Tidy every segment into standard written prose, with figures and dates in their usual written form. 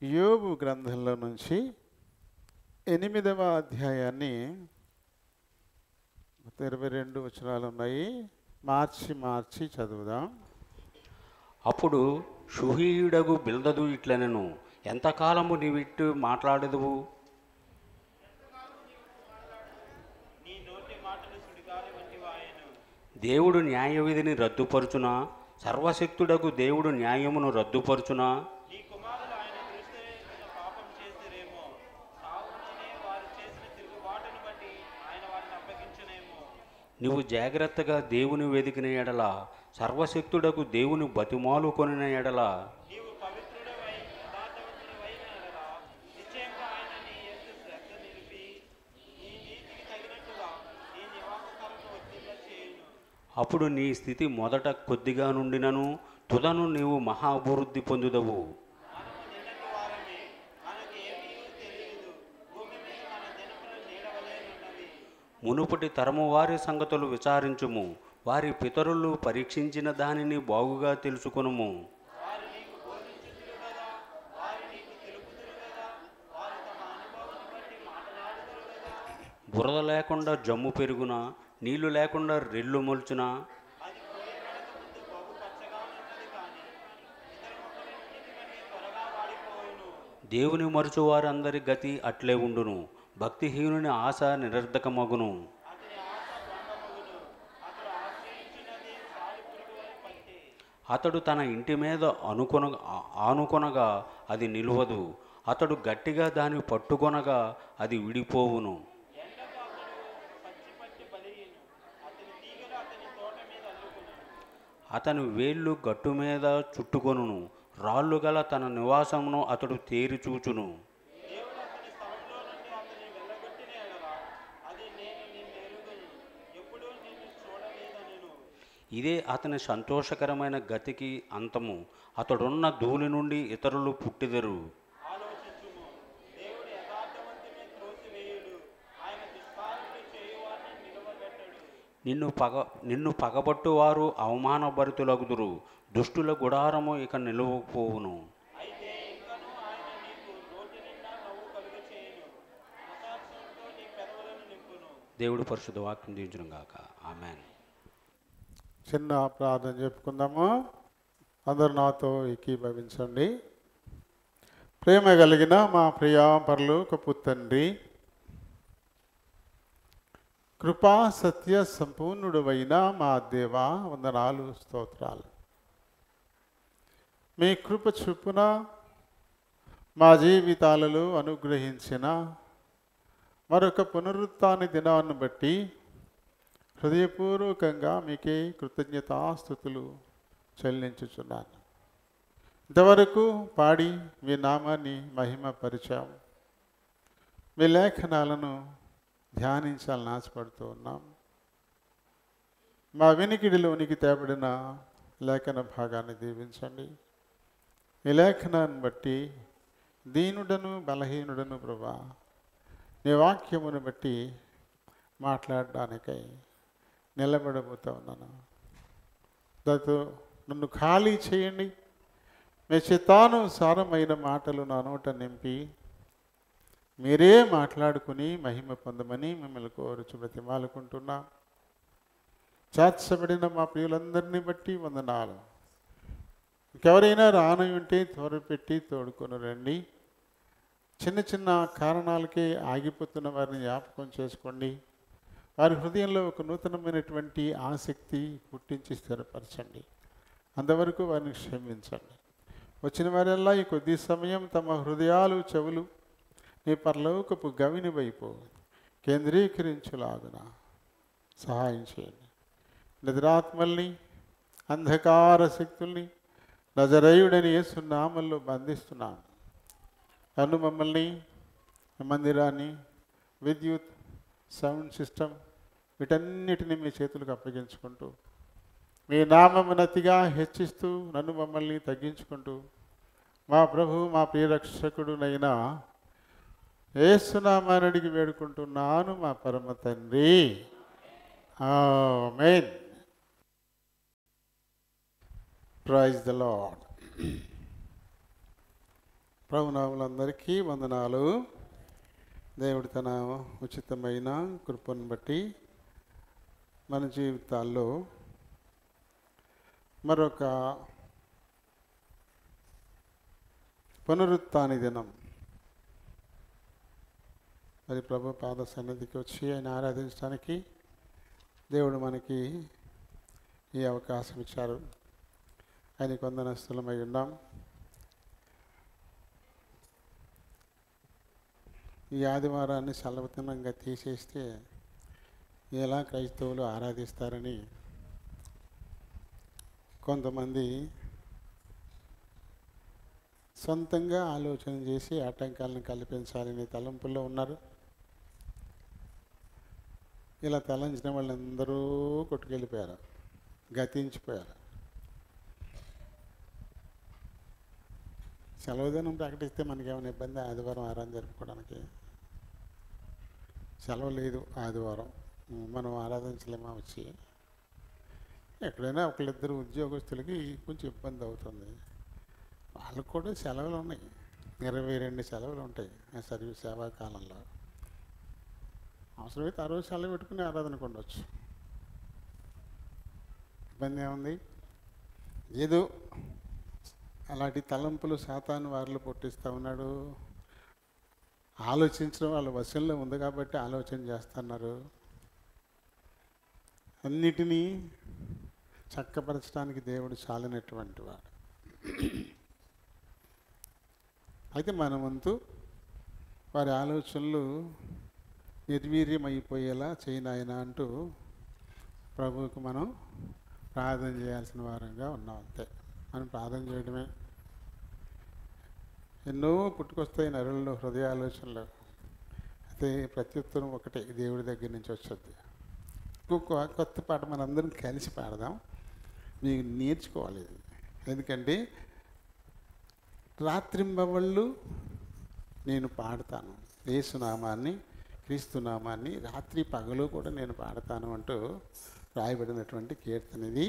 యోబు గ్రంథంలో నుంచి 8వ అధ్యాయాన్ని 22 వచనాలు ఉన్నాయి. మార్చి చదువుదాం. అప్పుడు షూహీయుడగు బిల్దదు ఇట్లనెను, ఎంతకాలము నీవిట్టు మాట్లాడదువు? దేవుడు న్యాయవిధిని రద్దుపరుచునా? సర్వశక్తుడగు దేవుడు న్యాయమును రద్దుపరుచునా? నీవు జాగ్రత్తగా దేవుని వెదికిన ఎడల, సర్వశక్తుడకు దేవుని బతిమాలు కొనిన ఎడల, అప్పుడు నీ స్థితి మొదట కొద్దిగా నుండినను తుదను నీవు మహా అభివృద్ధి పొందుదవు. మునుపటి తరము వారి సంగతులు విచారించుము, వారి పితరులు పరీక్షించిన దానిని బాగుగా తెలుసుకొనుము. బురద లేకుండా జమ్ము పెరుగునా, నీళ్లు లేకుండా రెల్లు మొల్చునా? దేవుని మరుచు వారందరి గతి అట్లే ఉండును, భక్తిహీనుని ఆశ నిరర్ధకమగును. అతడు తన ఇంటి మీద ఆనుకొనగా అది నిలువదు, అతడు గట్టిగా దాన్ని పట్టుకొనగా అది విడిపోవును. అతని వేళ్ళు గట్టు మీద చుట్టుకొనును, రాళ్ళు గల తన నివాసమును అతడు తేరి చూచును. ఇదే అతని సంతోషకరమైన గతికి అంతము, అతడున్న ధూళి నుండి ఇతరులు పుట్టిదరు. నిన్ను పగబట్టువారు అవమానభరితులగుదురు, దుష్టుల గుడారము ఇక నిలువపోవును. దేవుడు పరిశుద్ధ వాక్యం దీవించును గాక. ఆమేన్. చిన్న ప్రార్థన చెప్పుకుందాము. అందరు నాతో ఏకీభవించండి. ప్రేమ కలిగిన మా ప్రియా పరలోకపు తండ్రి, కృపా సత్య సంపూర్ణుడైన మా దేవా, వందనాలు, స్తోత్రాలు. మీ కృప చొప్పున మా జీవితాలలో అనుగ్రహించిన మరొక పునరుత్థాన దినాన్ని బట్టి హృదయపూర్వకంగా మీకే కృతజ్ఞతాస్తుతులు చెల్లించుచున్నాను. ఇంతవరకు పాడి మీ నామాన్ని మహిమపరిచాము. మీ లేఖనాలను ధ్యానించాలని ఆశపడుతూ ఉన్నాం. మా వినికిడిలోనికి తేబడిన లేఖన భాగాన్ని దీవించండి. ఈ లేఖనాన్ని బట్టి దీనుడను బలహీనుడను ప్రభా, నీ వాక్యమును బట్టి మాట్లాడడానికై నిలబడబోతూ ఉన్నాను. దాంతో నన్ను ఖాళీ చేయండి. మీ చిత్తానుసారమైన మాటలు నా నోట నింపి మీరే మాట్లాడుకుని మహిమ పొందమని మిమ్మల్ని కోరుచు బ్రతిమాలుకుంటున్నా. చేర్చబడిన మా ప్రియులందరినీ బట్టి వందనాలు. ఇంకెవరైనా రాని ఉంటే త్వరపెట్టి తోడుకొని రండి. చిన్న చిన్న కారణాలకే ఆగిపోతున్న వారిని జ్ఞాపకం చేసుకోండి. వారి హృదయంలో ఒక నూతనమైనటువంటి ఆసక్తి పుట్టించి స్థిరపరచండి. అంతవరకు వారిని క్షమించండి. వచ్చిన వారెల్లా ఈ కొద్ది సమయం తమ హృదయాలు, చెవులు నీ పరలోకపు గవిని వైపు కేంద్రీకరించులాగున సహాయం చేయండి. నిద్రాత్మల్ని, అంధకార శక్తుల్ని నజరేయుడని యేసు నామములో బంధిస్తున్నాను. అను మమ్మల్ని, మందిరాన్ని, విద్యుత్, సౌండ్ సిస్టమ్ వీటన్నిటిని మీ చేతులకు అప్పగించుకుంటూ మీ నామమునతిగా హెచ్చిస్తూ నన్ను మమ్మల్ని తగ్గించుకుంటూ మా ప్రభు, మా ప్రియరక్షకుడునైనా యేసునామాన్ని అడిగి వేడుకుంటున్నాను మా పరమ తండ్రి. ఆమేన్. Praise the lord. ప్రభునాములందరికీ వందనాలు. దేవుడి తన ఉచితమైన కృపను బట్టి మన జీవితాల్లో మరొక పునరుత్థాన దినం మరి ప్రభు పాద సన్నిధికి వచ్చి ఆయన ఆరాధించడానికి దేవుడు మనకి ఈ అవకాశం ఇచ్చారు. ఆయనకు వందనస్తులమై ఉన్నాం. ఈ ఆదివారాన్ని సెలవుతనంగా తీసేస్తే ఎలా క్రైస్తవులు ఆరాధిస్తారని కొంతమంది సొంతంగా ఆలోచన చేసి ఆటంకాలను కల్పించాలని తలంపుల్లో ఉన్నారు. ఇలా తలంచిన వాళ్ళందరూ కొట్టుకెళ్ళిపోయారు, గతించిపోయారు. సెలవు దినం ప్రకటిస్తే మనకేమైనా ఇబ్బంది? ఆదివారం ఆరాధన జరుపుకోవడానికి సెలవు లేదు. ఆదివారం మనం ఆరాధించలేమా? వచ్చి ఎక్కడైనా ఒకళ్ళిద్దరు ఉద్యోగస్తులకి కొంచెం ఇబ్బంది అవుతుంది. వాళ్ళకు కూడా సెలవులు ఉన్నాయి, 22 సెలవులు ఉంటాయి ఆ సర్వీస్ సేవా కాలంలో. అవసరమైతే ఆ రోజు సెలవు పెట్టుకుని ఆరాధనకు ఉండవచ్చు. ఇబ్బంది ఏముంది? ఏదో అలాంటి తలంపులు సాతాను వారిలో పుట్టిస్తూ ఉన్నాడు. ఆలోచించడం వాళ్ళ వశంలో ఉంది కాబట్టి ఆలోచన చేస్తున్నారు. అన్నిటినీ చక్కపరచడానికి దేవుడు చాలినటువంటి వాడు. అయితే మన వంతు వారి ఆలోచనలు నిర్వీర్యమైపోయేలా చేయనాయన అంటూ ప్రభువుకు మనం ప్రార్థన చేయాల్సిన వారంగా ఉన్నాం. అంతే, మనం ప్రార్థన చేయడమే. ఎన్నో పుట్టుకొస్తాయి నరుల్లో హృదయ ఆలోచనలు. అయితే ప్రత్యుత్తరం ఒకటే, దేవుడి దగ్గర నుంచి వచ్చేది. ఇంకొక కొత్త పాట మనందరం కలిసి పాడదాం. మీకు నేర్చుకోవాలి ఇది. ఎందుకంటే రాత్రింబవళ్ళు నేను పాడతాను యేసునామాన్ని, క్రీస్తునామాన్ని, రాత్రి పగలు కూడా నేను పాడతాను అంటూ రాయబడినటువంటి కీర్తన ఇది.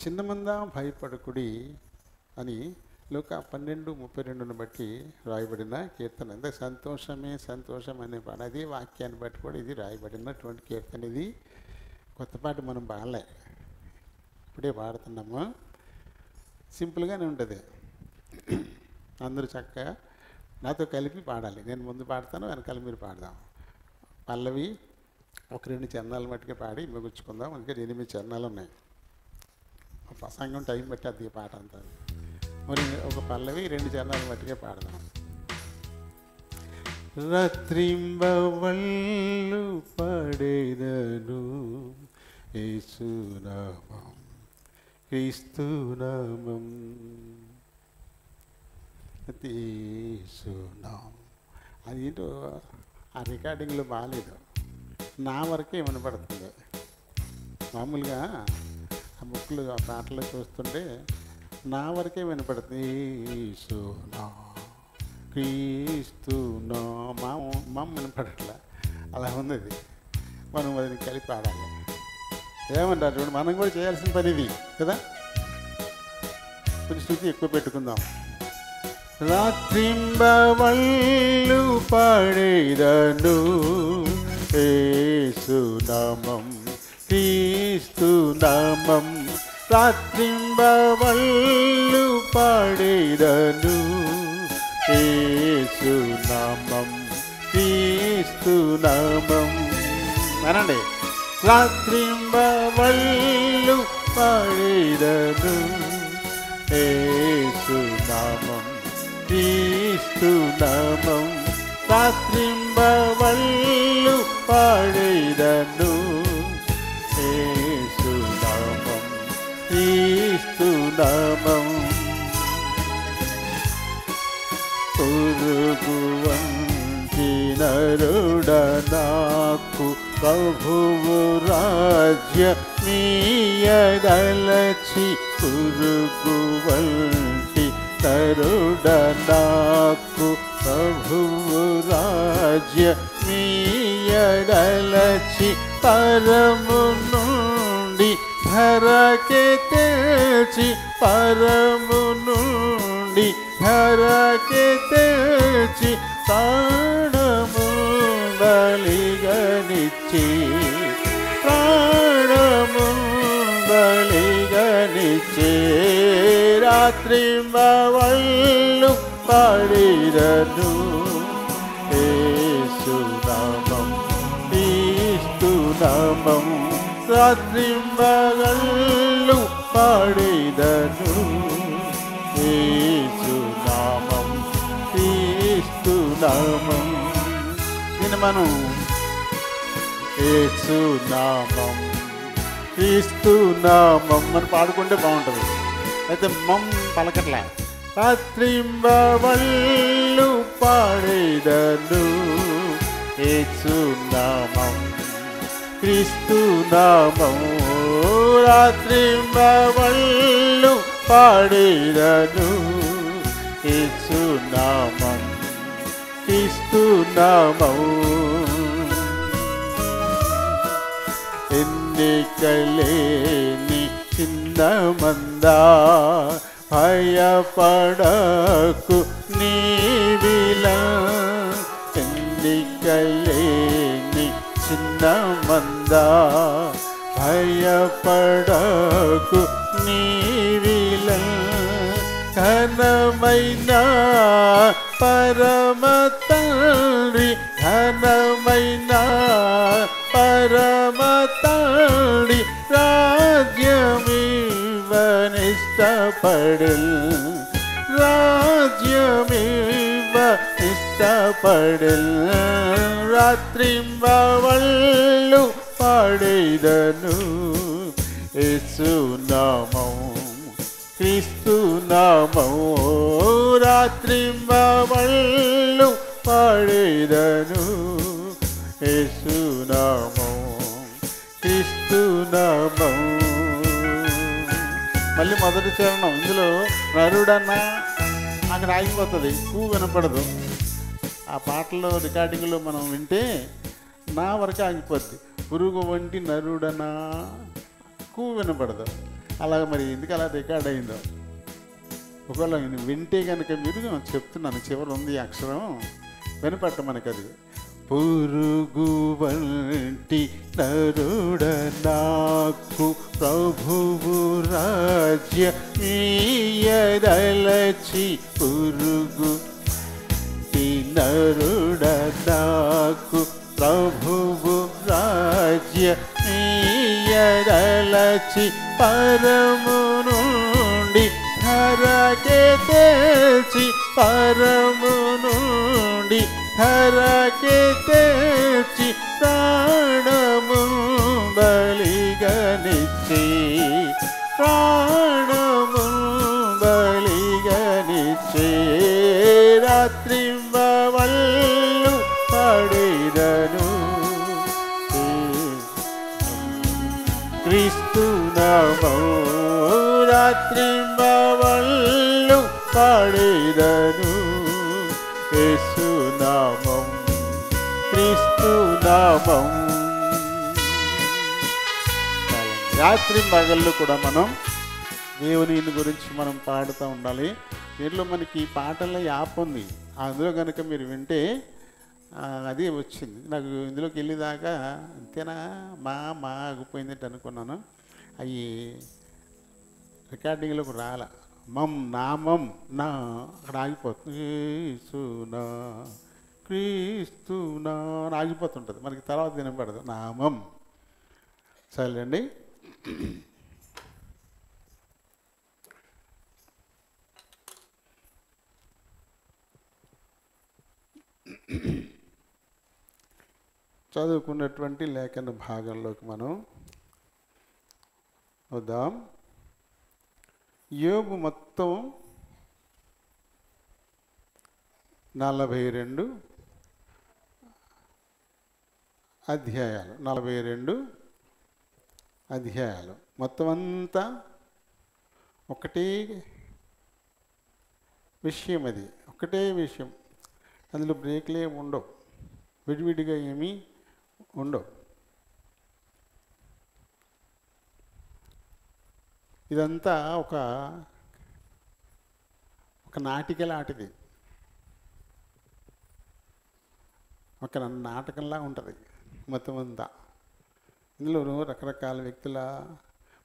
చిన్నమందా భయపడకుడి అని లూకా 12:32 బట్టి రాయబడిన కీర్తన. ఎంత సంతోషమే సంతోషం అనే పాట, అదే వాక్యాన్ని బట్టి కూడా ఇది రాయబడినటువంటి కీర్తన. ఇది కొత్త పాట మనం పాడలే, ఇప్పుడే పాడుతున్నాము. సింపుల్గానే ఉంటుంది. అందరూ చక్కగా నాతో కలిపి పాడాలి. నేను ముందు పాడతాను, వెనకాల మీరు పాడదాం. పల్లవి ఒక 2 చరణాలు మట్టుకే పాడి ముగించుకుందాం. ఇంకా 8 చరణాలు ఉన్నాయి. ప్రసంగం టైం బట్టి అది పాట అంతా. మరి ఒక పల్లవి 2 చరణాలు మట్టుకే పాడదాం. రాత్రింబవళ్ళు పడేదను యేసునామం, క్రీస్తునామం, యేసునామం. అదేంటో ఆ రికార్డింగ్లో బాగాలేదు, నా వరకే వినపడుతుంది. మామూలుగా ఆ బుక్లు ఆ పాటలు చూస్తుంటే నా వరకే వినపడుతుంది. క్రీస్తునామం వినపడట్లా, అలా ఉంది. అది మనం అది కలిపి పాడాలి. ఏమంటారు చూడండి, మనం కూడా చేయాల్సిన పని ఇది కదా. కొంచెం శృతి ఎక్కువ పెట్టుకుందాం. రాత్రింబవళ్ళు పడేదను యేసునామం, క్రీస్తునామం. రాత్రింబవళ్ళు పడేదను యేసునామం, క్రీస్తునామం. అనండి. రాత్రింబవళ్ళు పడేదను యేసునామం, క్రీస్తునామం. రాత్రింబవళ్ళు పడేదను యేసునామం, క్రీస్తునామం. పురుగు వంటి నరుడ నాకు ప్రభువు రాజ్యమీయదలచి, పురుగు వంటి నరుడ నాకు ప్రభువు రాజ్యమీయదలచి, పరము నుండి ధరకే తెచ్చి, పరము నుండి ధరకే తెచ్చి ప్రాణము బలిగనిచ్చి ప్రాణము బలిగనిచ్చి రాత్రింబవళ్ళు పాడిదను యేసునామం క్రీస్తునామం రాత్రింబవళ్ళు పాడిదను యేసునామం క్రీస్తునామం. దీన్ని మనం యేసునామం క్రీస్తునామం అని పాడుకుంటే బాగుంటుంది. అయితే మమ్ పలకట్లే. రాత్రింబవళ్ళు పాడేదను యేసునామం క్రీస్తునామం రాత్రింబవళ్ళు పాడేదను యేసునామం క్రీస్తునామం. ఎన్నికలేని చిన్న మందా భయపడకు నీవిలా ఎన్నికలేని చిన్న మందా భయపడకు నీవిలా ఘనమైన పరమ తండ్రి ఘనమైన పరమ తండ్రి రాజ్యమివ్వనిష్టపడిల్ రాజ్యమివ్వనిష్టపడిల్ రాత్రింబవళ్ళు పాడేదను యేసునామం క్రీస్తునామం రాత్రింబవళ్ళు పాడేదను యేసునామం క్రీస్తునామం. మళ్ళీ మొదటి చరణం ఇందులో నరుడన్నా అక్కడ ఆగిపోతుంది, ఎక్కువ వినపడదు. ఆ పాటలో రికార్డింగ్లో మనం వింటే నా వరకు ఆగిపోద్ది. పురుగు వంటి నరుడనా ఎక్కువ వినపడదు. అలాగ మరి ఎందుకు అలా రికార్డ్ అయిందో ఒకవేళ వింటే కనుక మీరు చెప్తున్నాను, చివరి ఉంది అక్షరం వినపట్ట మనకు అది. పురుగు వంటి నరుడ నాకు ప్రభువు రాజ్య మీయదలచి పురుగు నరుడ నాకు ప్రభువు రాజ్య మీయదలచి పరము నుండి ధరకే తెచ్చి పరము నుండి ధరకే తెచ్చి ప్రాణము బలిగనిచ్చి ప్రాణము బలిగనిచ్చి రాత్రింబవళ్ళు పాడేదను క్రీస్తునామం రాత్రింబవళ్ళు పాడేదను యేసునామం క్రీస్తునామం. రాత్రింబవళ్ళు కూడా మనం దేవుని గురించి మనం పాడుతూ ఉండాలి. దీంట్లో మనకి ఈ పాటల్లో యాప్ ఉంది, అందులో కనుక మీరు వింటే అది వచ్చింది. నాకు ఇందులోకి వెళ్ళేదాకా అంతేనా మా ఆగిపోయిందంటే అనుకున్నాను. అవి రికార్డింగ్లోకి రాల. మమ్ నామం నా అక్కడ ఆగిపోతుంది. యేసునా క్రీస్తునా అని ఆగిపోతుంటుంది, మనకి తర్వాత వినపడదు. నామం సరేండి. చదువుకున్నటువంటి లేఖన భాగంలోకి మనం వద్దాం. యోబు మొత్తం 42 అధ్యాయాలు, 42 అధ్యాయాలు మొత్తం అంతా ఒకటే విషయం, అది ఒకటే విషయం. అందులో బ్రేక్లే ఉండవు, విడివిడిగా ఏమీ ఉండవు. ఇదంతా ఒక ఒక నాటికలాంటిది, ఒక నాటకంలా ఉంటుంది మొత్తం అంతా. ఇందులో రకరకాల వ్యక్తుల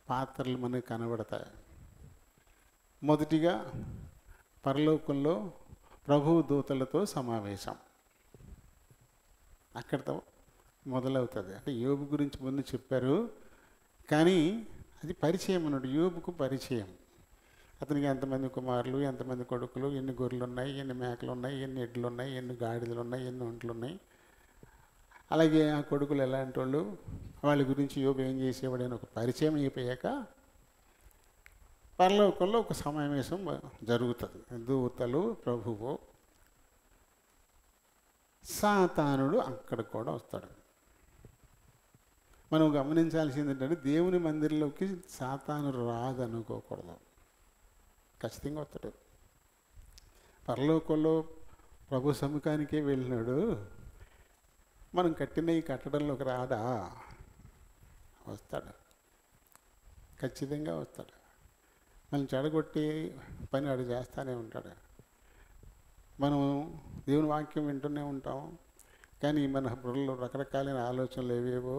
పాత్రలు మనకు కనబడతాయి. మొదటిగా పరలోకంలో ప్రభువు దూతలతో సమావేశం అక్కడితో మొదలవుతుంది. అంటే యోబు గురించి ముందు చెప్పారు, కానీ అది పరిచయం అన్నాడు, యోబుకు పరిచయం. అతనికి ఎంతమంది కుమారులు, ఎంతమంది కొడుకులు, ఎన్ని గొర్రెలు ఉన్నాయి, ఎన్ని మేకలు ఉన్నాయి, ఎన్ని ఎడ్లు ఉన్నాయి, ఎన్ని గాడిదలు ఉన్నాయి, ఎన్ని ఒంట్లు ఉన్నాయి, అలాగే ఆ కొడుకులు ఎలాంటి వాళ్ళు, వాళ్ళ గురించి యోబు ఏం చేసేవాడు అని ఒక పరిచయం అయిపోయాక పరలోకంలో ఒక సమావేశం జరుగుతుంది. దూతలు, ప్రభువు, సాతానుడు అక్కడ కూడా వస్తాడు. మనం గమనించాల్సింది ఏంటంటే దేవుని మందిరంలోకి సాతాను రాదనుకోకూడదు, ఖచ్చితంగా వస్తాడు. పరలోకంలో ప్రభు సముఖానికే వెళ్ళినాడు, మనం కట్టిన ఈ కట్టడంలోకి రాడా? వస్తాడు, ఖచ్చితంగా వస్తాడు. మనం చెడగొట్టి పని వాడు చేస్తూనే ఉంటాడు. మనం దేవుని వాక్యం వింటూనే ఉంటాం, కానీ మన బుర్రలో రకరకాలైన ఆలోచనలు ఏవేవో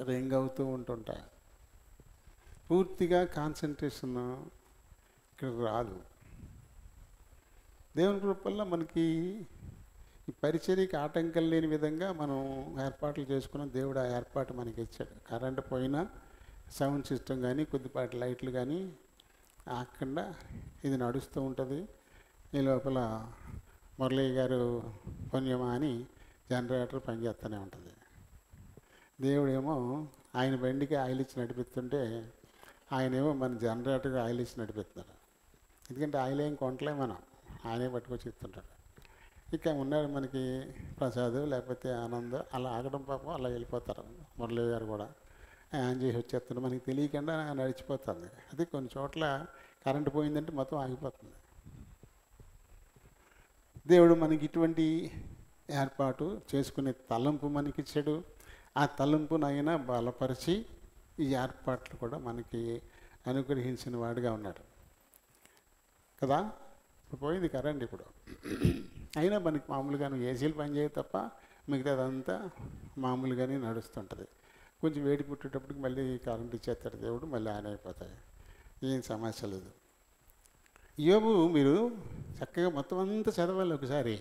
రింగ్ అవుతూ ఉంటుంటాయి. పూర్తిగా కాన్సన్ట్రేషన్ ఇక్కడ రాదు. దేవుని కృప వల్ల మనకి ఈ పరిచర్యకి ఆటంకం లేని విధంగా మనం ఏర్పాట్లు చేసుకున్నాం. దేవుడు ఆ ఏర్పాటు మనకి ఇచ్చాడు. కరెంటు పోయినా సౌండ్ సిస్టమ్ కానీ కొద్దిపాటి లైట్లు కానీ ఆకుండా ఇది నడుస్తూ ఉంటుంది. ఈ లోపల మురళయ్య గారు పుణ్యమా అని జనరేటర్ పనిచేస్తూనే ఉంటుంది. దేవుడేమో ఆయన బండికి ఆయిల్ ఇచ్చి నడిపిస్తుంటే ఆయనేమో మన జనరేటర్కి ఆయిల్ ఇచ్చి నడిపిస్తున్నాడు. ఎందుకంటే ఆయిల్ ఏం కొంటలే, మనం ఆయనే పట్టుకొచ్చి ఇస్తుంటాడు. ఇక ఉన్నాడు మనకి ప్రసాద్ లేకపోతే ఆనంద్, అలా ఆగడం పాపం అలా వెళ్ళిపోతారు. మురళయ్య గారు కూడా ఆన్ చేసి వచ్చేస్తున్నాడు, మనకి తెలియకుండా నడిచిపోతుంది. అది కొన్ని చోట్ల కరెంటు పోయిందంటే మొత్తం ఆగిపోతుంది. దేవుడు మనకి ఇటువంటి ఏర్పాటు చేసుకునే తలంపు మనకిచ్చాడు. ఆ తలంపునైనా బలపరిచి ఈ ఏర్పాట్లు కూడా మనకి అనుగ్రహించిన వాడిగా ఉన్నాడు కదా. ఇప్పుడు పోయింది కరెంట్, ఇప్పుడు అయినా మనకి మామూలుగాను ఏసీలు పనిచేయవు తప్ప మిగతాదంతా మామూలుగానే నడుస్తుంటుంది. కొంచెం వేడి పుట్టేటప్పటికి మళ్ళీ కరెంట్ ఇచ్చేస్తాడు దేవుడు, మళ్ళీ ఆన్ అయిపోతాయి, ఏం సమస్య లేదు. యోబు మీరు చక్కగా మొత్తం అంతా చదవాలి ఒకసారి.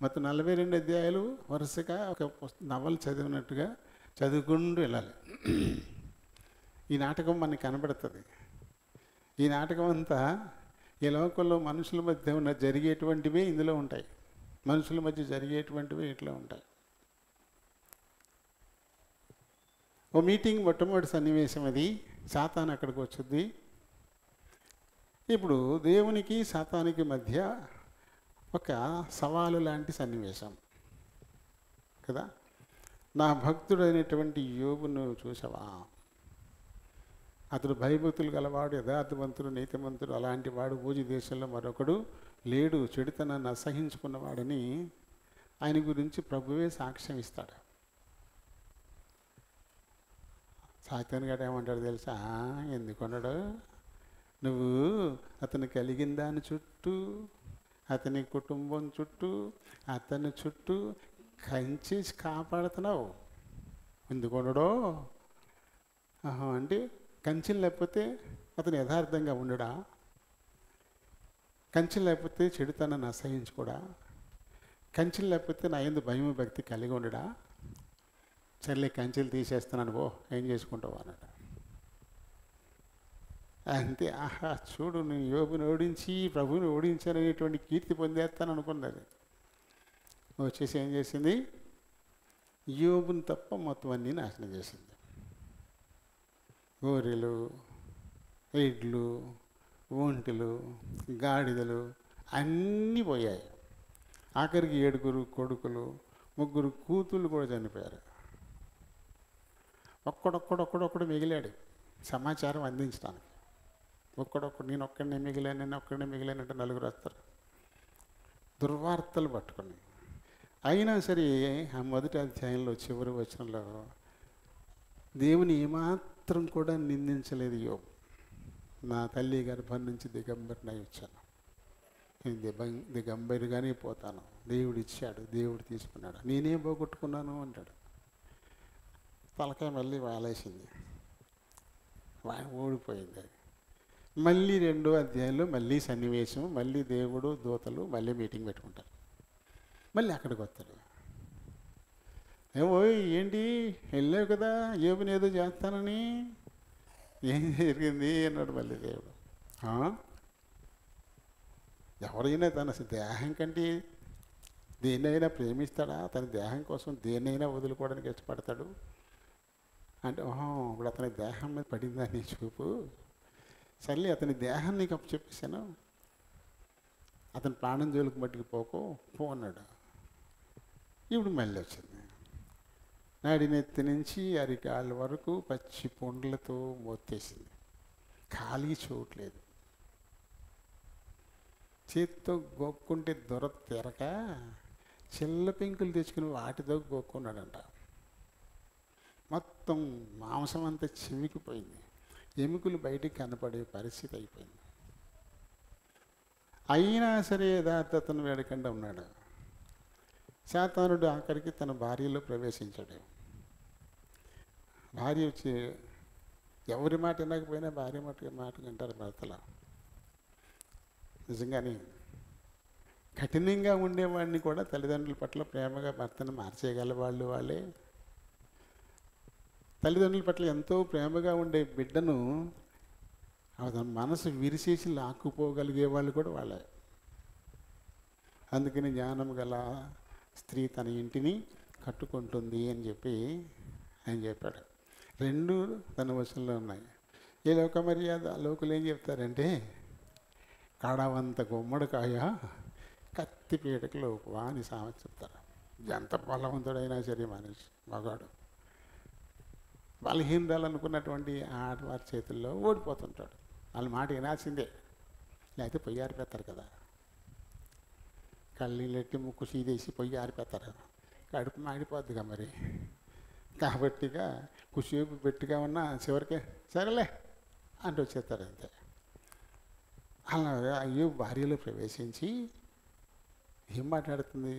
మొత్తం 42 అధ్యాయాలు వరుసగా ఒక నవల చదివినట్టుగా చదువుకుంటూ వెళ్ళాలి. ఈ నాటకం మనకి కనబడుతుంది. ఈ నాటకం అంతా ఈ లోకంలో మనుషుల మధ్య ఉన్న జరిగేటువంటివే ఇందులో ఉంటాయి. మనుషుల మధ్య జరిగేటువంటివే ఇట్లా ఉంటాయి. ఓ మీటింగ్ మొట్టమొదటి సన్నివేశం అది. సాతాను అక్కడికి వచ్చింది. ఇప్పుడు దేవునికి సాతానికి మధ్య ఒక సవాలు లాంటి సన్నివేశం కదా. నా భక్తుడైనటువంటి యోబును చూసావా? అతడు భయభక్తులు గలవాడు, యథార్థవంతుడు, నీతిమంతుడు, అలాంటి వాడు భూజి దేశంలో మరొకడు లేడు, చెడుతనాన్ని అసహించుకున్నవాడని ఆయన గురించి ప్రభువే సాక్ష్యం ఇస్తాడు. సాతాను గారు ఏమంటాడు తెలుసా? ఎందుకున్నాడు? నువ్వు అతను కలిగిన దాని చుట్టూ, అతని కుటుంబం చుట్టూ, అతని చుట్టూ కంచేసి కాపాడుతున్నావు. ఎందుకున్నాడో అంటే కంచెలు లేకపోతే అతను యథార్థంగా ఉండడా? కంచెలు లేకపోతే చెడుతనాన్ని అసహించుకోడా? కంచెలు లేకపోతే నా యందు భయం భక్తి కలిగి ఉండడా? సర్లే కంచెలు తీసేస్తున్నాను, ఓ ఏం చేసుకుంటావు అన్నాడు. అంతే. ఆహా చూడు, నేను యోబుని ఓడించి ప్రభువుని ఓడించాననేటువంటి కీర్తి పొందేస్తాను అనుకున్నది. వచ్చేసి ఏం చేసింది? యోబుని తప్ప మొత్తం అన్నీ నాశనం చేసింది. గోరెలు, ఎడ్లు, ఒంటెలు, గాడిదలు అన్నీ పోయాయి. ఆఖరికి 7 కొడుకులు, 3 కూతుళ్ళు కూడా చనిపోయారు. ఒక్కడొక్కడు మిగిలాడు సమాచారం అందించడానికి. నేను ఒక్కడినే మిగిలానంటే 4 వస్తారు దుర్వార్తలు పట్టుకుని. అయినా సరే ఆ మొదటి అధ్యాయంలో చివరి వచనంలో దేవుని ఏమాత్రం కూడా నిందించలేదు యోబు. నా తల్లి గర్భం నుంచి దిగంబరినై వచ్చాను. దిగంబరిగానే పోతాను, దేవుడు ఇచ్చాడు, దేవుడు తీసుకున్నాడు, నేనే పోగొట్టుకున్నాను అంటాడు. తలకాయ మళ్ళీ వాలేసింది, ఓడిపోయింది. మళ్ళీ 2వ అధ్యాయంలో మళ్ళీ సన్నివేశం, మళ్ళీ దేవుడు దూతలు మళ్ళీ మీటింగ్ పెట్టుకుంటారు. మళ్ళీ అక్కడికి వస్తాడు. ఏమో ఏంటి వెళ్ళావు కదా యోబుని ఏదో చేస్తానని, ఏం జరిగింది అన్నాడు మళ్ళీ దేవుడు. ఎవరైనా తన దేహం కంటే దేన్నైనా ప్రేమిస్తాడా? తన దేహం కోసం దేన్నైనా వదులుకోవడానికి ఇష్టపడతాడు అంటే, ఇప్పుడు అతని దేహం మీద పడిందా నీ చూపు, సర్లే అతని దేహాన్ని నీకు అప్పు చెప్పేశాను, అతని ప్రాణం జోలికి మట్టుకు పో అన్నాడు. ఇప్పుడు మళ్ళీ వచ్చింది. నాడినెత్తి నుంచి అరికాళ్ళ వరకు పచ్చి పుండ్లతో మోత్తేసింది, ఖాళీ చూడలేదు. చేతితో గోక్కుంటే దొర తెరక చిల్ల పెంకులు తెచ్చుకుని వాటితో గోక్కున్నాడంట. మొత్తం మాంసం అంతా చివికిపోయింది, ఎముకలు బయటికి కనపడే పరిస్థితి అయిపోయింది. అయినా సరే యథార్థతను వేడకుండా ఉన్నాడు. సాతానుడు ఆఖరికి తన భార్యలో ప్రవేశించాడు. భార్య వచ్చి ఎవరి మాట వినకపోయినా భార్య మాట వింటారు భర్తల. నిజంగానే కఠినంగా ఉండేవాడిని కూడా తల్లిదండ్రుల పట్ల ప్రేమగా భర్తను మార్చేయగల వాళ్ళే. తల్లిదండ్రుల పట్ల ఎంతో ప్రేమగా ఉండే బిడ్డను మనసు విరిసేసి లాక్కుపోగలిగే వాళ్ళు కూడా వాళ్ళే. అందుకని జ్ఞానం గల స్త్రీ తన ఇంటిని కట్టుకుంటుంది అని చెప్పి ఆయన చెప్పాడు. 2 తన వశంలో ఉన్నాయి. ఏ లోక మర్యాద లోకులు ఏం చెప్తారంటే, కడవంత గుమ్మడికాయ కత్తి పీటకు లోకువా అని సామెత చెప్తారు. ఎంత బలవంతుడైనా సరే మనిషి మగాడు బలహీనరాలు అనుకున్నటువంటి ఆడవారి చేతుల్లో ఓడిపోతుంటాడు. వాళ్ళ మాట వినాల్సిందే, లేకపోతే పొయ్యి ఆరిపోతారు కదా. కళ్ళెట్టి ముక్కు సీదేసి పొయ్యి ఆరిపోతారు, కడుపు మాడిపోద్దిగా మరి. కాబట్టిగా కుసేపు పెట్టిగా ఉన్నా చివరికే సరేలే అంటూ వచ్చేస్తారు అంతే. అలా అయ్యో భార్యలో ప్రవేశించి ఏం మాట్లాడుతుంది,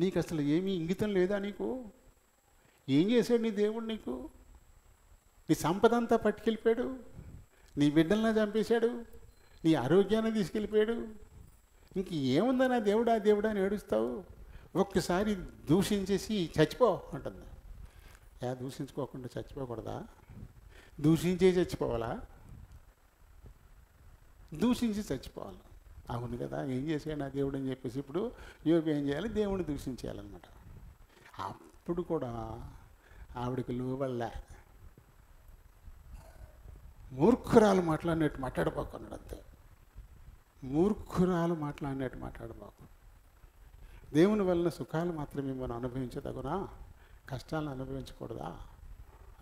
నీకు అసలు ఏమీ ఇంగితం లేదా, నీకు ఏం చేశాడు నీ దేవుడు, నీకు నీ సంపద అంతా పట్టుకెళ్ళిపోయాడు, నీ బిడ్డలను చంపేశాడు, నీ ఆరోగ్యాన్ని తీసుకెళ్ళిపోయాడు, ఇంక ఏముందా నా దేవుడా దేవుడా అని ఏడుస్తావు, ఒక్కసారి దూషించేసి చచ్చిపో అంటుంది. దూషించుకోకుండా చచ్చిపోకూడదా? దూషించే చచ్చిపోవాలా? దూషించి చచ్చిపోవాలి. అవును కదా, ఏం చేశాడు నా దేవుడు అని చెప్పేసి ఇప్పుడు యోబు ఏం చేయాలి, దేవుడిని దూషించేయాలన్నమాట. అప్పుడు కూడా ఆవిడకి లోబడలే. మూర్ఖురాలు మాట్లాడినట్టు మాట్లాడబోకున్నాడు అంతే. మూర్ఖురాలు మాట్లాడినట్టు మాట్లాడబోకు. దేవుని వలన సుఖాలు మాత్రమే మనం అనుభవించదగునా, కష్టాలను అనుభవించకూడదా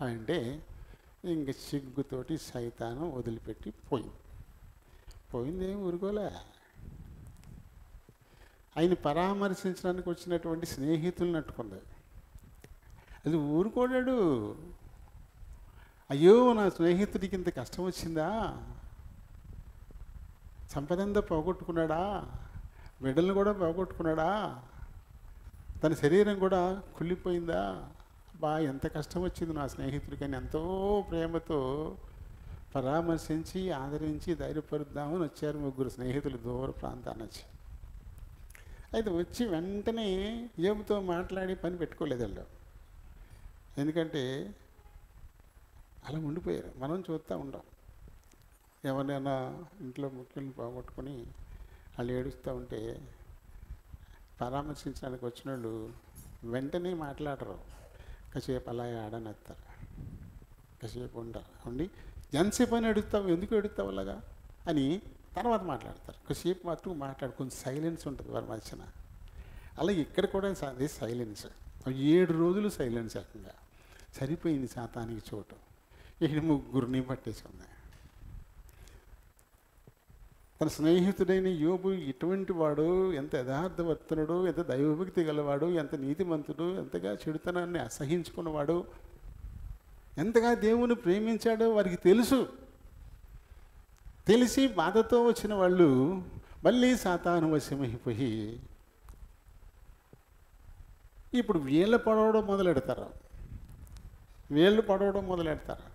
అంటే ఇంక సిగ్గుతోటి సైతాను వదిలిపెట్టి పోయిందేం ఊరుకోలే. ఆయన పరామర్శించడానికి వచ్చినటువంటి స్నేహితులను అట్టుకుంది, అది ఊరుకోడాడు. అయ్యో నా స్నేహితుడికి ఇంత కష్టం వచ్చిందా, సంపదంతా పోగొట్టుకున్నాడా, బిడ్డలను కూడా పోగొట్టుకున్నాడా, తన శరీరం కూడా కుళ్ళిపోయిందా, ఎంత కష్టం వచ్చింది నా స్నేహితుడికి అని ఎంతో ప్రేమతో పరామర్శించి ఆదరించి ధైర్యపరుద్దామని వచ్చారు 3 స్నేహితులు దూర ప్రాంతాన్ని వచ్చి. అయితే వచ్చి వెంటనే యోబుతో మాట్లాడి పని పెట్టుకోలేదు వాళ్ళు. ఎందుకంటే అలా ఉండిపోయారు. మనం చూస్తూ ఉంటాం, ఎవరినైనా ఇంట్లో ముఖ్యులను పోగొట్టుకొని వాళ్ళు ఏడుస్తూ ఉంటే పరామర్శించడానికి వచ్చిన వాళ్ళు వెంటనే మాట్లాడరు, కాసేపు అలా ఆడనేస్తారు, కాసేపు ఉండి ఎంతసేపు అని ఎడుస్తావు, ఎందుకు ఎడుస్తావు అలాగా అని తర్వాత మాట్లాడతారు. కాసేపు మాత్రం కొంచెం సైలెన్స్ ఉంటుంది వారి మధ్యన. అలాగే ఇక్కడ కూడా అదే సైలెన్స్. 7 రోజులు సైలెన్స్ ఏకంగా సరిపోయింది శాతానికి చోటు. ఇక్కడ 3 పట్టేసుకుంది. తన స్నేహితుడైన యోబు ఇటువంటి వాడు, ఎంత యథార్థవర్తనుడు, ఎంత దైవభక్తి గలవాడు, ఎంత నీతిమంతుడు, ఎంతగా చెడుతనాన్ని అసహించుకున్నవాడు, ఎంతగా దేవుని ప్రేమించాడో వారికి తెలిసి బాధతో వచ్చిన వాళ్ళు మళ్ళీ సాతాను వశమైపోయి ఇప్పుడు వీళ్ళు పడవడం మొదలెడతారు.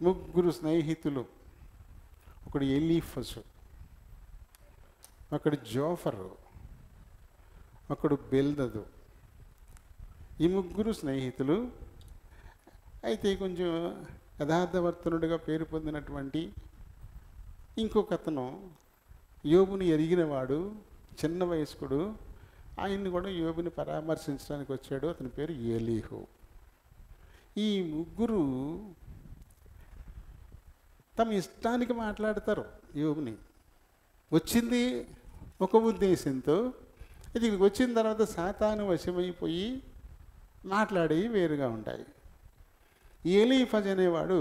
ముగ్గురు స్నేహితులు, ఒకడు ఎలీఫసు, ఒకడు జోఫరు, ఒకడు బెల్దదు. ఈ ముగ్గురు స్నేహితులు. అయితే కొంచెం యథార్థవర్తనుడిగా పేరు పొందినటువంటి ఇంకొక అతను, యోబుని ఎరిగినవాడు, చిన్న వయస్కుడు, ఆయన్ని కూడా యోబుని పరామర్శించడానికి వచ్చాడు. అతని పేరు ఎలీహు. ఈ ముగ్గురు తమ ఇష్టానికి మాట్లాడతారు. యోబుని వచ్చింది ఒక ఉద్దేశంతో, ఇది వచ్చిన తర్వాత సాతాను వశమైపోయి మాట్లాడి వేరుగా ఉంటాయి. ఎలీఫజ్ అనేవాడు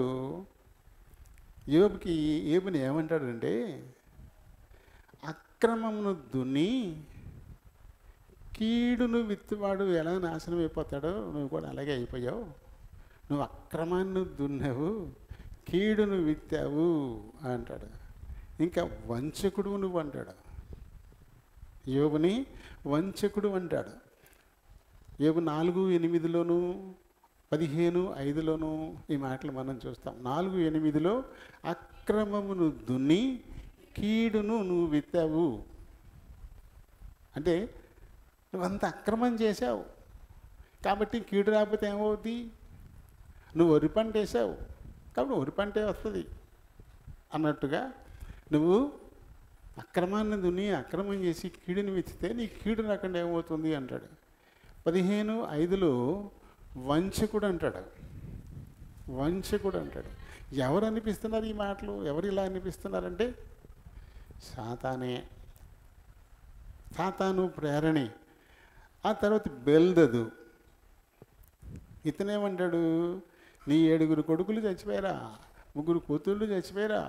యోబుని ఏమంటాడంటే, అక్రమమును దున్ని కీడును విత్తువాడు ఎలా నాశనం అయిపోతాడో నువ్వు కూడా అలాగే అయిపోయావు. నువ్వు అక్రమాన్ని దున్నావు, కీడును విత్తావు అంటాడు. ఇంకా వంచకుడు నువ్వు అంటాడు. యోబుని వంచకుడు అంటాడు. యోబు 4:8 15:5 ఈ మాటలు మనం చూస్తాం. 4:8 అక్రమమును దున్ని కీడును నువ్వు విత్తావు. అంటే నువ్వంత అక్రమం చేశావు కాబట్టి కీడు రాకపోతే ఏమవుద్ది? నువ్వు వరి పంట వేసావు కాబట్టి వరి పంటే వస్తుంది అన్నట్టుగా, నువ్వు అక్రమాన్ని దున్ని అక్రమం చేసి కీడుని విత్తితే నీ కీడు రాకుండా ఏమవుతుంది అంటాడు. 15:5 వంచకుడు అంటాడు. ఎవరు అనిపిస్తున్నారు ఈ మాటలు? ఎవరు ఇలా అనిపిస్తున్నారంటే సాతాను ప్రేరణి. ఆ తర్వాత బెల్దదు. ఇతనేమంటాడు, నీ 7 కొడుకులు చచ్చిపోయారా, 3 కూతుళ్ళు చచ్చిపోయారా,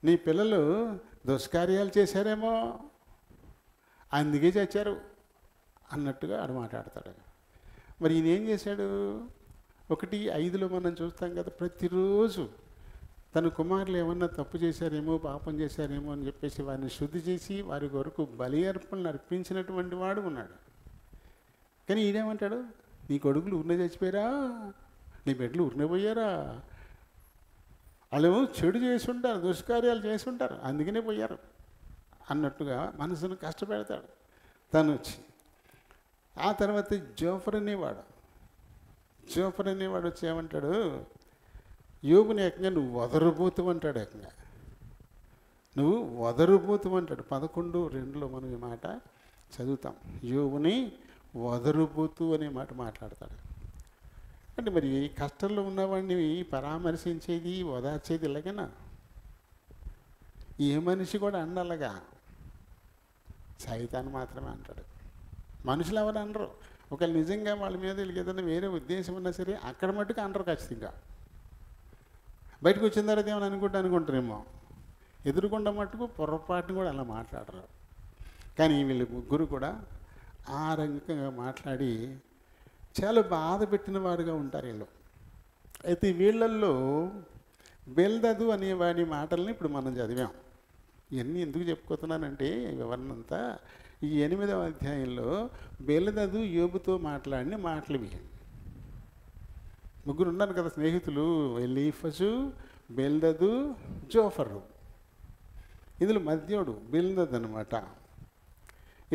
నీ పిల్లలు దుష్కార్యాలు చేశారేమో అందుకే చచ్చారు అన్నట్టుగా ఆడు మాట్లాడతాడు. మరి ఈయన ఏం చేశాడు? 1:5 మనం చూస్తాం కదా, ప్రతిరోజు తన కుమారులు ఏమన్నా తప్పు చేశారేమో, పాపం చేశారేమో అని చెప్పేసి వారిని శుద్ధి చేసి వారి కొరకు బలి అర్పణలు అర్పించినటువంటి వాడు ఉన్నాడు. కానీ ఈయనేమంటాడు, నీ కొడుకులు ఊరినే చచ్చిపోయారా, నీ బిడ్డలు ఊరినే పోయారా, వాళ్ళేమో చెడు చేసి ఉంటారు, దుష్కార్యాలు చేసి ఉంటారు అందుకనే పోయారు అన్నట్టుగా మనసును కష్టపెడతాడు తను వచ్చి. ఆ తర్వాత జోఫర్ అనేవాడు వచ్చి ఏమంటాడు, యోబుని ఏకంగా నువ్వు వదరుబోతు అంటాడు. ఏకంగా నువ్వు వదరుబోతు అంటాడు. 11:2 మనం ఈ మాట చదువుతాం. యోబుని వదరుబోతు అనే మాట మాట్లాడతాడు. అంటే మరి కష్టంలో ఉన్నవాడిని పరామర్శించేది, ఓదార్చేది ఇలాగేనా? ఏ మనిషి కూడా అండలాగా, సైతాన్ని మాత్రమే అంటాడు. మనుషులు ఎవరు అనరు. ఒకవేళ నిజంగా వాళ్ళ మీద వీళ్ళకి ఏదైనా వేరే ఉద్దేశం ఉన్నా సరే అక్కడ మట్టుకు అనరు ఖచ్చితంగా. బయటకు వచ్చిన తర్వాత ఏమైనా అనుకుంటారేమో, ఎదురుకుండా మట్టుకు పొరపాటును కూడా అలా మాట్లాడరు. కానీ వీళ్ళు ముగ్గురు కూడా ఆ రకంగా మాట్లాడి చాలా బాధ పెట్టిన వారుగా ఉంటారు వీళ్ళు. అయితే వీళ్ళల్లో బెల్దదు అనేవాడి మాటల్ని ఇప్పుడు మనం చదివాం. ఇవన్నీ ఎందుకు చెప్పుకోతున్నానంటే వివరణంతా ఈ 8వ అధ్యాయంలో బెల్దదు యోబుతో మాట్లాడిన మాటలు ఇవి. ముగ్గురు ఉన్నారు కదా స్నేహితులు, ఎలీఫజు, బెల్దదు, జోఫరు. ఇందులో మధ్యోడు బెల్దదు అనమాట.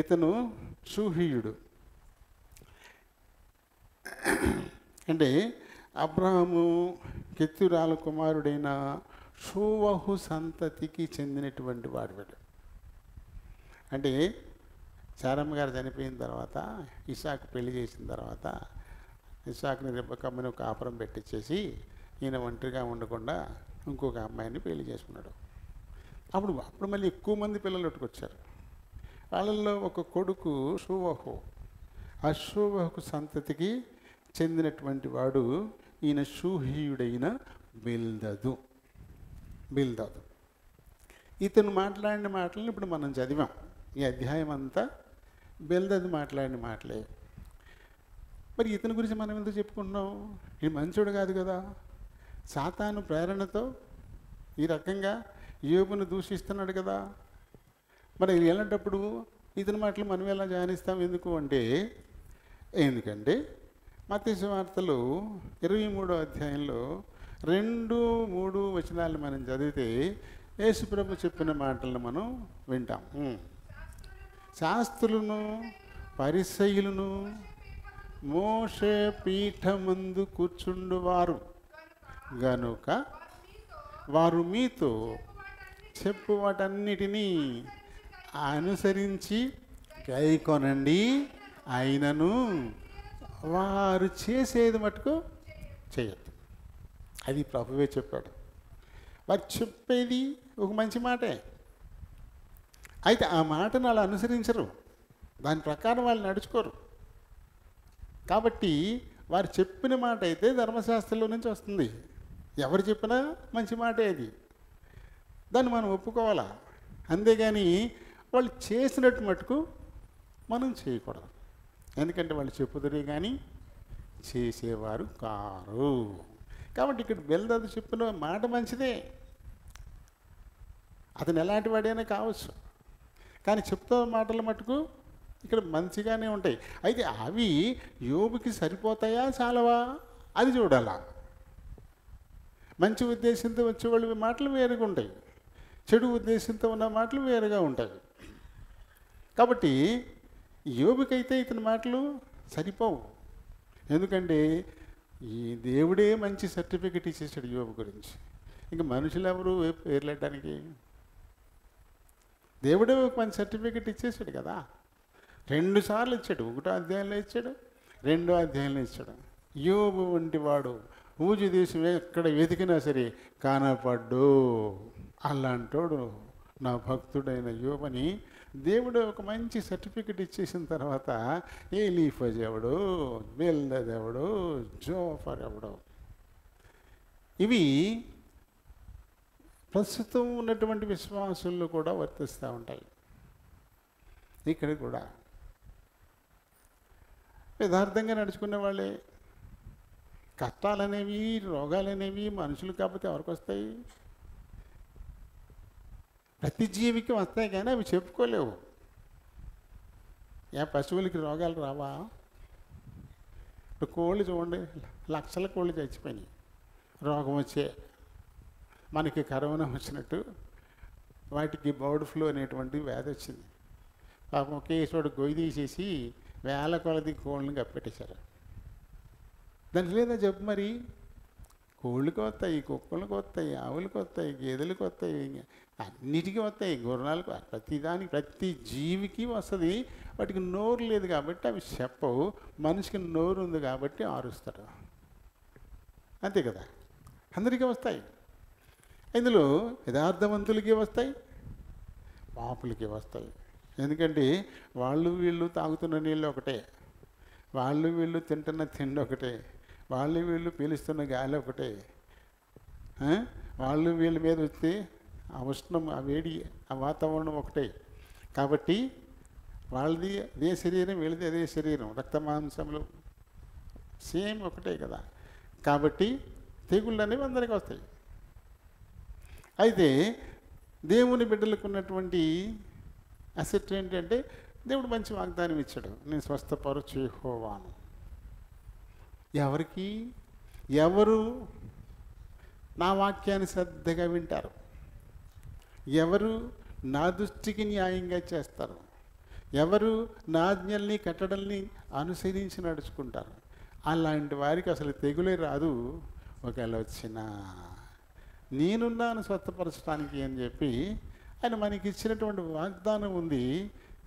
ఇతను షూహీయుడు. అంటే అబ్రహాము కెత్తురాల కుమారుడైన షూవహు సంతతికి చెందినటువంటి వాడు వీడు. అంటే శారమ్మ గారు చనిపోయిన తర్వాత ఇసాకు పెళ్లి చేసిన తర్వాత ఇసాకుని రెబ్బకమ్మని ఒక కాపురం పెట్టించేసి ఈయన ఒంటరిగా ఉండకుండా ఇంకొక అమ్మాయిని పెళ్లి చేసుకున్నాడు. అప్పుడు మళ్ళీ ఎక్కువ మంది పిల్లలు వచ్చారు. వాళ్ళల్లో ఒక కొడుకు షూవహు. ఆ షూవహుకు సంతతికి చెందినటువంటి వాడు ఈయన షూహీయుడైన బెల్దదు. ఇతను మాట్లాడిన మాటలను ఇప్పుడు మనం చదివాం. ఈ అధ్యాయం అంతా బెల్దదు మాట్లాడిన మాటలే. మరి ఇతని గురించి మనం ఎందుకు చెప్పుకుంటున్నాం? ఈ మంచోడు కాదు కదా. సాతాను ప్రేరణతో ఈ రకంగా యోబును దూషిస్తున్నాడు కదా. మరి వెళ్ళేటప్పుడు ఇతని మాటలు మనం ఎలా ధ్యానిస్తాం? ఎందుకంటే మత్తయి సువార్తలో 23వ అధ్యాయంలో 2-3 వచనాలు మనం చదివితే యేసుప్రభు చెప్పిన మాటలను మనం వింటాం. శాస్త్రులను పరిసయ్యులను మోషే పీఠమందు కూర్చుండువారు గనుక వారు మీతో చెప్పు వాటన్నిటినీ అనుసరించి గైకొనండి, అయినను వారు చేసేది మటుకు చేయొద్దు. అది ప్రభువే చెప్పాడు. వారు చెప్పేది ఒక మంచి మాటే, అయితే ఆ మాటను వాళ్ళు అనుసరించరు, దాని ప్రకారం వాళ్ళు నడుచుకోరు. కాబట్టి వారు చెప్పిన మాట అయితే ధర్మశాస్త్రంలో నుంచి వస్తుంది. ఎవరు చెప్పినా మంచి మాటే అది, దాన్ని మనం ఒప్పుకోవాలా. అంతేగాని వాళ్ళు చేసినట్టు మటుకు మనం చేయకూడదు. ఎందుకంటే వాళ్ళు చెప్పుదరే కానీ చేసేవారు కారు. కాబట్టి ఇక్కడ బెల్దదు చెప్పిన మాట మంచిదే, అతను ఎలాంటి వాడైనా కావచ్చు, కానీ చెప్తున్న మాటల మటుకు ఇక్కడ మంచిగానే ఉంటాయి. అయితే అవి యోబుకి సరిపోతాయా చాలవా అది చూడాలా. మంచి ఉద్దేశంతో వచ్చేవాళ్ళ మాటలు వేరుగా ఉంటాయి, చెడు ఉద్దేశంతో ఉన్న మాటలు వేరుగా ఉంటాయి. కాబట్టి యోబుకైతే ఇతని మాటలు సరిపోవు. ఎందుకంటే ఈ దేవుడే మంచి సర్టిఫికెట్ ఇచ్చేసాడు యోబు గురించి. ఇంకా మనుషులు ఎవరు పేర్లెట్టడానికి? దేవుడే ఒక మంచి సర్టిఫికెట్ ఇచ్చేసాడు కదా. 2 సార్లు ఇచ్చాడు. 1వ అధ్యాయంలో ఇచ్చాడు, 2వ అధ్యాయంలో ఇచ్చాడు. యోబు వంటి వాడు ఊజు దేశం ఎక్కడ వెతికినా సరే కానపడ్డు. అలాంటోడు నా భక్తుడైన యోబని దేవుడు ఒక మంచి సర్టిఫికెట్ ఇచ్చేసిన తర్వాత ఎలీఫజ్ ఎవడు, బెల్దద్ ఎవడు, జోఫర్ ఎవడు, ఇవి ప్రస్తుతం ఉన్నటువంటి విశ్వాసుల్లో కూడా వర్తిస్తూ ఉంటాయి. ఇక్కడ కూడా యథార్థంగా నడుచుకునే వాళ్ళే. కష్టాలనేవి, రోగాలనేవి మనుషులు కాకపోతే ఎవరికి వస్తాయి? ప్రతి జీవికి వస్తాయి, కానీ అవి చెప్పుకోలేవు. పశువులకి రోగాలు రావా? ఇప్పుడు కోళ్ళు చూడండి, లక్షల కోళ్ళు చచ్చిపోయినాయి రోగం వచ్చే. మనకి కరోనా వచ్చినట్టు వాటికి బర్డ్ ఫ్లూ అనేటువంటి వ్యాధి వచ్చింది. పాపం ఒకేసారి గొయ్యి తీసేసి వేల కొలది కోళ్ళని కప్పెట్టేశారు. దానికి లేదా చెప్పు మరి, కోళ్ళకి వస్తాయి, కుక్కలకు వస్తాయి, ఆవులకు వస్తాయి, గేదెలకు వస్తాయి, అన్నిటికీ వస్తాయి, గుర్రాలకు, ప్రతిదానికి ప్రతి జీవికి వస్తుంది. వాటికి నోరు లేదు కాబట్టి అవి చెప్పవు, మనిషికి నోరు ఉంది కాబట్టి ఆరుస్తాడు. అంతే కదా, అందరికీ వస్తాయి. ఇందులో యథార్థవంతులకి వస్తాయి, పాపులకి వస్తాయి. ఎందుకంటే వాళ్ళు వీళ్ళు తాగుతున్న నీళ్ళు ఒకటే, వాళ్ళు వీళ్ళు తింటున్న తిండి ఒకటే, వాళ్ళు వీళ్ళు పీలుస్తున్న గాలి ఒకటే, వాళ్ళు వీళ్ళ మీద వస్తే ఆ ఉష్ణం, ఆ వేడి, ఆ వాతావరణం ఒకటే. కాబట్టి వాళ్ళది అదే శరీరం, వీళ్ళది అదే శరీరం, రక్త మాంసములు సేమ్ ఒకటే కదా. కాబట్టి తెగుళ్ళు అనేవి అందరికీ వస్తాయి. అయితే దేవుని బిడ్డలకు ఉన్నటువంటి అసెట్ ఏంటంటే దేవుడు మంచి వాగ్దానం ఇచ్చాడు, నేను స్వస్థపరచు యెహోవాను. ఎవరికి? ఎవరు నా వాక్యాన్ని శ్రద్ధగా వింటారు, ఎవరు నా దృష్టికి న్యాయంగా చేస్తారు, ఎవరు నా ఆజ్ఞల్ని కట్టడల్ని అనుసరించి నడుచుకుంటారు, అలాంటి వారికి అసలు తెగులే రాదు. ఒకవేళ వచ్చినా నేనున్నాను స్వస్థపరచడానికి అని చెప్పి ఆయన మనకి ఇచ్చినటువంటి వాగ్దానం ఉంది,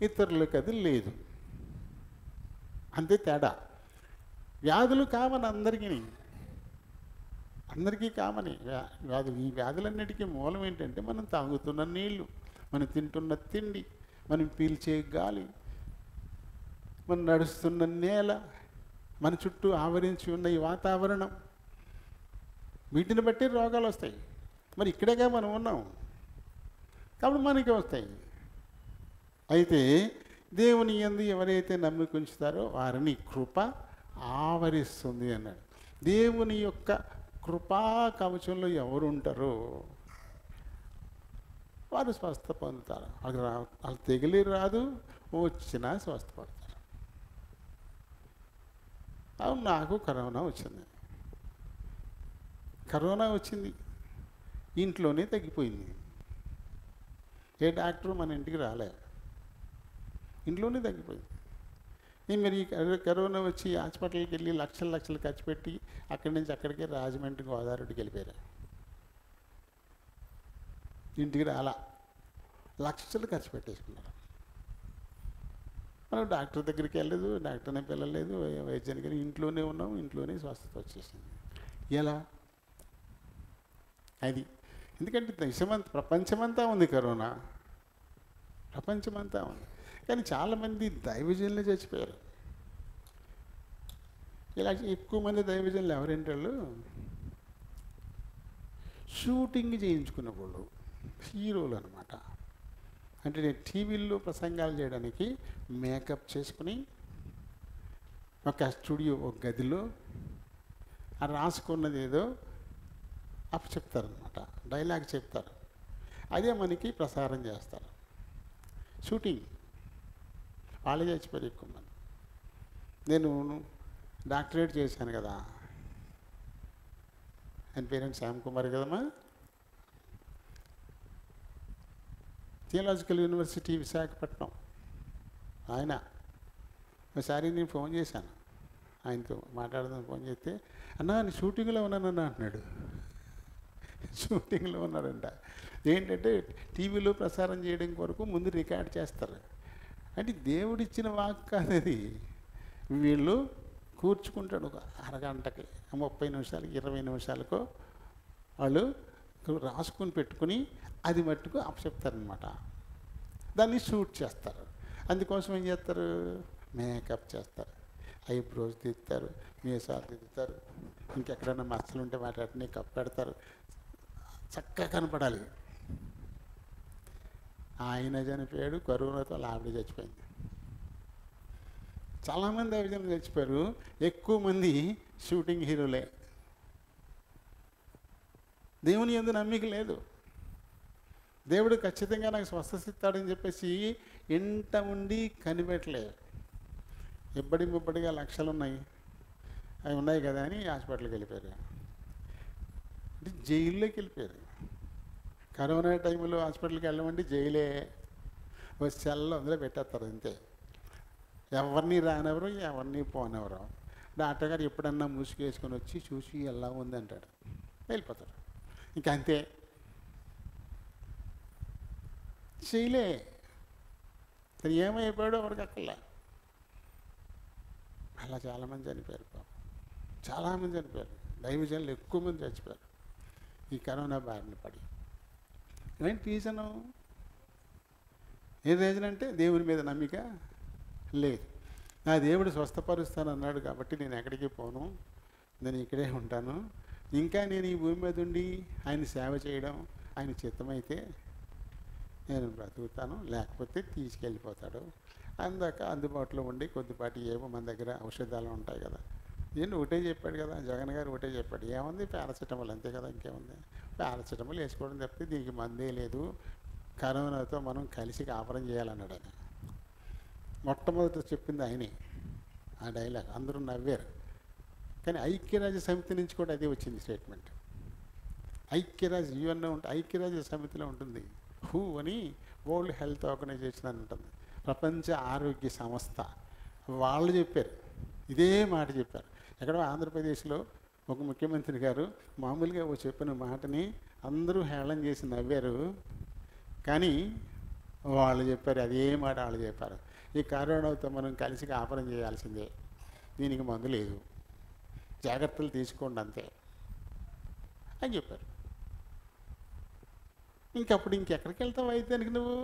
ఇతరులకు అది లేదు. అంతే తేడా. వ్యాధులు కామన్ అందరికీ కామని వ్యాధులు. ఈ వ్యాధులన్నిటికీ మూలం ఏంటంటే మనం తాగుతున్న నీళ్లు, మనం తింటున్న తిండి, మనం పీల్చే గాలి, మనం నడుస్తున్న నేల, మన చుట్టూ ఆవరించి ఉన్న ఈ వాతావరణం, వీటిని బట్టి రోగాలు వస్తాయి. మరి ఇక్కడేగా మనం ఉన్నాం కాబట్టి మనకి వస్తాయి. అయితే దేవుని యందు ఎవరైతే నమ్మిక ఉంచుతారో వారిని కృప ఆవరిస్తుంది అన్నాడు. దేవుని యొక్క కృపా కవచంలో ఎవరు ఉంటారో వారు స్వస్థ పొందుతారు. వాళ్ళు తెగిలి రాదు, వచ్చినా స్వస్థపడతారు. అవును, నాకు కరోనా వచ్చింది. కరోనా వచ్చింది, ఇంట్లోనే తగ్గిపోయింది. ఏ డాక్టరు మన ఇంటికి రాలే, ఇంట్లోనే తగ్గిపోయింది. మీరు ఈ కరోనా వచ్చి హాస్పిటల్కి వెళ్ళి లక్షలు ఖర్చు పెట్టి అక్కడి నుంచి అక్కడికి రాజమండ్రి గోదావరికి వెళ్ళిపోయారు. ఇంటికి రాలా, లక్షలు ఖర్చు పెట్టేసుకున్నారు. మనం డాక్టర్ దగ్గరికి వెళ్ళలేదు, డాక్టర్ని పిల్లలేదు, వైద్యానికి ఇంట్లోనే ఉన్నాం, ఇంట్లోనే స్వస్థత వచ్చేసింది. ఎలా? అది ఎందుకంటే దేశమంతా ప్రపంచమంతా ఉంది కరోనా, ప్రపంచమంతా ఉంది. కానీ చాలామంది దైవజనులు చచ్చిపోయారు. ఇలా ఎక్కువ మంది దైవజనులు ఎవరంటే వాళ్ళు షూటింగ్ చేయించుకున్న వాళ్ళు, హీరోలు అనమాట. అంటే నేను టీవీల్లో ప్రసంగాలు చేయడానికి మేకప్ చేసుకుని ఒక స్టూడియో, ఒక గదిలో ఆ రాసుకున్నది ఏదో చెప్తారనమాట, డైలాగ్ చెప్తారు, అదే మనకి ప్రసారం చేస్తారు. షూటింగ్ వాళ్ళే చచ్చిపోయారు ఎక్కువ మంది. నేను డాక్టరేట్ చేశాను కదా, ఆయన పేరెంట్ శ్యామ్ కుమార్ కదమ్మా, థియలాజికల్ యూనివర్సిటీ విశాఖపట్నం. ఆయన ఒకసారి నేను ఫోన్ చేశాను, ఆయనతో మాట్లాడదాం ఫోన్ చేస్తే, అన్నా నేను షూటింగ్లో ఉన్నానన్నా అంటున్నాడు. షూటింగ్లో ఉన్నాడంట. ఏంటంటే టీవీలో ప్రసారం చేయడం కొరకు ముందు రికార్డ్ చేస్తారు. అంటే దేవుడిచ్చిన వాక్ కాదది. వీళ్ళు కూర్చుకుంటాడు ఒక అరగంటకి, 30 నిమిషాలకి, 20 నిమిషాలకో వాళ్ళు రాసుకొని పెట్టుకుని అది మట్టుకు అప్పచెప్తారనమాట. దాన్ని షూట్ చేస్తారు. అందుకోసం ఏం చేస్తారు, మేకప్ చేస్తారు, ఐబ్రోస్ దిద్దుతారు, మీసాలు దిద్దుతారు, ఇంకెక్కడైనా మచ్చలు ఉంటే వాటిని కప్పెడతారు, చక్కగా కనపడాలి. ఆయన చనిపోయాడు, కరోనాతో వాళ్ళ ఆవిడ చచ్చిపోయింది. చాలామంది దైవజనులు చచ్చిపోయారు, ఎక్కువ మంది షూటింగ్ హీరోలే. దేవుని యందు నమ్మిక లేదు. దేవుడు ఖచ్చితంగా నాకు స్వస్థసిస్తాడని చెప్పేసి ఇంట ఉండి కనిపెట్టలేదు. ముబ్బడిగా లక్షలు ఉన్నాయి, అవి ఉన్నాయి కదా అని హాస్పిటల్కి వెళ్ళిపోయారు. అంటే జైల్లోకి వెళ్ళిపోయారు. కరోనా టైంలో హాస్పిటల్కి వెళ్ళమంటే జైలే, ఒక సెల్లో అందులో పెట్టేస్తారు అంతే. ఎవరిని రానెవరు, ఎవరిని పోనెవరు. డాక్టర్ గారు ఎప్పుడన్నా ముసుగేసుకొని వచ్చి చూసి ఎలా ఉంది అంటాడు, వెళ్ళిపోతాడు. ఇంకా అంతే, చేయలే. సరే ఏమైపోయాడో ఎవరికి అక్కర్లే. అలా చాలామంది చనిపోయారు పాపం, చాలామంది చనిపోయారు. దైవజనులు ఎక్కువ మంది చచ్చిపోయారు ఈ కరోనా బారిన పడి. ఏంటి రీజను? ఏ రీజన్ అంటే దేవుని మీద నమ్మిక లేదు. నా దేవుడు స్వస్థపరుస్తాను అన్నాడు కాబట్టి నేను ఎక్కడికి పోను, నేను ఇక్కడే ఉంటాను. ఇంకా నేను ఈ భూమి మీద ఉండి ఆయన సేవ చేయడం ఆయన చిత్తమైతే నేను బ్రతుకుతాను, లేకపోతే తీసుకెళ్ళిపోతాడు. అందాక అందుబాటులో ఉండి కొద్దిపాటి ఏమో మన దగ్గర ఔషధాలు ఉంటాయి కదా. ఏంటి ఒకటే చెప్పాడు కదా జగన్ గారు, ఒకటే చెప్పాడు, ఏముంది పారాసిటమాల్ అంతే కదా, ఇంకేముంది, పారాసిటమాల్ వేసుకోవడం తప్పితే దీనికి మందే లేదు, కరోనాతో మనం కలిసి కాపురం చేయాలన్నాడు ఆయన. మొట్టమొదట చెప్పింది ఆయనే ఆ డైలాగ్. అందరూ నవ్వారు. కానీ ఐక్యరాజ్య సమితి నుంచి కూడా అదే వచ్చింది స్టేట్మెంట్. ఐక్యరాజ్య యుఎన్ఓ ఉంటుంది, ఐక్యరాజ్య సమితిలో ఉంటుంది, హూ అని వరల్డ్ హెల్త్ ఆర్గనైజేషన్ అని ఉంటుంది, ప్రపంచ ఆరోగ్య సంస్థ. వాళ్ళు చెప్పారు, ఇదే మాట చెప్పారు. ఎక్కడో ఆంధ్రప్రదేశ్లో ఒక ముఖ్యమంత్రి గారు మామూలుగా ఓ చెప్పిన మాటని అందరూ హేళన చేసి నవ్వారు. కానీ వాళ్ళు చెప్పారు, అదే మాట వాళ్ళు చెప్పారు, ఈ కరోనాతో మనం కలిసి కాపురం చేయాల్సిందే, దీనికి మందు లేదు, జాగ్రత్తలు తీసుకోండి అంతే అని చెప్పారు. ఇంకప్పుడు ఇంకెక్కడికి వెళ్తావు వైద్యానికి నువ్వు?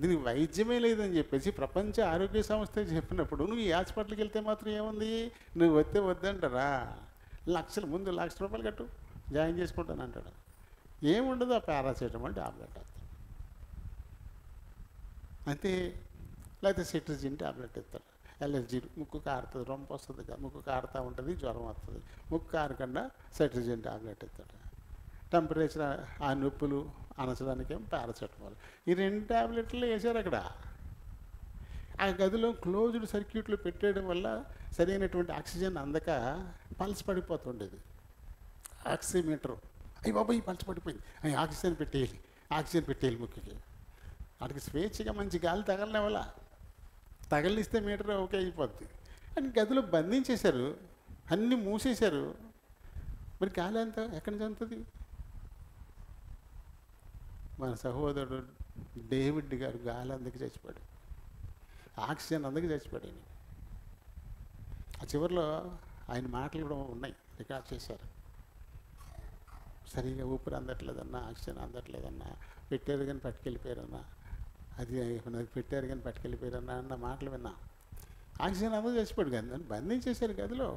దీనికి వైద్యమే లేదని చెప్పేసి ప్రపంచ ఆరోగ్య సంస్థ చెప్పినప్పుడు నువ్వు ఈ హాస్పిటల్కి వెళ్తే మాత్రం ఏముంది, నువ్వు వస్తే వద్దంటారా? ముందు ₹1,00,000 కట్టు, జాయిన్ చేసుకుంటాను అంటాడు. ఏముండదు, ఆ పారాసిటమాల్ టాబ్లెట్ అంతే, లేకపోతే సిట్రజిన్ టాబ్లెట్ ఇస్తాడు. ఎలర్జీ, ముక్కు కారుతుంది, రొంప వస్తుంది కదా, ముక్కు కారుతూ ఉంటుంది, జ్వరం వస్తుంది, ముక్కు కారకుండా సిట్రజిన్ టాబ్లెట్ ఇస్తాడు. టెంపరేచర్ ఆ నొప్పులు అనచడానికేమో పారాసెటమాల్. ఈ 2 టాబ్లెట్లు వేశారు అక్కడ. ఆ గదిలో క్లోజ్డ్ సర్క్యూట్లు పెట్టేయడం వల్ల సరైనటువంటి ఆక్సిజన్ అందక పల్స్ పడిపోతుండేది. ఆక్సిమీటరు అయ్యి బాబా ఈ పల్స్ పడిపోయింది, అవి ఆక్సిజన్ పెట్టేయాలి ముక్కుకి. వాటికి స్వేచ్ఛగా మంచి గాలి తగలనే వల్ల తగలిస్తే మీటర్ ఓకే అయిపోద్ది అని గదిలో బంధించేశారు, అన్నీ మూసేశారు. మరి గాలి అంతా ఎక్కడి నుంచి అందుతుంది? మన సహోదరుడు డేవిడ్ గారు గాలి అందుకు చచ్చిపోయాడు, ఆక్సిజన్ అందుకు చచ్చిపోయాడు. ఆ చివరిలో ఆయన మాటలు కూడా ఉన్నాయి, రికార్డ్ చేశారు. సరిగా ఊపిరి అందట్లేదన్నా, ఆక్సిజన్ అందట్లేదన్నా, పెట్టారు కానీ పట్టుకెళ్ళిపోయారన్నా, అది పెట్టారు కానీ పట్టుకెళ్ళిపోయారన్నా అన్న మాటలు విన్నా. ఆక్సిజన్ అందరూ చచ్చిపోయాడు కానీ దాన్ని బంధించేశారు గదిలో.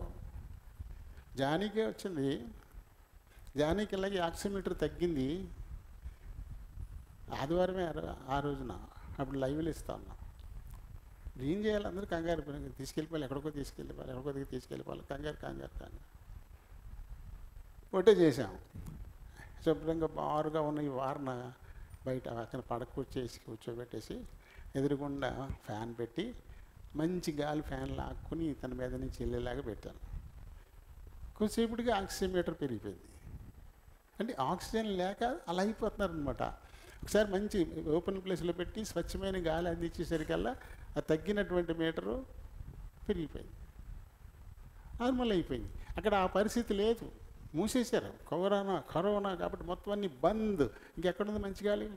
జానీకే వచ్చింది, జానీకి ఇలాగే ఆక్సిమీటర్ తగ్గింది. ఆదివారమే ఆ రోజున అప్పుడు లైవ్లు ఇస్తా ఉన్నాం. ఏం చేయాలి? అందరూ కంగారు తీసుకెళ్ళిపోవాలి, ఎక్కడికో తీసుకెళ్ళిపోవాలి, కంగారు. ఒకటే చేసాం. శుభ్రంగా బారుగా ఉన్న ఈ వారన బయట అక్కడ కూర్చోబెట్టేసి ఎదురుగుండా ఫ్యాన్ పెట్టి మంచి గాలి ఫ్యాన్ లాక్కుని తన మీద నుంచి వెళ్ళేలాగా పెట్టాను. కొంచెంసేపటికి ఆక్సిమీటర్ పెరిగిపోయింది. అంటే ఆక్సిజన్ లేక అలా అయిపోతున్నారు అనమాట. ఒకసారి మంచి ఓపెన్ ప్లేస్లో పెట్టి స్వచ్ఛమైన గాలి అందించేసరికల్లా ఆ తగ్గినటువంటి మీటరు పెరిగిపోయింది, నార్మల్ అయిపోయింది. అక్కడ ఆ పరిస్థితి లేదు, మూసేశారు. కరోనా కాబట్టి మొత్తం అన్ని బంద్. ఇంకెక్కడుంది మంచి గాలి?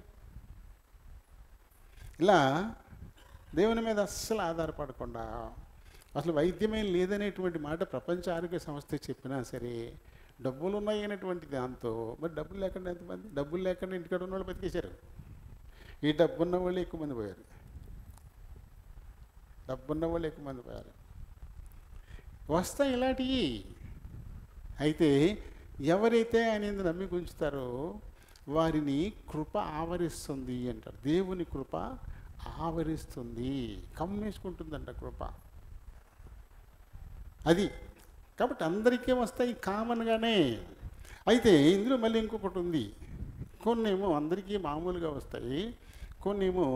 ఇలా దేవుని మీద అస్సలు ఆధారపడకుండా, అసలు వైద్యమే లేదనేటువంటి మాట ప్రపంచ ఆరోగ్య సంస్థ చెప్పినా సరే, డబ్బులు ఉన్నాయి అనేటువంటి దాంతో మరి డబ్బులు లేకుండా ఎంతమంది? డబ్బులు లేకుండా ఇంటికాడ ఉన్న వాళ్ళు బతికేశారు. ఈ డబ్బున్న వాళ్ళు ఎక్కువ మంది పోయారు. వస్తాయి ఇలాంటివి. అయితే ఎవరైతే ఆయన నమ్మి ఉంచుతారో వారిని కృప ఆవరిస్తుంది అంటారు. దేవుని కృప ఆవరిస్తుంది, కమ్మేసుకుంటుందంట కృప. అది కాబట్టి అందరికీ వస్తాయి కామన్గానే. అయితే ఇందులో మళ్ళీ ఇంకొకటి ఉంది. కొన్నేమో అందరికీ మామూలుగా వస్తాయి, కొన్నేమో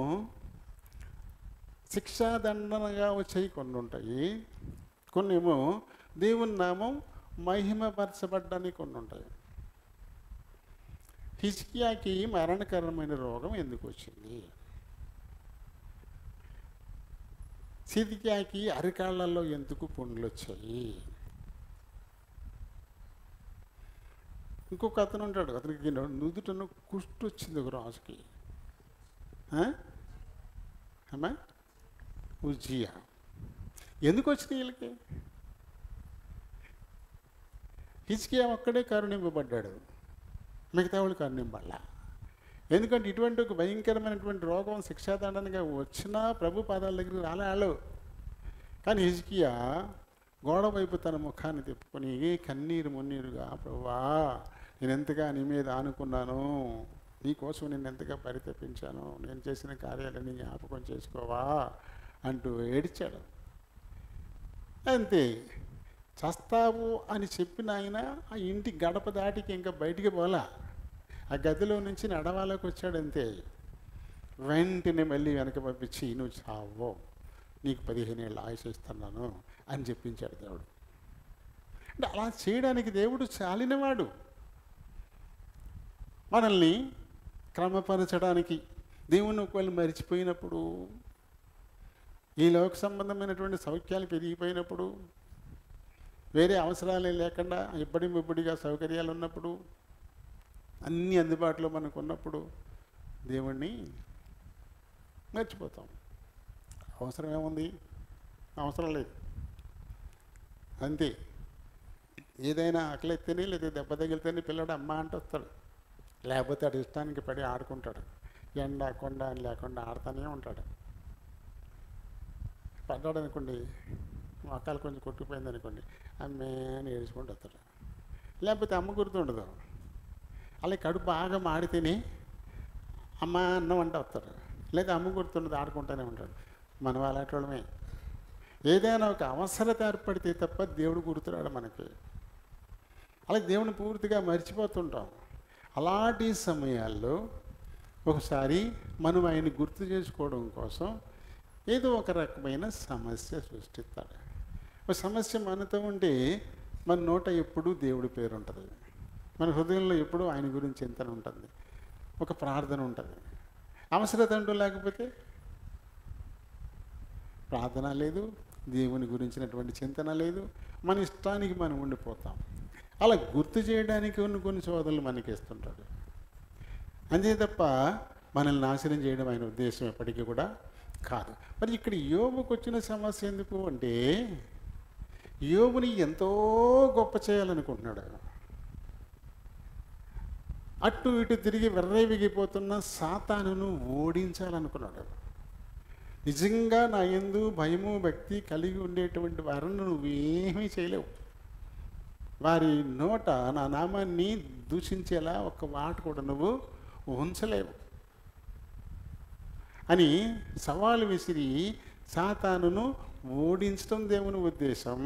శిక్షాదండనగా వచ్చాయి, కొన్ని ఉంటాయి. కొన్నేమో దేవుని నామం మహిమపరచబడ్డానికి కొన్ని ఉంటాయి. హిజ్కియాకి మరణకరమైన రోగం ఎందుకు వచ్చింది? సిద్కియాకి అరికాళ్ళల్లో ఎందుకు పుండ్లు వచ్చాయి? ఇంకొక అతను ఉంటాడు, అతనికి నుదుటను కుష్టు వచ్చింది ఒక రాజుకి. అమ్మా ఉజ్జియా ఎందుకు వచ్చినాయి వీళ్ళకి? హిజ్కియా ఒక్కడే కరుణింపబడ్డాడు, మిగతా వాళ్ళు కరుణింపబడ్డా. ఎందుకంటే ఇటువంటి ఒక భయంకరమైనటువంటి రోగం శిక్షాదండనగా వచ్చినా ప్రభు పాదాల దగ్గరికి రాలేళ్ళు. కానీ హిజ్కియా గోడ వైపు తన ముఖాన్ని తిప్పుకొని కన్నీరు మున్నీరుగా, ప్రభువా నేను ఎంతగా నీ మీద ఆనుకున్నాను, నీకోసం నేను ఎంతగా పరితపించాను, నేను చేసిన కార్యాలన్నీ జ్ఞాపకం చేసుకోవా అంటూ ఏడ్చాడు. అంతే, చస్తావు అని చెప్పిన ఆయన ఆ ఇంటి గడప దాటికి ఇంకా బయటికి పోలా, ఆ గదిలో నుంచి నడవాలోకి వచ్చాడు. అంతే, వెంటనే మళ్ళీ వెనక పంపించి నువ్వు చావో, నీకు 15 ఏళ్ళు ఆయుష్ ఇస్తున్నాను అని చెప్పించాడు దేవుడు. అంటే అలా చేయడానికి దేవుడు చాలినవాడు. మనల్ని క్రమపరచడానికి, దేవుణ్ణి ఒకవేళ మరిచిపోయినప్పుడు, ఈ లోక సంబంధమైనటువంటి సౌఖ్యాలు పెరిగిపోయినప్పుడు, వేరే అవసరాలే లేకుండా ఇబ్బడిగా సౌకర్యాలు ఉన్నప్పుడు, అన్నీ అందుబాటులో మనకు ఉన్నప్పుడు దేవుణ్ణి మర్చిపోతాం. అవసరం ఏముంది? అవసరం లేదు, అంతే. ఏదైనా ఆకలిస్తేనే లేదా దెబ్బ తగిలితేనే పిల్లడు అమ్మ అంటే వస్తాడు, లేకపోతే అటు ఇష్టానికి పడి ఆడుకుంటాడు. ఎండ కొండ అని లేకుండా ఆడుతూనే ఉంటాడు. పడ్డాడు అనుకోండి, మొక్కలు కొంచెం కొట్టుకుపోయింది అనుకోండి, అమ్మే అని ఏడ్చుకుంటూ వస్తాడు. లేకపోతే అమ్మ గుర్తుండదు. అలాగే కడుపు బాగా మాడితేనే అమ్మ అన్నం అంటే వస్తాడు, లేదా అమ్మ గుర్తుండదు, ఆడుకుంటూనే ఉంటాడు. మనం అలాంటి వాళ్ళమే. ఏదైనా ఒక అవసరత ఏర్పడితే తప్ప దేవుడు గుర్తురాడు మనకి. అలాగే దేవుని పూర్తిగా మర్చిపోతుంటాం. అలాంటి సమయాల్లో ఒకసారి మనం ఆయన గుర్తు చేసుకోవడం కోసం ఏదో ఒక రకమైన సమస్య సృష్టిస్తాడు. ఒక సమస్య మనతో ఉంటే మన నోట ఎప్పుడూ దేవుడి పేరు ఉంటుంది, మన హృదయంలో ఎప్పుడూ ఆయన గురించి చింతన ఉంటుంది, ఒక ప్రార్థన ఉంటుంది. అవసరత అంటూ లేకపోతే ప్రార్థన లేదు, దేవుని గురించినటువంటి చింతన లేదు, మన ఇష్టానికి మనం ఉండిపోతాం. అలా గుర్తు చేయడానికి కొన్ని సోదరులు మనకి ఇస్తుంటాడు. అంతే తప్ప మనల్ని నాశనం చేయడం ఆయన ఉద్దేశం ఎప్పటికీ కూడా కాదు. మరి ఇక్కడ యోబుకు వచ్చిన సమస్య ఎందుకు అంటే, యోబుని ఎంతో గొప్ప చేయాలనుకుంటున్నాడు. అటు ఇటు తిరిగి విర్రవిగిపోతున్న సాతానును ఓడించాలనుకున్నాడు. నిజంగా నా యందు భయము భక్తి కలిగి ఉండేటువంటి వారిని నువ్వేమీ చేయలేవు, వారి నోట నా నామాన్ని దూషించేలా ఒక్క మాట కూడా నువ్వు ఉంచలేవు అని సవాలు విసిరి సాతానును ఓడించడం దేవుని ఉద్దేశం,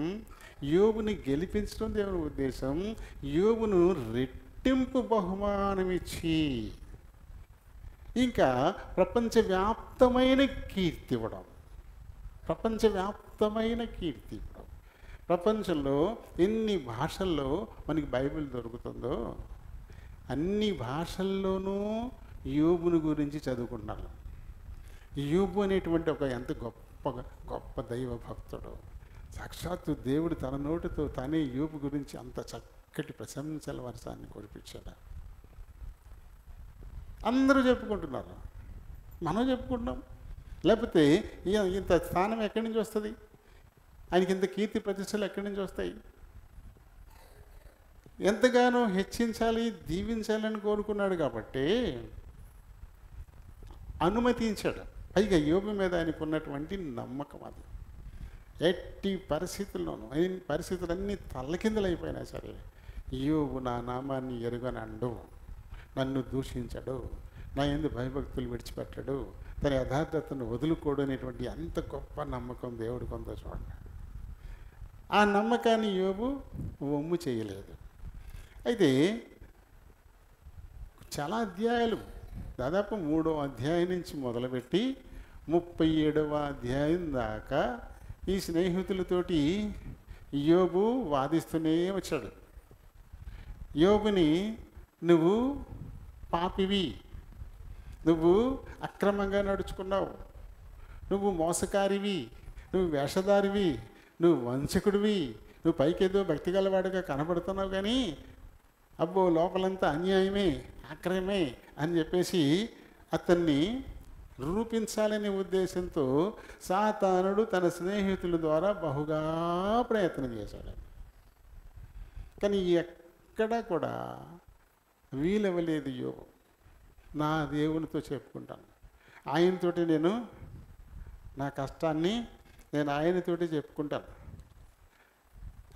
యోబుని గెలిపించడం దేవుని ఉద్దేశం, యోబును రెట్టింపు బహుమానం ఇచ్చి ఇంకా ప్రపంచవ్యాప్తమైన కీర్తి ఇవ్వడం. ప్రపంచవ్యాప్తమైన కీర్తి ఇవ్వడం. ప్రపంచంలో ఎన్ని భాషల్లో మనకి బైబిల్ దొరుకుతుందో అన్ని భాషల్లోనూ యోబుని గురించి చదువుకుంటున్నారు. యోబు అనేటువంటి ఒక ఎంత గొప్ప దైవ భక్తుడు. సాక్షాత్తు దేవుడు తన నోటితో తానే యోబు గురించి అంత చక్కటి ప్రశంసల వర్షాన్ని కురిపించాడు. అందరూ చెప్పుకుంటున్నారు, మనం చెప్పుకుంటున్నాం. లేకపోతే ఇంత స్థానం ఎక్కడి నుంచి వస్తుంది, ఆయనకి ఇంత కీర్తి ప్రతిష్టలు ఎక్కడి నుంచి వస్తాయి? ఎంతగానో హెచ్చించాలి, దీవించాలని కోరుకున్నాడు కాబట్టి అనుమతించాడు. పైగా యోబు మీద ఆయనకు ఉన్నటువంటి నమ్మకం అది. ఎట్టి పరిస్థితుల్లోనూ పరిస్థితులన్నీ తల్లకిందులైపోయినా సరే యోబు నా నామాన్ని ఎరుగనండు, నన్ను దూషించడు, నా యందు భయభక్తులు విడిచిపెట్టడు, తన యథార్థతను వదులుకోడు అనేటువంటి అంత గొప్ప నమ్మకం దేవుడికి ఉందో చూడండి. ఆ నమ్మకాన్ని యోబు వమ్ము చేయలేదు. అయితే చాలా అధ్యాయాలు, దాదాపు 3వ అధ్యాయం నుంచి మొదలుపెట్టి 37వ అధ్యాయం దాకా ఈ స్నేహితులతోటి యోబు వాదిస్తూనే వచ్చాడు. యోబుని నువ్వు పాపివి, నువ్వు అక్రమంగా నడుచుకున్నావు, నువ్వు మోసకారివి, నువ్వు వేషధారివి, నువ్వు వంచకుడివి, నువ్వు పైకేదో భక్తి గలవాడిగా కనబడుతున్నావు, కానీ అబ్బో లోపలంతా అన్యాయమే అక్రమే అని చెప్పేసి అతన్ని రూపించాలనే ఉద్దేశంతో సాతానుడు తన స్నేహితుల ద్వారా బహుగా ప్రయత్నం చేశాడు. కానీ ఎక్కడా కూడా వీలవ్వలేదు. యోబు నా దేవునితో చెప్పుకుంటాను, ఆయనతోటి నేను నా కష్టాన్ని నేను ఆయనతోటి చెప్పుకుంటాను,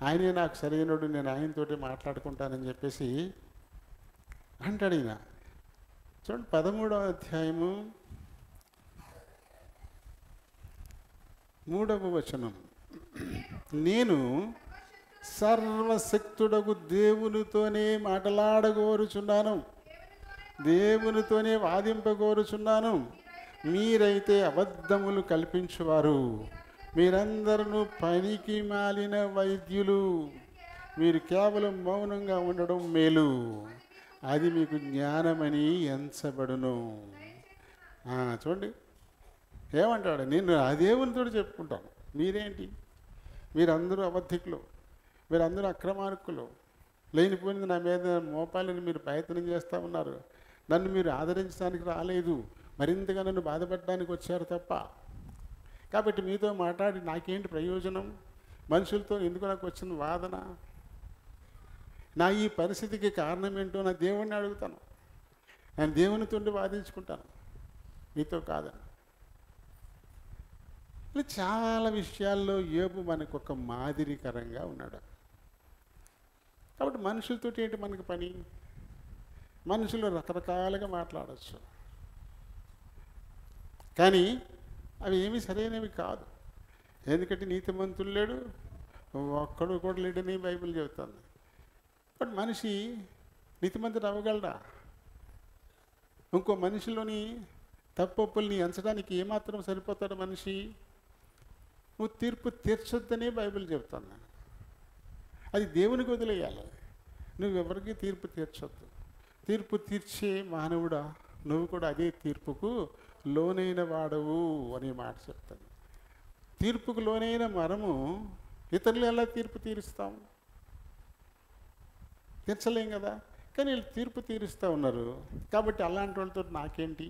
ఆయనే నాకు సరైనడు, నేను ఆయనతోటి మాట్లాడుకుంటానని చెప్పేసి అంటాడు. ఈయన చూడండి 13వ అధ్యాయము 3వ వచనం, నేను సర్వశక్తుడగు దేవునితోనే మాట్లాడగోరుచున్నాను, దేవునితోనే వాదింపగోరుచున్నాను, మీరైతే అబద్ధములు కల్పించువారు, మీరందరూ పనికి మాలిన వైద్యులు, మీరు కేవలం మౌనంగా ఉండడం మేలు, అది మీకు జ్ఞానమని ఎంచబడును. చూడండి ఏమంటాడు, నేను ఆ దేవునితో చెప్పుకుంటాను, మీరేంటి, మీరందరూ అబద్ధికులు, మీరందరూ అక్రమార్కులు, లేనిపోయింది నా మీద మోపాలని మీరు ప్రయత్నం చేస్తూ ఉన్నారు, నన్ను మీరు ఆదరించడానికి రాలేదు, మరింతగా నన్ను బాధపడడానికి వచ్చారు తప్ప, కాబట్టి మీతో మాట్లాడి నాకేంటి ప్రయోజనం, మనుషులతో ఎందుకు నాకు వచ్చిన వాదన, నా ఈ పరిస్థితికి కారణం ఏంటో నా దేవుణ్ణి అడుగుతాను, నేను దేవునితో వాదించుకుంటాను, మీతో కాదని. ఇలా చాలా విషయాల్లో యోబు మనకు ఒక మాదిరికరంగా ఉన్నాడు. కాబట్టి మనుషులతో ఏంటి మనకు పని, మనుషులు రకరకాలుగా మాట్లాడచ్చు, కానీ అవి ఏమీ సరైనవి కాదు. ఎందుకంటే నీతిమంతులు లేడు, ఒక్కడు కూడా లేడని బైబిల్ చెబుతుంది. బట్ మనిషి నీతిమంతుడు అవ్వగలడా? ఇంకో మనిషిలోని తప్పొప్పుల్ని ఎంచడానికి ఏమాత్రం సరిపోతాడు మనిషి? నువ్వు తీర్పు తీర్చొద్దనే బైబిల్ చెప్తాను. అది దేవునికి వదిలేయాలి. నువ్వెవరికి తీర్పు తీర్చొద్దు. తీర్పు తీర్చే మానవుడా, నువ్వు కూడా అదే తీర్పుకు లోనైన వాడవు అనే మాట చెప్తాను. తీర్పుకు లోనైన మనము ఇతరులు ఎలా తీర్పు తీరుస్తాం? తీర్చలేం కదా. కానీ వీళ్ళు తీర్పు తీరుస్తూ ఉన్నారు. కాబట్టి అలాంటి వాళ్ళతో నాకేంటి?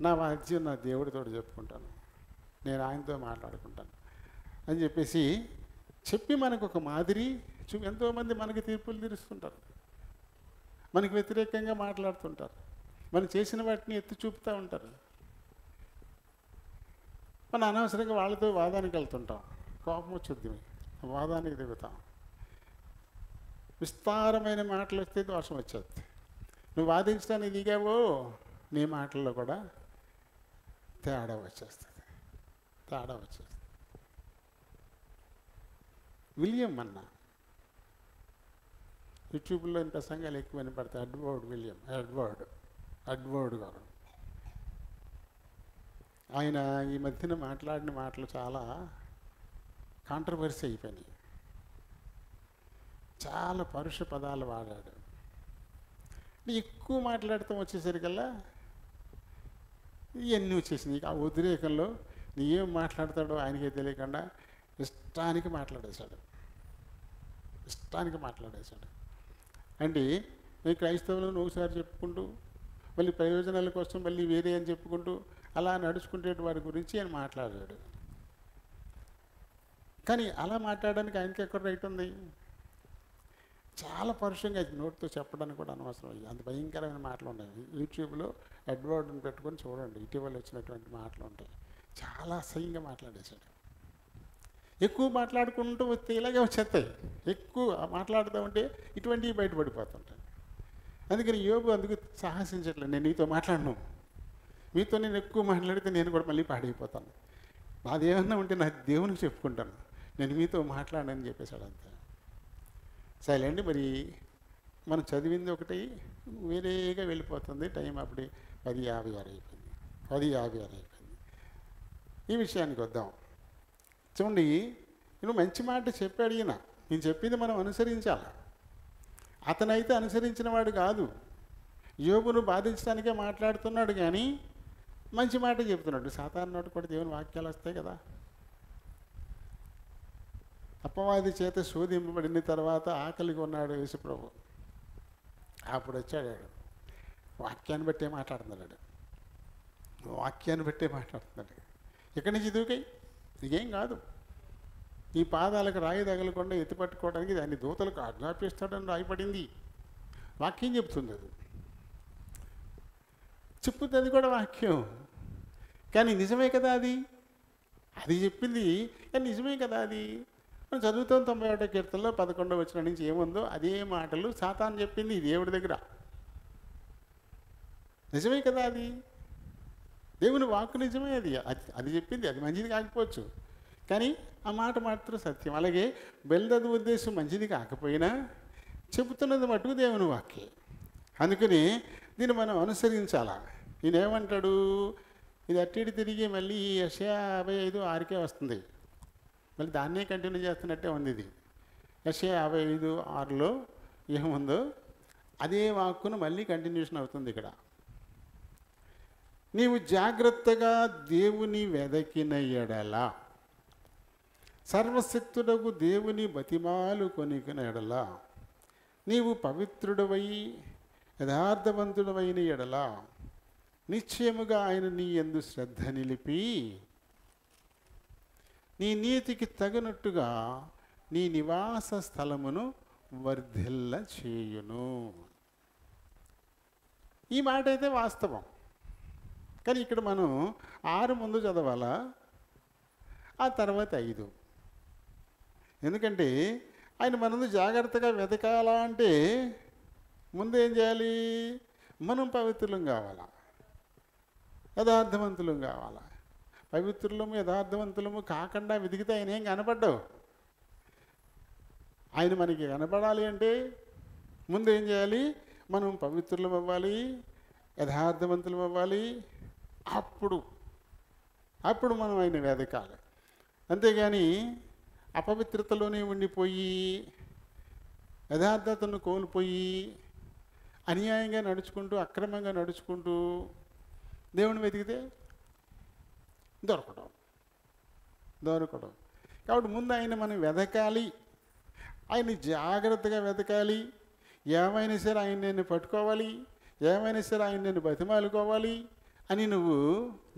నా వాద్యం నా దేవుడితో చెప్పుకుంటాను, నేను ఆయనతో మాట్లాడుకుంటాను అని చెప్పేసి చెప్పి మనకు ఒక మాదిరి ఎంతోమంది మనకి తీర్పులు తీరుస్తుంటారు, మనకి వ్యతిరేకంగా మాట్లాడుతుంటారు, మనం చేసిన వాటిని ఎత్తి చూపుతూ ఉంటారు. మనం అనవసరంగా వాళ్ళతో వాదానికి వెళ్తుంటాం. కోపం వచ్చుద్ది, వాదానికి దిగుతాం. విస్తారమైన మాటలు వస్తే దోషం వచ్చేది. నువ్వు వాదించడానికి దిగావో నీ మాటల్లో కూడా తేడా వచ్చేస్తుంది. విలియం అన్న యూట్యూబ్లో ప్రసంగాలు ఎక్కువ వినపడతాయి. ఎడ్వర్డ్ గారు ఆయన ఈ మధ్యన మాట్లాడిన మాటలు చాలా కాంట్రవర్సీ అయిపోయినాయి. చాలా పరుష పదాలు వాడాడు. ఎక్కువ మాట్లాడతాం వచ్చేసరికల్లా ఇవన్నీ వచ్చేసినాయి. ఆ ఉద్రేకంలో నీ ఏం మాట్లాడతాడో ఆయనకే తెలియకుండా ఇష్టానికి మాట్లాడేశాడు. అంటే మేము క్రైస్తవులను ఒకసారి చెప్పుకుంటూ మళ్ళీ ప్రయోజనాల కోసం మళ్ళీ వేరే అని చెప్పుకుంటూ అలా నడుచుకుంటే వారి గురించి ఆయన మాట్లాడాడు. కానీ అలా మాట్లాడడానికి ఆయనకి ఎక్కడ రైట్ ఉంది? చాలా పరుషంగా నోటితో చెప్పడానికి కూడా అనవసరం. అంత భయంకరమైన మాటలు ఉన్నాయి. యూట్యూబ్లో ఎడ్వర్డ్ని పెట్టుకొని చూడండి, ఇటీవల వచ్చినటువంటి మాటలు ఉంటాయి. చాలా అసహ్యంగా మాట్లాడేశాడు. ఎక్కువ మాట్లాడుకుంటూ వస్తే ఇలాగే వచ్చేస్తాయి. ఎక్కువ మాట్లాడుతూ ఉంటే ఇటువంటివి బయటపడిపోతుంటాయి. అందుకని యోబు అందుకు సాహసించట్లేదు. నేను నీతో మాట్లాడను, మీతో నేను ఎక్కువ మాట్లాడితే నేను కూడా మళ్ళీ పాడైపోతాను. నాదేమన్నా ఉంటే నా దేవునికి చెప్పుకుంటాను, నేను మీతో మాట్లాడనని చెప్పేశాడు. అంతే సైలెంట్. మరి మనం చదివింది ఒకటి వేరేగా వెళ్ళిపోతుంది. టైం అప్పుడు 10:56 అయిపోయింది. ఈ విషయానికి వద్దాం. చూడండి, నేను మంచి మాట చెప్పాడు ఈయన. నేను చెప్పింది మనం అనుసరించాలి. అతనైతే అనుసరించిన వాడు కాదు. యోబును బాధించడానికే మాట్లాడుతున్నాడు, కానీ మంచి మాట చెప్తున్నాడు. సాతాను నోటి కూడా దేవుని వాక్యాలు వస్తాయి కదా. అపవాది చేత శోధింపబడిన తర్వాత ఆకలిగా ఉన్నాడు యేసుప్రభు. అప్పుడు వచ్చాడు. వాక్యాన్ని బట్టే మాట్లాడుతున్నాడు. ఇక్కడి నుంచి దూకాయి, నీకేం కాదు. ఈ పాదాలకు రాయి తగలకుండా ఎత్తిపట్టుకోవడానికి దాన్ని దూతలకు ఆజ్ఞాపిస్తాడని రాయపడింది. వాక్యం చెప్తుంది. చెప్పుతుంది కూడా వాక్యం. కానీ నిజమే కదా అది చెప్పింది. కానీ నిజమే కదా అది. మనం చదువుతాం 91వ కీర్తనలో 11వ వచనం నుంచి ఏముందో అదే మాటలు సాతాను చెప్పింది దేవుడి దగ్గర. నిజమే కదా అది. దేవుని వాక్కు నిజమే. అది చెప్పింది. అది మంచిది కాకపోవచ్చు, కానీ ఆ మాట మాత్రం సత్యం. అలాగే బెల్దదు ఉద్దేశం మంచిది కాకపోయినా చెబుతున్నది మటుకు దేవుని వాక్యే. అందుకని దీన్ని మనం అనుసరించాలా. ఈయనేమంటాడు? ఇది అట్టిడి తిరిగి మళ్ళీ యెషయా 55:6కే వస్తుంది. మళ్ళీ దాన్నే కంటిన్యూ చేస్తున్నట్టే ఉంది. ఇది యెషయా 55:6లో ఏముందో అదే వాక్కును మళ్ళీ కంటిన్యూషన్ అవుతుంది ఇక్కడ. నీవు జాగ్రత్తగా దేవుని వెదకిన ఎడల, సర్వశక్తుడకు దేవుని బతిమాలు కొనికిన ఎడల, నీవు పవిత్రుడవై యథార్థవంతుడవైన ఎడల, నిశ్చయముగా ఆయన నీ యందు శ్రద్ధ నిలిపి నీ నీతికి తగినట్టుగా నీ నివాస స్థలమును వర్ధిల్ల చేయును. ఈ మాట అయితే వాస్తవం. కానీ ఇక్కడ మనం 6 ముందు చదవాలా, ఆ తర్వాత 5. ఎందుకంటే ఆయన మనము జాగ్రత్తగా వెతకాలా అంటే ముందు ఏం చేయాలి? మనం పవిత్రులం కావాలా, యథార్థవంతులం కావాలా. పవిత్రులము యథార్థవంతులము కాకుండా వెతికితే ఆయన ఏం కనపడ్డావు. ఆయన మనకి కనపడాలి అంటే ముందు ఏం చేయాలి? మనం పవిత్రులం అవ్వాలి, యథార్థవంతులం అవ్వాలి. అప్పుడు అప్పుడు మనం ఆయన వెదకాలి. అంతేగాని అపవిత్రతలోనే ఉండిపోయి యథార్థతను కోల్పోయి అన్యాయంగా నడుచుకుంటూ అక్రమంగా నడుచుకుంటూ దేవుని వెతికితే దొరకడం. కాబట్టి ముందు ఆయన మనం వెతకాలి, ఆయన్ని జాగ్రత్తగా వెతకాలి. ఏమైనా సరే ఆయన నేను పట్టుకోవాలి, ఏమైనా సరే ఆయన నేను బతిమాలుకోవాలి అని నువ్వు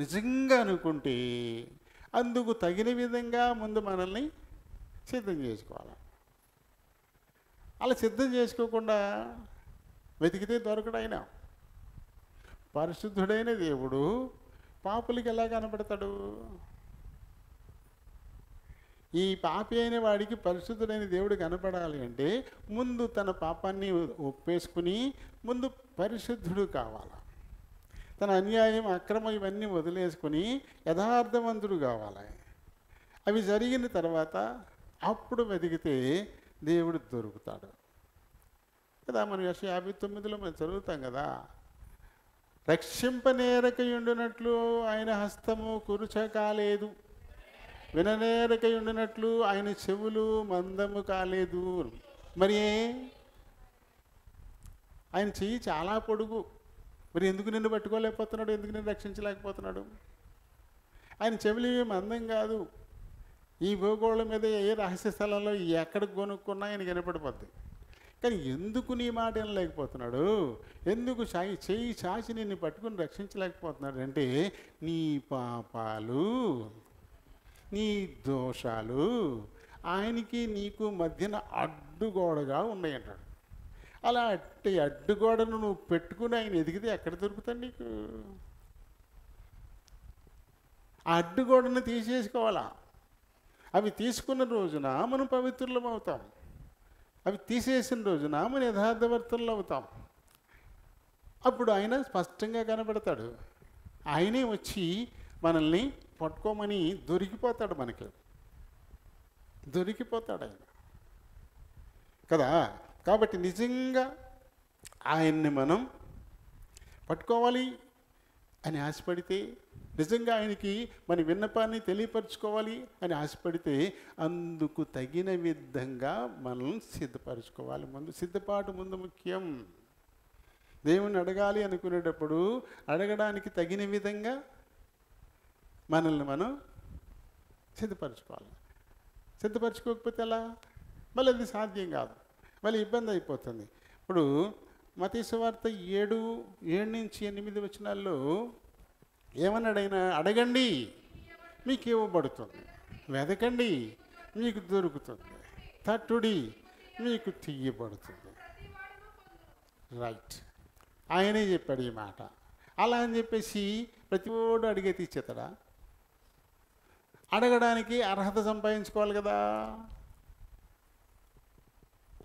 నిజంగా అనుకుంటే అందుకు తగిన విధంగా ముందు మనల్ని సిద్ధం చేసుకోవాలి. అలా సిద్ధం చేసుకోకుండా వెతికితే దొరకడు. ఆయన పరిశుద్ధుడైన దేవుడు పాపులకి ఎలా కనబడతాడు? ఈ పాపి అయిన వాడికి పరిశుద్ధుడైన దేవుడు కనపడాలి అంటే ముందు తన పాపాన్ని ఒప్పేసుకుని ముందు పరిశుద్ధుడు కావాలి. తన అన్యాయం అక్రమం ఇవన్నీ వదిలేసుకుని యథార్థవంతుడు కావాలి. అవి జరిగిన తర్వాత అప్పుడు వెతికితే దేవుడు దొరుకుతాడు కదా. మనం యెషయా 59లో మనం చదువుతాం కదా, రక్షింపనేరకయుండునట్లు ఆయన హస్తము కురుచ కాలేదు, విననేరకయుండునట్లు ఆయన చెవులు మందము కాలేదు. మరి ఆయన చెయ్యి చాలా పొడుగు, మరి ఎందుకు నిన్ను పట్టుకోలేకపోతున్నాడు? ఎందుకు నిన్ను రక్షించలేకపోతున్నాడు? ఆయన చెవులు మందం కాదు. ఈ భూగోళం మీద ఏ రహస్య స్థలంలో ఎక్కడ కొనుక్కున్నా ఆయన కనపడిపోద్ది. కానీ ఎందుకు నీ మాట వినలేకపోతున్నాడు? ఎందుకు చెయ్యి చాచి నిన్ను పట్టుకుని రక్షించలేకపోతున్నాడు అంటే నీ పాపాలు, నీ దోషాలు ఆయనకి నీకు మధ్యన అడ్డుగోడగా ఉన్నాయంటాడు. అలా అడ్డుగోడను నువ్వు పెట్టుకుని ఆయన ఎదిగితే ఎక్కడ దొరుకుతాడు నీకు? ఆ అడ్డుగోడను తీసేసుకోవాలా. అవి తీసుకున్న రోజున మనం పవిత్రులం అవుతాం. అవి తీసేసిన రోజున మనం యథార్థవర్తులు అవుతాం. అప్పుడు ఆయన స్పష్టంగా కనబడతాడు. ఆయనే వచ్చి మనల్ని పట్టుకోమని దొరికిపోతాడు. మనకి దొరికిపోతాడు ఆయన కదా. కాబట్టి నిజంగా ఆయన్ని మనం పట్టుకోవాలి అని ఆశపడితే, నిజంగా ఆయనకి మన విన్నపాన్ని తెలియపరచుకోవాలి అని ఆశపడితే అందుకు తగిన విధంగా మనం సిద్ధపరచుకోవాలి. ముందు సిద్ధపాటు ముందు ముఖ్యం. దేవుని అడగాలి అనుకునేటప్పుడు అడగడానికి తగిన విధంగా మనల్ని మనం సిద్ధపరచుకోవాలి. సిద్ధపరచుకోకపోతే ఎలా? మళ్ళీ అది సాధ్యం కాదు, మళ్ళీ ఇబ్బంది అయిపోతుంది. ఇప్పుడు మత్తయి సువార్త 7:7-8 వచనాల్లో ఏమన్నాడైనా? అడగండి మీకు ఇవ్వబడుతుంది, వెదకండి మీకు దొరుకుతుంది, తట్టుడి మీకు తీయబడుతుంది. రైట్, ఆయనే చెప్పాడు ఈ మాట. అలా అని చెప్పేసి ప్రతివాడు అడిగే తీర్చేతాడా? అడగడానికి అర్హత సంపాదించుకోవాలి కదా.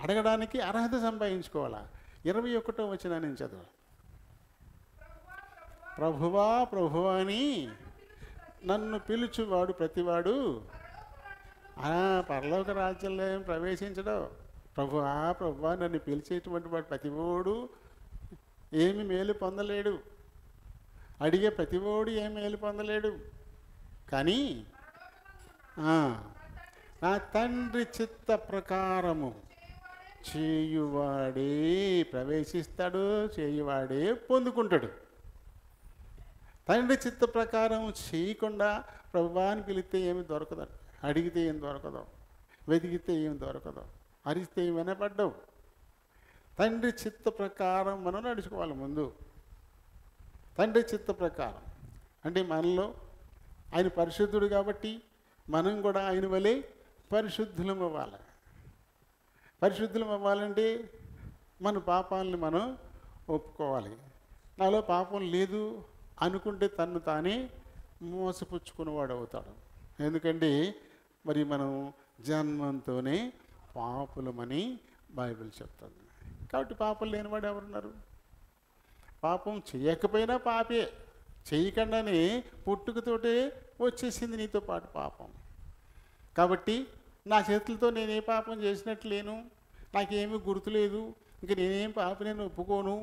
అడగడానికి అర్హత సంపాదించుకోవాలా. 21వ వచనం నేను చదువు. ప్రభువా ప్రభువా అని నన్ను పిలుచువాడు ప్రతివాడు పరలోక రాజ్యంలో ఏం ప్రవేశించడు. ప్రభువా ప్రభువా నన్ను పిలిచేటువంటి వాడు ప్రతివాడు ఏమి మేలు పొందలేడు. అడిగే ప్రతివాడు ఏమి మేలు పొందలేడు. కానీ నా తండ్రి చిత్త ప్రకారము చేయువాడే ప్రవేశిస్తాడు, చేయువాడే పొందుకుంటాడు. తండ్రి చిత్త ప్రకారం చేయకుండా ప్రభువాని పిలిస్తే ఏమి దొరకదు, అడిగితే ఏం దొరకదు, వెతికితే ఏం దొరకదు, అరిస్తే ఏం వినపడ్డావు. తండ్రి చిత్త ప్రకారం మనం నడుచుకోవాలి. ముందు తండ్రి చిత్త ప్రకారం అంటే మనలో ఆయన పరిశుద్ధుడు కాబట్టి మనం కూడా ఆయన వలె పరిశుద్ధులం అవ్వాలి. పరిశుద్ధులం అవ్వాలంటే మన పాపాలని మనం ఒప్పుకోవాలి. నాలో పాపం లేదు అనుకుంటే తను తానే మోసపుచ్చుకునేవాడు అవుతాడు. ఎందుకంటే మరి మనం జన్మంతోనే పాపులమని బైబిల్ చెప్తుంది. కాబట్టి పాపం లేనివాడు ఎవరున్నారు? పాపం చేయకపోయినా పాపే, చేయకుండానే పుట్టుకతోటే వచ్చేసింది నీతో పాటు పాపం. కాబట్టి నా చేతులతో నేనే పాపం చేసినట్లు లేను, నాకేమీ గుర్తులేదు, ఇంక నేనేం పాప నేను ఒప్పుకోను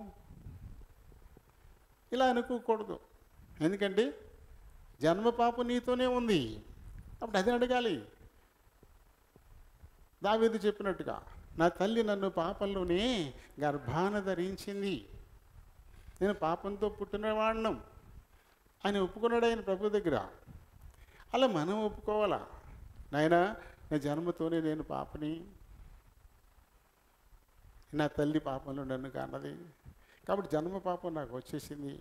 ఇలా అనుకోకూడదు. ఎందుకంటే జన్మ పాపం నీతోనే ఉంది. అప్పుడు అదే అడగాలి. దావీదు చెప్పినట్టుగా, నా తల్లి నన్ను పాపంలోనే గర్భాన ధరించింది, నేను పాపంతో పుట్టినవాడిను అని ఒప్పుకున్నాడు ఆయన ప్రభు దగ్గర. అలా మనం ఒప్పుకోవాలా, నాయనా నా జన్మతోనే నేను పాపని, నా తల్లి పాపంలో నన్ను కన్నది, కాబట్టి జన్మ పాపం నాకు వచ్చేసింది,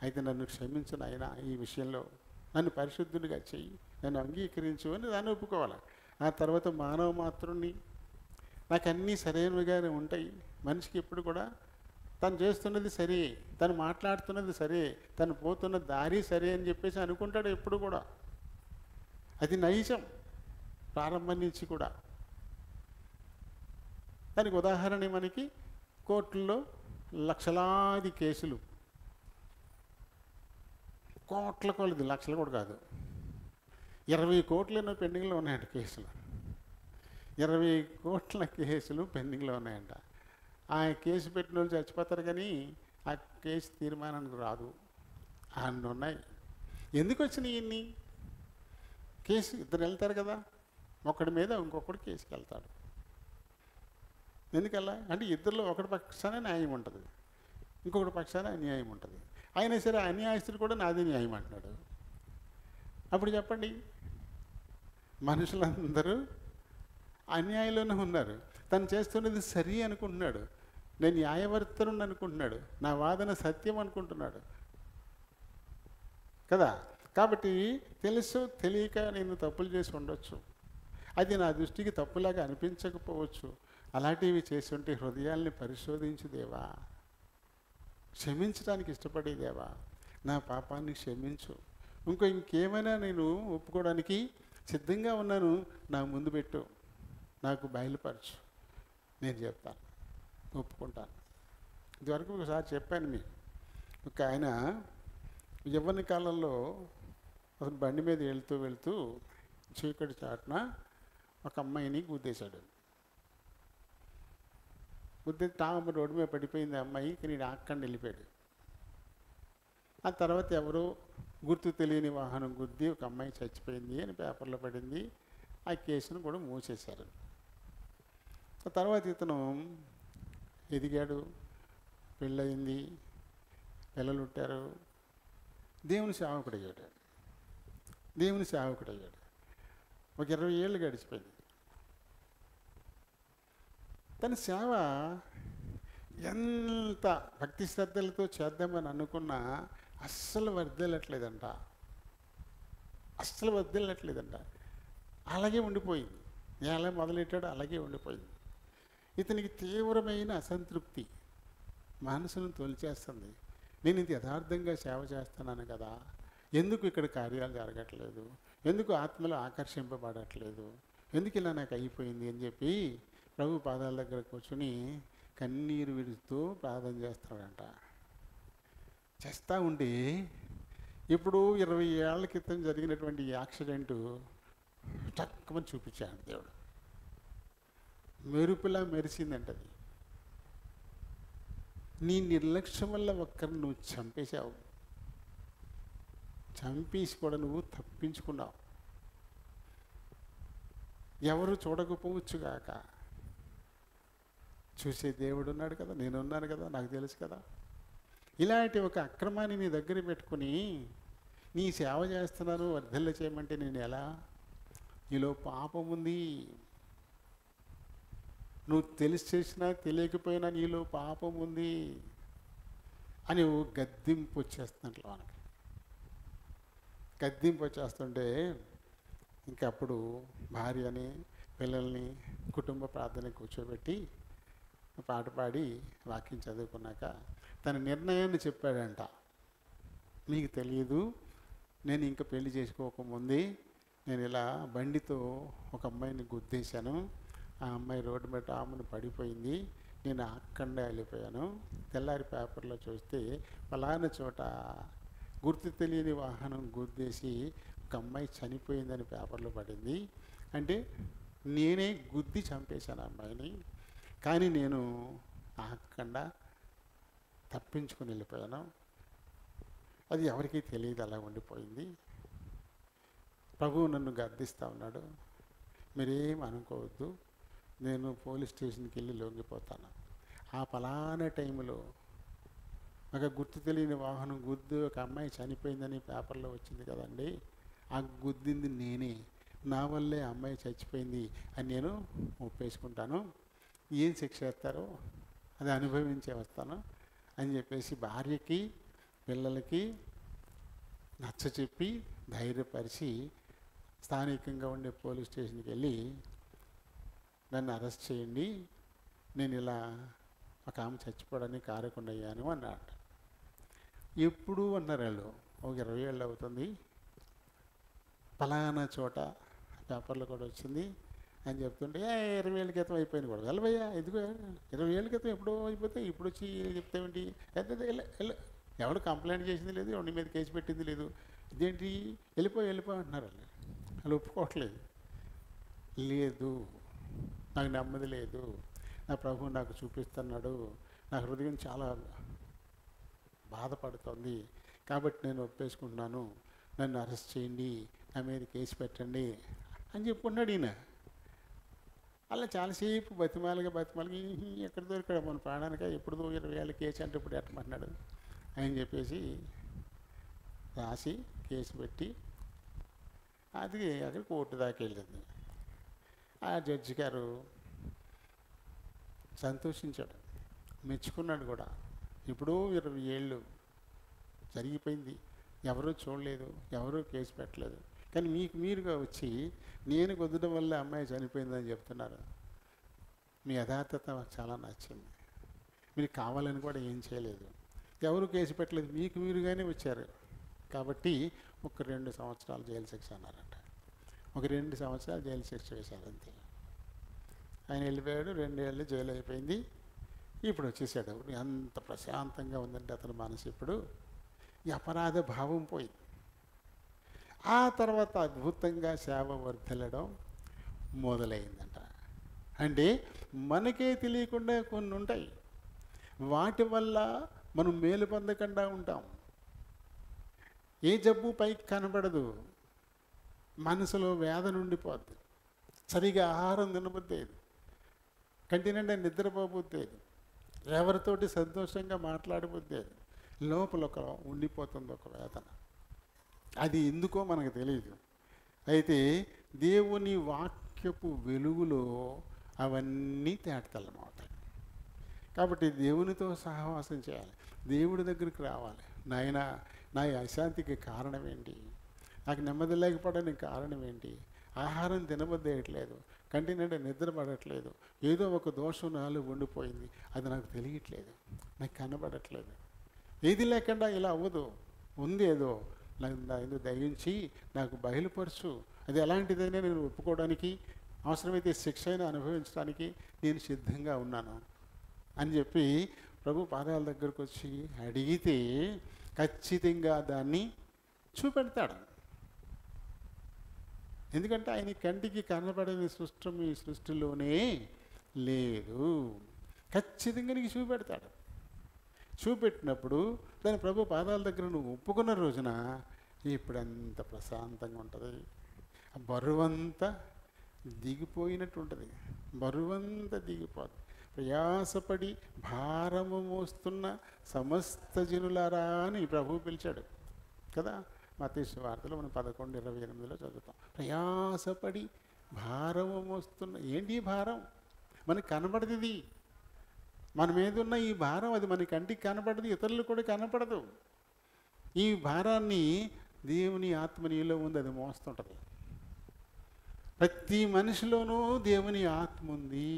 అయితే నన్ను క్షమించు నాయనా, ఈ విషయంలో నన్ను పరిశుద్ధునిగా చెయ్యి, నన్ను అంగీకరించు అని దాన్ని ఒప్పుకోవాలి. ఆ తర్వాత మానవ మాత్రుని, నాకు అన్నీ సరైనవిగానే ఉంటాయి, మనిషికి ఎప్పుడు కూడా తను చేస్తున్నది సరే, తను మాట్లాడుతున్నది సరే, తను పోతున్న దారి సరే అని చెప్పేసి అనుకుంటాడు ఎప్పుడు కూడా. అది నైజం ప్రారంభం నుంచి కూడా. దానికి ఉదాహరణ మనకి కోర్టుల్లో లక్షలాది కేసులు, కోట్ల కొలది, లక్షలు కూడా కాదు, 20 కోట్ల పెండింగ్లో ఉన్నాయంట కేసులు. 20 కోట్ల కేసులు పెండింగ్లో ఉన్నాయంట. ఆ కేసు పెట్టిన వాళ్ళు చచ్చిపోతారు కానీ ఆ కేసు తీర్మానానికి రాదు. అన్నీ ఉన్నాయి. ఎందుకు వచ్చినాయి ఇన్ని? కేసు ఇద్దరు వెళ్తారు కదా, ఒకడి మీద ఇంకొకటి కేసుకి వెళ్తాడు. ఎందుకల్లా అంటే ఇద్దరిలో ఒకటి పక్షాన న్యాయం ఉంటుంది, ఇంకొకటి పక్షాన అన్యాయం ఉంటుంది. అయినా సరే అన్యాయస్తుడు కూడా నాది న్యాయం అంటున్నాడు. అప్పుడు చెప్పండి, మనుషులందరూ అన్యాయంలోనే ఉన్నారు. తను చేస్తున్నది సరి అనుకుంటున్నాడు, నేను న్యాయవర్తనుని అనుకుంటున్నాడు, నా వాదన సత్యం అనుకుంటున్నాడు కదా. కాబట్టి తెలుసు తెలియక నేను తప్పులు చేసి ఉండొచ్చు, అది నా దృష్టికి తప్పులాగా అనిపించకపోవచ్చు. అలాంటివి చేసి ఉంటే హృదయాల్ని పరిశోధించు దేవా, క్షమించడానికి ఇష్టపడే దేవా, నా పాపాన్ని క్షమించు, ఇంకేమైనా నేను ఒప్పుకోవడానికి సిద్ధంగా ఉన్నాను, నా ముందు పెట్టు, నాకు బయలుపరచు, నేను చెప్తాను, ఒప్పుకుంటాను. ఇదివరకు ఒకసారి చెప్పాను మీకు. ఒక ఆయన యవ్వన కాలంలో అసలు బండి మీద వెళ్తూ చీకటి చాటున ఒక అమ్మాయిని గుద్దేశాడు. గుద్దేసి తాము రోడ్డు మీద పడిపోయింది అమ్మాయి, కానీ ఆక్కండి వెళ్ళిపోయాడు. ఆ తర్వాత ఎవరో గుర్తు తెలియని వాహనం గుద్ది ఒక అమ్మాయి చచ్చిపోయింది అని పేపర్లో పడింది. ఆ కేసును కూడా మూసేశారు. ఆ తర్వాత ఇతను ఎదిగాడు, పెళ్ళయింది, పిల్లలు పుట్టారు, దేవుని సేవకుడయ్యాడు. ఒక 20 ఏళ్ళు గడిచిపోయింది. తన సేవ ఎంత భక్తి శ్రద్ధలతో చేద్దామని అనుకున్నా అస్సలు వర్ధిల్లట్లేదంట. అలాగే ఉండిపోయింది. ఎలా మొదలెట్టాడో అలాగే ఉండిపోయింది. ఇతనికి తీవ్రమైన అసంతృప్తి మనసును తొలిచేస్తుంది. నేను ఇంత యథార్థంగా సేవ చేస్తున్నాను కదా, ఎందుకు ఇక్కడ కార్యాలు జరగట్లేదు, ఎందుకు ఆత్మలు ఆకర్షింపబడట్లేదు, ఎందుకు ఇలా నాకు అయిపోయింది అని చెప్పి ప్రభు పాదాల దగ్గర కూర్చుని కన్నీరు విడుస్తూ ప్రార్థన చేస్తాడంట. చేస్తూ ఉండి ఇప్పుడు 20 ఏళ్ల క్రితం జరిగినటువంటి యాక్సిడెంటు టక్కుమని చూపించాడు దేవుడు. మెరుపులా మెరిసిందంటది. నీ నిర్లక్ష్యం వల్ల ఒక్కరిని నువ్వు చంపేశావు, చంపేసి కూడా నువ్వు తప్పించుకున్నావు. ఎవరు చూడకపోవచ్చుగాక, చూసే దేవుడు ఉన్నాడు కదా, నేనున్నాను కదా, నాకు తెలుసు కదా. ఇలాంటి ఒక అక్రమాన్ని నీ దగ్గర పెట్టుకుని నీ సేవ చేస్తున్నాను వర్ధిల్ల చేయమంటే నేను ఎలా? నీలో పాపం ఉంది, నువ్వు తెలిసి చేసినా తెలియకపోయినా నీలో పాపం ఉంది అని గద్దింపు వచ్చేస్తున్నట్లు మనకి. గద్దింపు వచ్చేస్తుంటే ఇంకప్పుడు భార్యని పిల్లల్ని కుటుంబ ప్రార్థన కూర్చోబెట్టి పాట పాడి వాక్యం చదువుకున్నాక తన నిర్ణయాన్ని చెప్పాడంట. మీకు తెలియదు, నేను ఇంకా పెళ్లి చేసుకోకముందే నేను ఇలా బండితో ఒక అమ్మాయిని గుద్దేశాను, ఆ అమ్మాయి రోడ్డు మీద ఆమెను పడిపోయింది, నేను అక్కడే వెళ్ళిపోయాను. తెల్లారి పేపర్లో చూస్తే ఫలానా చోట గుర్తు తెలియని వాహనం గుద్దేసి ఒక అమ్మాయి చనిపోయిందని పేపర్లో పడింది. అంటే నేనే గుద్ది చంపేశాను ఆ అమ్మాయిని, కానీ నేను అక్కడ తప్పించుకుని వెళ్ళిపోయాను. అది ఎవరికీ తెలియదు, అలా ఉండిపోయింది. ప్రభువు నన్ను గద్దిస్తూ ఉన్నాడు, మీరేం అనుకోవద్దు, నేను పోలీస్ స్టేషన్కి వెళ్ళి లొంగిపోతాను. ఆ పలానా టైంలో ఒక గుర్తు తెలియని వాహనం గుద్దు ఒక అమ్మాయి చనిపోయిందని పేపర్లో వచ్చింది కదండి, ఆ గుద్దింది నేనే, నా వల్లే అమ్మాయి చచ్చిపోయింది అని నేను ఒప్పేసుకుంటాను. ఏం శిక్ష వేస్తారో అది అనుభవించే వస్తాను అని చెప్పేసి భార్యకి పిల్లలకి నచ్చచెప్పి ధైర్యపరిచి స్థానికంగా ఉండే పోలీస్ స్టేషన్కి వెళ్ళి నన్ను అరెస్ట్ చేయండి, నేను ఇలా ఒక ఆమె చచ్చిపోవడానికి కారకుండా అయ్యాను అన్నాడు. ఎప్పుడు అన్నారు వాళ్ళు, ఒక 20 ఏళ్ళు అవుతుంది, పలానా చోట పేపర్లో కూడా వచ్చింది అని చెప్తుంటే 20 ఏళ్ళ క్రితం అయిపోయింది కూడా. వెళ్ళవయ్యా, ఎందుకు 20 ఏళ్ళ క్రితం ఎప్పుడో అయిపోతే ఇప్పుడు వచ్చి చెప్తామేంటి? ఎవడు కంప్లైంట్ చేసింది లేదు, ఎవరి మీద కేసు పెట్టింది లేదు, ఇదేంటి వెళ్ళిపోయి అంటున్నారు వాళ్ళు. వాళ్ళు ఒప్పుకోవట్లేదు. లేదు, నాకు నెమ్మది లేదు, నా ప్రభువు నాకు చూపిస్తున్నాడు, నా హృదయం చాలా బాధపడుతుంది, కాబట్టి నేను ఒప్పేసుకుంటున్నాను, నన్ను అరెస్ట్ చేయండి, నా మీద కేసు పెట్టండి అని చెప్పుకున్నాడు ఈయన. అలా చాలాసేపు బతిమాలగా ఎక్కడ దొరికాడు మన ప్రాణానిక, ఎప్పుడు 20 ఏళ్ళ కేసు అంటే ఇప్పుడు ఎట్టమన్నాడు అని చెప్పేసి రాసి కేసు పెట్టి అది అక్కడ కోర్టు దాకా వెళ్ళింది. ఆ జడ్జి గారు సంతోషించాడు, మెచ్చుకున్నాడు కూడా. ఇప్పుడు 20 ఏళ్ళు జరిగిపోయింది, ఎవరూ చూడలేదు, ఎవరూ కేసు పెట్టలేదు, కానీ మీకు మీరుగా వచ్చి నేను కుదరడం వల్ల అమ్మాయి చనిపోయిందని చెప్తున్నారు. మీ యథార్థత నాకు చాలా నచ్చింది. మీరు కావాలని కూడా ఏం చేయలేదు, ఎవరు కేసు పెట్టలేదు, మీకు మీరుగానే వచ్చారు, కాబట్టి ఒక 2 సంవత్సరాలు జైలు శిక్ష అన్నారంట. ఒక 2 సంవత్సరాలు జైలు శిక్ష వేశారు అంతే. ఆయన వెళ్ళిపోయాడు, 2 ఏళ్ళు జైలు అయిపోయింది. ఇప్పుడు వచ్చేసాడు. ఎంత ప్రశాంతంగా ఉందంటే అతని మనసు ఇప్పుడు ఈ అపరాధ భావం పోయింది. ఆ తర్వాత అద్భుతంగా సేవ వర్ధిల్లడం మొదలైందంట. అంటే మనకే తెలియకుండా కొన్ని ఉంటాయి, వాటి వల్ల మనం మేలు పొందకుండా ఉంటాం. ఏ జబ్బు పైకి కనబడదు, మనసులో వేదన ఉండిపోద్ది, సరిగా ఆహారం తినబుద్దేది, కంటి నిండా నిద్రపోబుద్దేది, ఎవరితోటి సంతోషంగా మాట్లాడబుద్దేది, లోపల ఒక ఉండిపోతుంది ఒక వేదన. అది ఎందుకో మనకు తెలియదు. అయితే దేవుని వాక్యపు వెలుగులో అవన్నీ తేటతెల్లమవుతాయి. కాబట్టి దేవునితో సహవాసం చేయాలి, దేవుడి దగ్గరికి రావాలి. నాయన, నా అశాంతికి కారణం ఏంటి, నాకు నెమ్మది లేకపోవడానికి కారణం ఏంటి, ఆహారం తినబుద్దేయట్లేదు, కంటి నిండా నిద్ర పడట్లేదు, ఏదో ఒక దోషం నాలో ఉండిపోయింది, అది నాకు తెలియట్లేదు, నాకు కనబడట్లేదు. ఏది లేకుండా ఇలా అవ్వదు, ఉంది ఏదో, నాకు దయించి నాకు బయలుపరచు, అది ఎలాంటిదైనా నేను ఒప్పుకోవడానికి, అవసరమైతే శిక్ష అయినా అనుభవించడానికి నేను సిద్ధంగా ఉన్నాను అని చెప్పి ప్రభు పాదాల దగ్గరకు వచ్చి అడిగితే ఖచ్చితంగా దాన్ని చూపెడతాడు. ఎందుకంటే ఆయన కంటికి కనబడని సృష్టం ఈ సృష్టిలోనే లేదు. ఖచ్చితంగా నీకు చూపెడతాడు. చూపెట్టినప్పుడు దాని ప్రభు పాదాల దగ్గర నువ్వు ఒప్పుకున్న రోజున ఇప్పుడు ఎంత ప్రశాంతంగా ఉంటుంది, బరువంతా దిగిపోయినట్టు ఉంటుంది, బరువంతా దిగిపోతుంది. ప్రయాసపడి భారము మోస్తున్న సమస్త జనులారా అని ప్రభు పిలిచాడు కదా. మత్తయి సువార్తలో మనం 11:28 చదువుతాం. ప్రయాసపడి భారము మోస్తున్న, ఏంటి భారం? మనకు కనబడదు, ఇది మన మీద ఉన్న ఈ భారం, అది మన కంటికి కనపడదు, ఇతరులు కూడా కనపడదు. ఈ భారాన్ని దేవుని ఆత్మ నీలో ఉంది, అది మోస్తుంటుంది. ప్రతి మనిషిలోనూ దేవుని ఆత్మ ఉంది.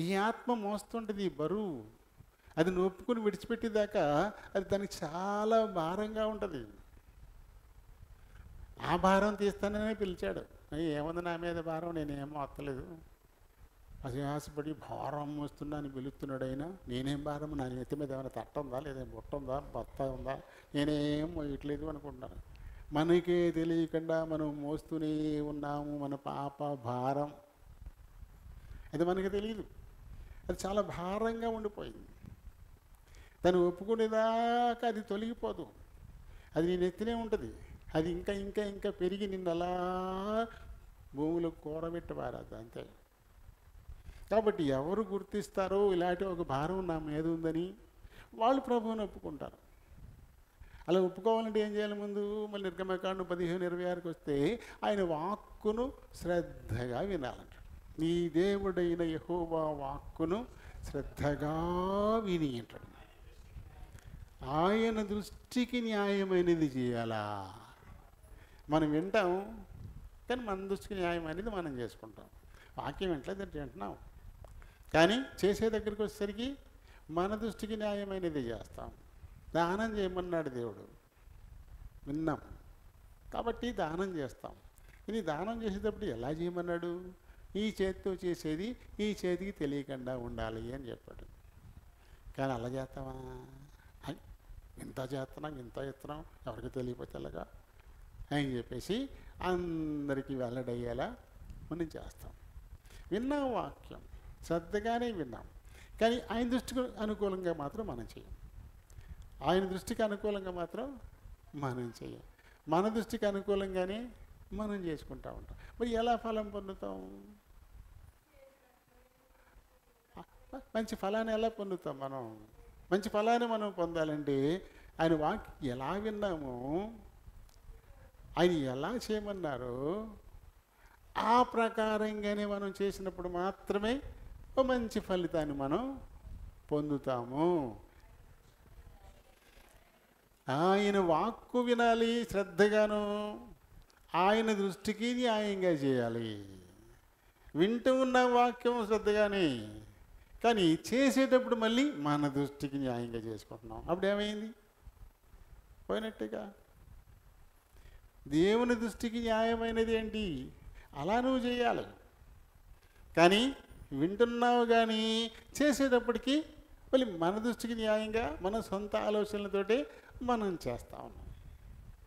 ఈ ఆత్మ మోస్తుంటుంది బరువు. అది నొప్పుకుని విడిచిపెట్టేదాకా అది దానికి చాలా భారంగా ఉంటుంది. ఆ భారం తీస్తాననే పిలిచాడు. ఏముంది నా మీద భారం, నేనేమో అత్తలేదు, అసహాసపడి భారం మోస్తున్నా అని పిలుస్తున్నాడు. అయినా నేనేం భారం, నా నెత్తి మీద ఏమైనా తట్ట ఉందా, లేదా బుట్ట ఉందా, బత్త ఉందా, నేనేం మోయట్లేదు అనుకుంటున్నాను. మనకే తెలియకుండా మనం మోస్తూనే ఉన్నాము మన పాప భారం. అది మనకి తెలియదు, అది చాలా భారంగా ఉండిపోయింది. తను ఒప్పుకునేదాకా అది తొలగిపోదు, అది నేను ఎత్తినే ఉంటుంది. అది ఇంకా ఇంకా ఇంకా పెరిగి నిన్ను అలా భూమిలో కూరబెట్టబారదు అంతే. కాబట్టి ఎవరు గుర్తిస్తారో ఇలాంటి ఒక భారం నా మీద ఉందని వాళ్ళు ప్రభువుని ఒప్పుకుంటారు. అలా ఒప్పుకోవాలంటే ఏం చేయాలి? ముందు మళ్ళీ నిర్గమకాండం 15:26 వస్తే ఆయన వాక్కును శ్రద్ధగా వినాలంటాడు. నీ దేవుడైన యెహోవా వాక్కును శ్రద్ధగా విని అంటాడు. ఆయన దృష్టికి న్యాయమైనది చేయాలా? మనం వింటాం కానీ మన దృష్టికి న్యాయమైనది మనం చేసుకుంటాం. వాక్యం వింటలేదంటే వింటున్నాం కానీ చేసే దగ్గరికి వచ్చేసరికి మన దృష్టికి న్యాయమైనది చేస్తాం. దానం చేయమన్నాడు దేవుడు, విన్నాం కాబట్టి దానం చేస్తాం. ఇది దానం చేసేటప్పుడు ఎలా చేయమన్నాడు? ఈ చేతితో చేసేది ఈ చేతికి తెలియకుండా ఉండాలి అని చెప్పాడు. కానీ అలా చేస్తామా? ఇంత చేస్తున్నాం ఇంత చేస్తున్నాం ఎవరికి తెలియకపోతే ఎలాగా అని చెప్పేసి అందరికీ వెల్లడయ్యేలా మనం చేస్తాం. విన్నాం, వాక్యం శ్రద్ధగానే విన్నాం, కానీ ఆయన దృష్టికి అనుకూలంగా మాత్రం మనం చేయం. ఆయన దృష్టికి అనుకూలంగా మాత్రం మనం చేయం. మన దృష్టికి అనుకూలంగానే మనం చేసుకుంటూ ఉంటాం. మరి ఎలా ఫలం పొందుతాం? మంచి ఫలాన్ని ఎలా పొందుతాం? మనం మంచి ఫలాన్ని మనం పొందాలంటే ఆయన వాక్యం ఎలా విన్నామో, ఆయన ఎలా చేయమన్నారో ఆ ప్రకారంగానే మనం చేసినప్పుడు మాత్రమే ఒక మంచి ఫలితాన్ని మనం పొందుతాము. ఆయన వాక్కు వినాలి శ్రద్ధగాను, ఆయన దృష్టికి న్యాయంగా చేయాలి. వింటూ ఉన్న వాక్యం శ్రద్ధగానే, కానీ చేసేటప్పుడు మళ్ళీ మన దృష్టికి న్యాయంగా చేసుకుంటున్నాం. అప్పుడు ఏమైంది? పోయినట్టుగా. దేవుని దృష్టికి న్యాయమైనది ఏంటి? అలా నువ్వు చేయాలి. కానీ వింటున్నావు కానీ చేసేటప్పటికి మళ్ళీ మన దృష్టికి న్యాయంగా మన సొంత ఆలోచనలతోటి మనం చేస్తూ ఉన్నాం.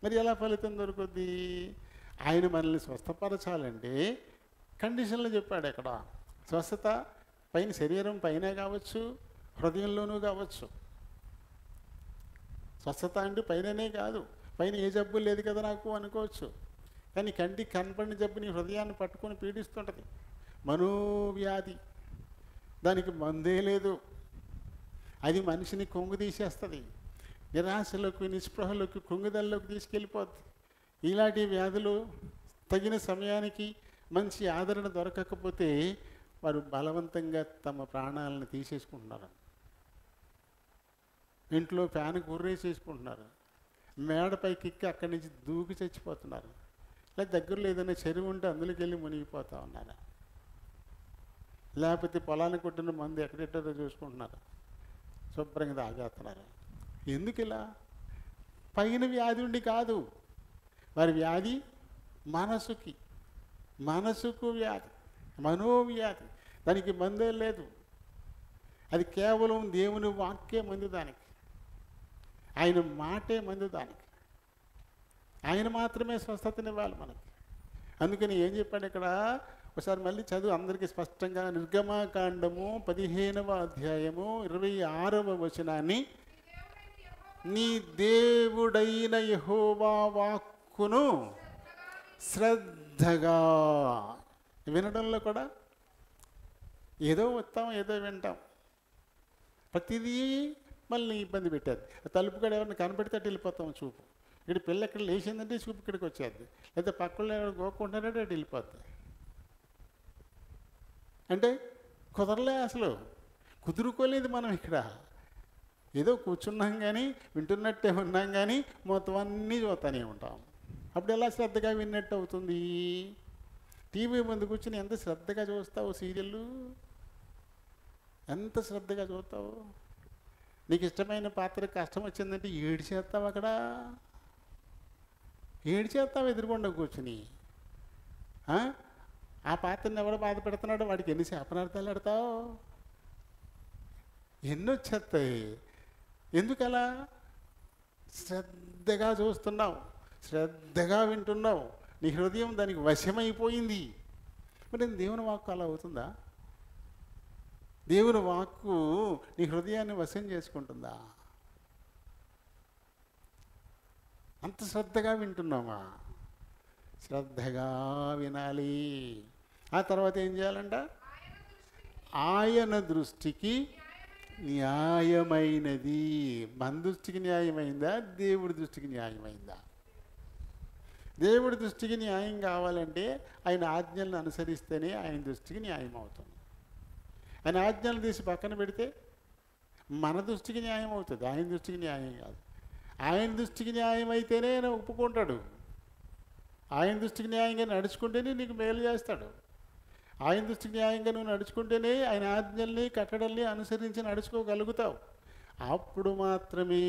మరి ఎలా ఫలితం దొరుకుద్ది? ఆయన మనల్ని స్వస్థపరచాలంటే కండిషన్లు చెప్పాడు. అక్కడ స్వస్థత పైన శరీరం పైన కావచ్చు, హృదయంలోనూ కావచ్చు. స్వస్థత అంటే పైననే కాదు, పైన ఏ జబ్బు లేదు కదా నాకు అనుకోవచ్చు, కానీ కంటికి కనపడిన జబ్బు నీ హృదయాన్ని పట్టుకొని పీడిస్తుంటుంది. మనోవ్యాధి, దానికి మందే లేదు, అది మనిషిని కొంగు తీసేస్తుంది, నిరాశలోకి నిస్పృహలోకి కృంగుదలలోకి తీసుకెళ్ళిపోద్ది. ఇలాంటి వ్యాధులు తగిన సమయానికి మంచి ఆదరణ దొరకకపోతే వారు బలవంతంగా తమ ప్రాణాలను తీసేసుకుంటున్నారు. ఇంట్లో ఫ్యాన్ కుర్రేసేసుకుంటున్నారు, మేడపైకి ఎక్కి అక్కడి నుంచి దూకి చచ్చిపోతున్నారు, లేదా దగ్గరలో ఏదైనా చెరువు ఉంటే అందులోకి వెళ్ళి మునిగిపోతూ ఉన్నారు, లేకపోతే పొలాన్ని కొట్టిన మందు ఎక్కడెట్టో చూసుకుంటున్నారు, శుభ్రంగా తాగేస్తున్నారు. ఎందుకు ఇలా? పైన వ్యాధి ఉండి కాదు, వారి వ్యాధి మనసుకు వ్యాధి, మనోవ్యాధి. దానికి మందే లేదు, అది కేవలం దేవుని వాక్యే మందు దానికి, ఆయన మాటే మందు దానికి. ఆయన మాత్రమే స్వస్థతనివ్వాలి మనకి. అందుకని ఏం చెప్పాడు ఇక్కడ? ఒకసారి మళ్ళీ చదువు అందరికీ స్పష్టంగా. నిర్గమకాండము 15వ అధ్యాయము 26వ వచనాన్ని, నీ దేవుడైన యెహోవా వాక్కును శ్రద్ధగా వినడంలో కూడా ఏదో వస్తాం ఏదో వింటాం, ప్రతిదీ మళ్ళీ ఇబ్బంది పెట్టేది. తలుపు కూడా ఎవరిని కనబెడితే వెళ్ళిపోతాం చూపు. ఇక్కడ పిల్ల ఇక్కడ లేచిందంటే చూపు ఇక్కడికి వచ్చేది, లేదా పక్కన ఎవరు గోక్కుంటారంటే అటు వెళ్ళిపోద్ది. అంటే కుదరలే, అసలు కుదురుకోలేదు. మనం ఇక్కడ ఏదో కూర్చున్నాం కానీ వింటున్నట్టే ఉన్నాం కానీ మొత్తం అన్నీ చూస్తూనే ఉంటాం. అప్పుడు ఎలా శ్రద్ధగా విన్నట్టు అవుతుంది? టీవీ ముందు కూర్చుని ఎంత శ్రద్ధగా చూస్తావు సీరియళ్ళు, ఎంత శ్రద్ధగా చూస్తావు. నీకు ఇష్టమైన పాత్ర కష్టం వచ్చిందంటే ఏడ్చేస్తావు, అక్కడ ఏడ్చేస్తావు ఎదురుకుండా కూర్చుని. ఆ పాత్రని ఎవడో బాధ పెడుతున్నాడో వాడికి ఎన్ని శాపనార్థాలు పెడతావు, ఎన్ని వచ్చేస్తాయి. ఎందుకలా? శ్రద్ధగా చూస్తున్నావు, శ్రద్ధగా వింటున్నావు, నీ హృదయం దానికి వశమైపోయింది. మరి దేవుని వాక్కు అలా అవుతుందా? దేవుని వాక్కు నీ హృదయాన్ని వశం చేసుకుంటుందా? అంత శ్రద్ధగా వింటున్నామా? శ్రద్ధగా వినాలి. ఆ తర్వాత ఏం చేయాలంట? ఆయన దృష్టికి న్యాయమైనది. మన దృష్టికి న్యాయమైందా? దేవుడి దృష్టికి న్యాయమైందా? దేవుడి దృష్టికి న్యాయం కావాలంటే ఆయన ఆజ్ఞలను అనుసరిస్తేనే ఆయన దృష్టికి న్యాయం అవుతుంది. ఆయన ఆజ్ఞలు తీసి పక్కన పెడితే మన దృష్టికి న్యాయం అవుతుంది, ఆయన దృష్టికి న్యాయం కాదు. ఆయన దృష్టికి న్యాయం అయితేనే ఆయన ఒప్పుకుంటాడు. ఆయన దృష్టికి న్యాయంగా నడుచుకుంటేనే నీకు మేలు చేస్తాడు. ఆయన దృష్టికి న్యాయంగా నువ్వు నడుచుకుంటేనే ఆయన ఆజ్ఞల్ని కట్టడల్ని అనుసరించి నడుచుకోగలుగుతావు. అప్పుడు మాత్రమే.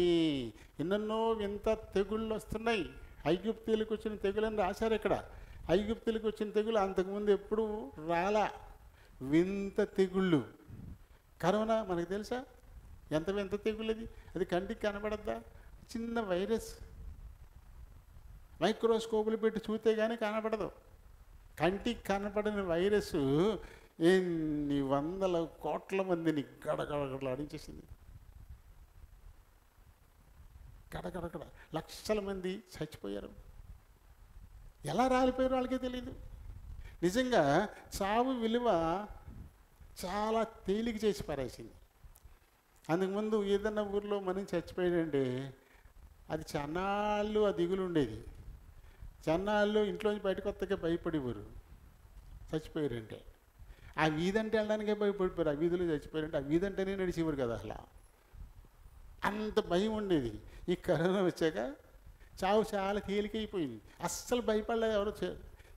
ఎన్నెన్నో వింత తెగుళ్ళు వస్తున్నాయి. ఐగుప్తీలకు వచ్చిన తెగులని రాశారు ఇక్కడ. ఐగుప్తీలకు వచ్చిన తెగులు అంతకుముందు ఎప్పుడు రాలా. వింత తెగుళ్ళు. కరోనా మనకు తెలుసా? ఎంత వింత తెగులు అది. అది కంటికి కనబడద్దా? చిన్న వైరస్. మైక్రోస్కోపులు పెట్టి చూస్తే కానీ కనపడదు. కంటికి కనపడని వైరస్ ఎన్ని వందల కోట్ల మందిని గడగడగడలాడించేసింది. గడగడగడ లక్షల మంది చచ్చిపోయారు. ఎలా రాలిపోయారో వాళ్ళకే తెలియదు. నిజంగా చావు విలువ చాలా తేలిక చేసి పారేసింది. అందుకుముందు ఏదన్నా ఊర్లో మనం చచ్చిపోయాడంటే అది చన్నాళ్ళు ఆ దిగులు ఉండేది. చన్నాళ్ళు ఇంట్లోంచి బయటకు వస్తాకే భయపడేవారు చచ్చిపోయారంటే. ఆ వీధంటే వెళ్ళడానికే భయపడిపోయారు. ఆ వీధిలో చచ్చిపోయారంటే ఆ వీధంటేనే నడిచేవారు కదా. అసలు అంత భయం ఉండేది. ఈ కరోనా వచ్చాక చావు చాలా తేలికైపోయింది. అస్సలు భయపడలేదు. ఎవరు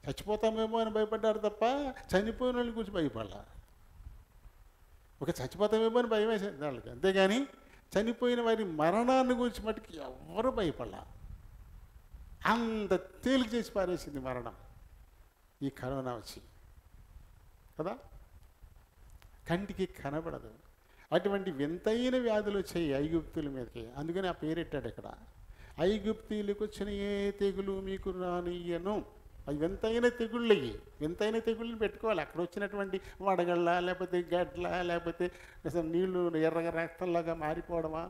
చచ్చిపోతామేమో అని భయపడ్డారు తప్ప చనిపోయిన వాళ్ళని గురించి భయపడలా. ఒక చచ్చిపోతామేమో అని భయం వేసేది వాళ్ళకి, అంతేగాని చనిపోయిన వారి మరణాన్ని గురించి మటుకు ఎవరు భయపడలా. అంత తేలిక చేసి పారేసింది మరణం ఈ కరోనా వచ్చి కదా. కంటికి కనబడదు. అటువంటి వింతైన వ్యాధులు వచ్చాయి ఐగుప్తుల మీదకి. అందుకని ఆ పేరెట్టాడు ఇక్కడ. ఐగుప్తీలకు వచ్చిన ఏ తెగులు మీకు రానియ్యను. అవి వింతైన తెగుళ్ళు. వింతైన తెగుళ్ళని పెట్టుకోవాలి. అక్కడ వచ్చినటువంటి వడగళ్ళ, లేకపోతే గడ్ల, లేకపోతే అసలు నీళ్లు ఎర్రగా రక్తంలాగా మారిపోవడమా,